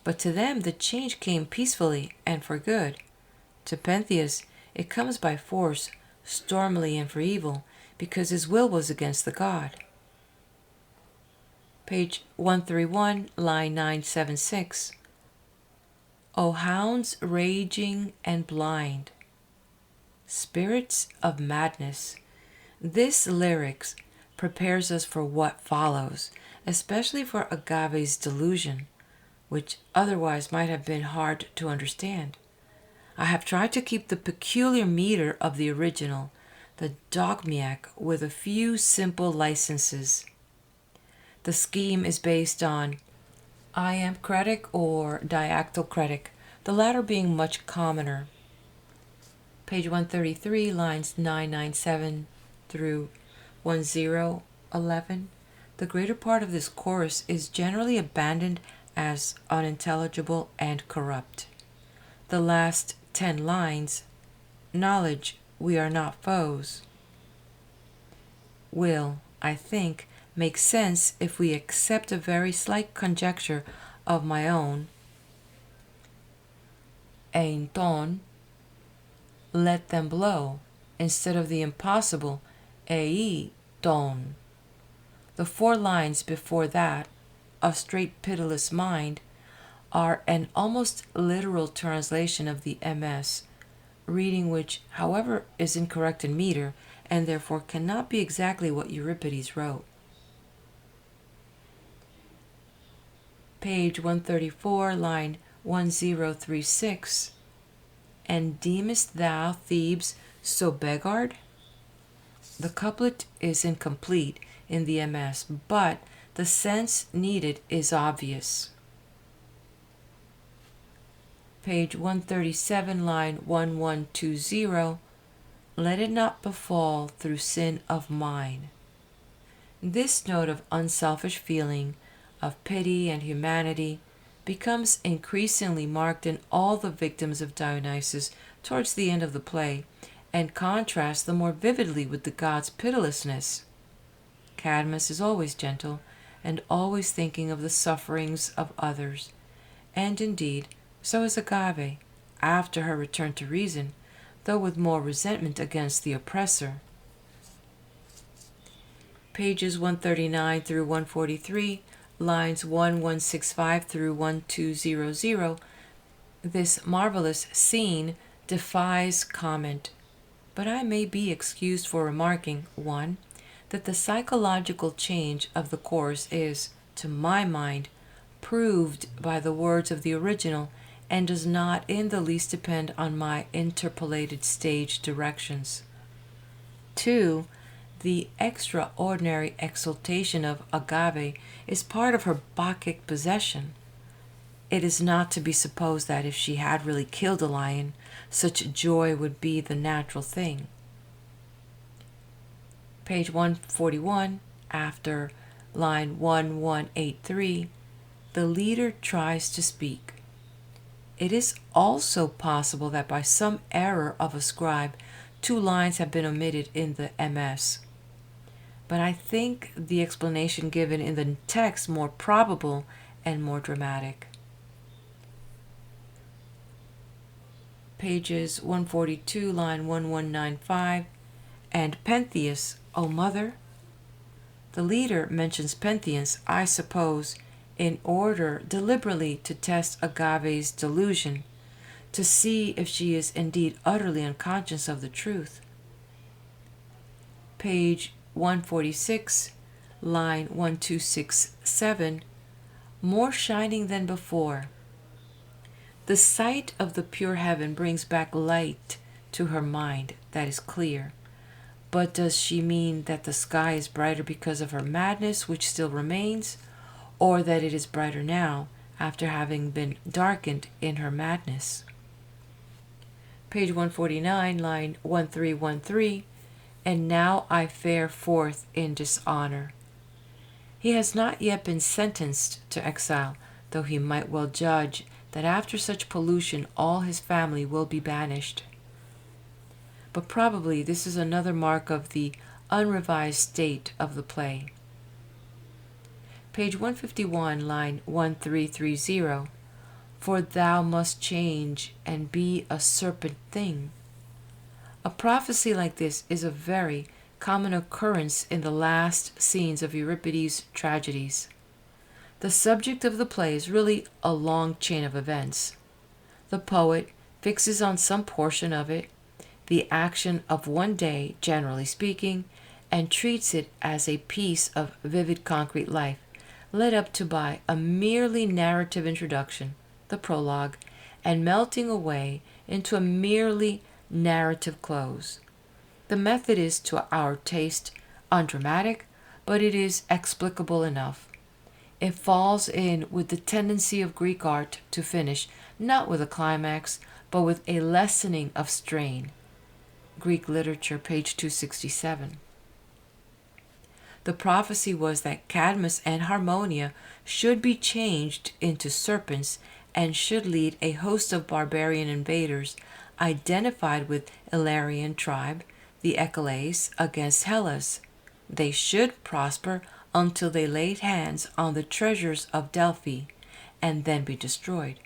but to them the change came peacefully and for good. To Pentheus it comes by force, stormily and for evil, because his will was against the god. Page 131, line 976. O hounds raging and blind, spirits of madness. This lyrics prepares us for what follows, especially for Agave's delusion, which otherwise might have been hard to understand. I have tried to keep the peculiar meter of the original, the dogmatic, with a few simple licenses. The scheme is based on iamcretic or diactylcretic, the latter being much commoner. Page 133, lines 997 through 1011. The greater part of this chorus is generally abandoned as unintelligible and corrupt. The last 10 lines, knowledge, we are not foes, will, I think, make sense if we accept a very slight conjecture of my own. Ein ton, let them blow, instead of the impossible ei ton. The 4 lines before that, a straight pitiless mind, are an almost literal translation of the MS, reading which, however, is incorrect in meter and therefore cannot be exactly what Euripides wrote. Page 134, line 1036. And deemest thou Thebes so beggared? The couplet is incomplete in the MS, but the sense needed is obvious. Page 137, line 1120. Let it not befall through sin of mine. This note of unselfish feeling, of pity and humanity, becomes increasingly marked in all the victims of Dionysus towards the end of the play, and contrasts the more vividly with the god's pitilessness. Cadmus is always gentle, and always thinking of the sufferings of others, and indeed, so is Agave, after her return to reason, though with more resentment against the oppressor. Pages 139 through 143, lines 1165 through 1200, this marvelous scene defies comment, but I may be excused for remarking, 1, that the psychological change of the chorus is, to my mind, proved by the words of the original, and does not in the least depend on my interpolated stage directions. 2, the extraordinary exultation of Agave is part of her Bacchic possession. It is not to be supposed that if she had really killed a lion, such joy would be the natural thing. Page 141, after line 1183, the leader tries to speak. It is also possible that by some error of a scribe, 2 lines have been omitted in the MS. But I think the explanation given in the text more probable and more dramatic. Pages 142, line 1195, and Pentheus, O mother. The leader mentions Pentheus, I suppose, in order deliberately to test Agave's delusion, to see if she is indeed utterly unconscious of the truth. Page 146, line 1267, more shining than before. The sight of the pure heaven brings back light to her mind, that is clear. But does she mean that the sky is brighter because of her madness, which still remains, or that it is brighter now, after having been darkened in her madness? Page 149, line 1313, and now I fare forth in dishonor. He has not yet been sentenced to exile, though he might well judge that after such pollution all his family will be banished. But probably this is another mark of the unrevised state of the play. Page 151, line 1330, for thou must change and be a serpent thing. A prophecy like this is a very common occurrence in the last scenes of Euripides' tragedies. The subject of the play is really a long chain of events. The poet fixes on some portion of it, the action of one day, generally speaking, and treats it as a piece of vivid concrete life, led up to by a merely narrative introduction, the prologue, and melting away into a merely narrative close. The method is, to our taste, undramatic, but it is explicable enough. It falls in with the tendency of Greek art to finish, not with a climax, but with a lessening of strain. Greek Literature, page 267. The prophecy was that Cadmus and Harmonia should be changed into serpents and should lead a host of barbarian invaders identified with Illyrian tribe, the Echelais, against Hellas. They should prosper until they laid hands on the treasures of Delphi and then be destroyed.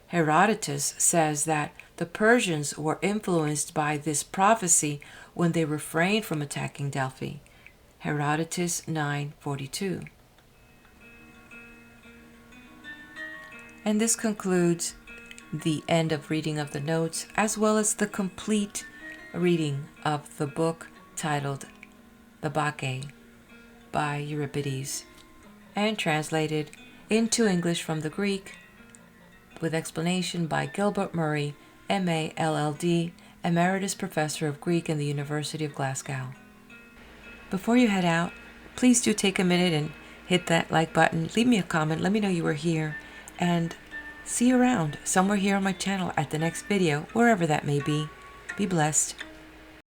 Herodotus says that the Persians were influenced by this prophecy when they refrained from attacking Delphi. Herodotus 9:42. And this concludes the end of reading of the notes, as well as the complete reading of the book titled The Bacchae by Euripides, and translated into English from the Greek with explanation by Gilbert Murray, M.A. LL.D., Emeritus Professor of Greek in the University of Glasgow. Before you head out, please do take a minute and hit that like button, leave me a comment, let me know you were here, and see you around somewhere here on my channel at the next video, wherever that may be. Be blessed.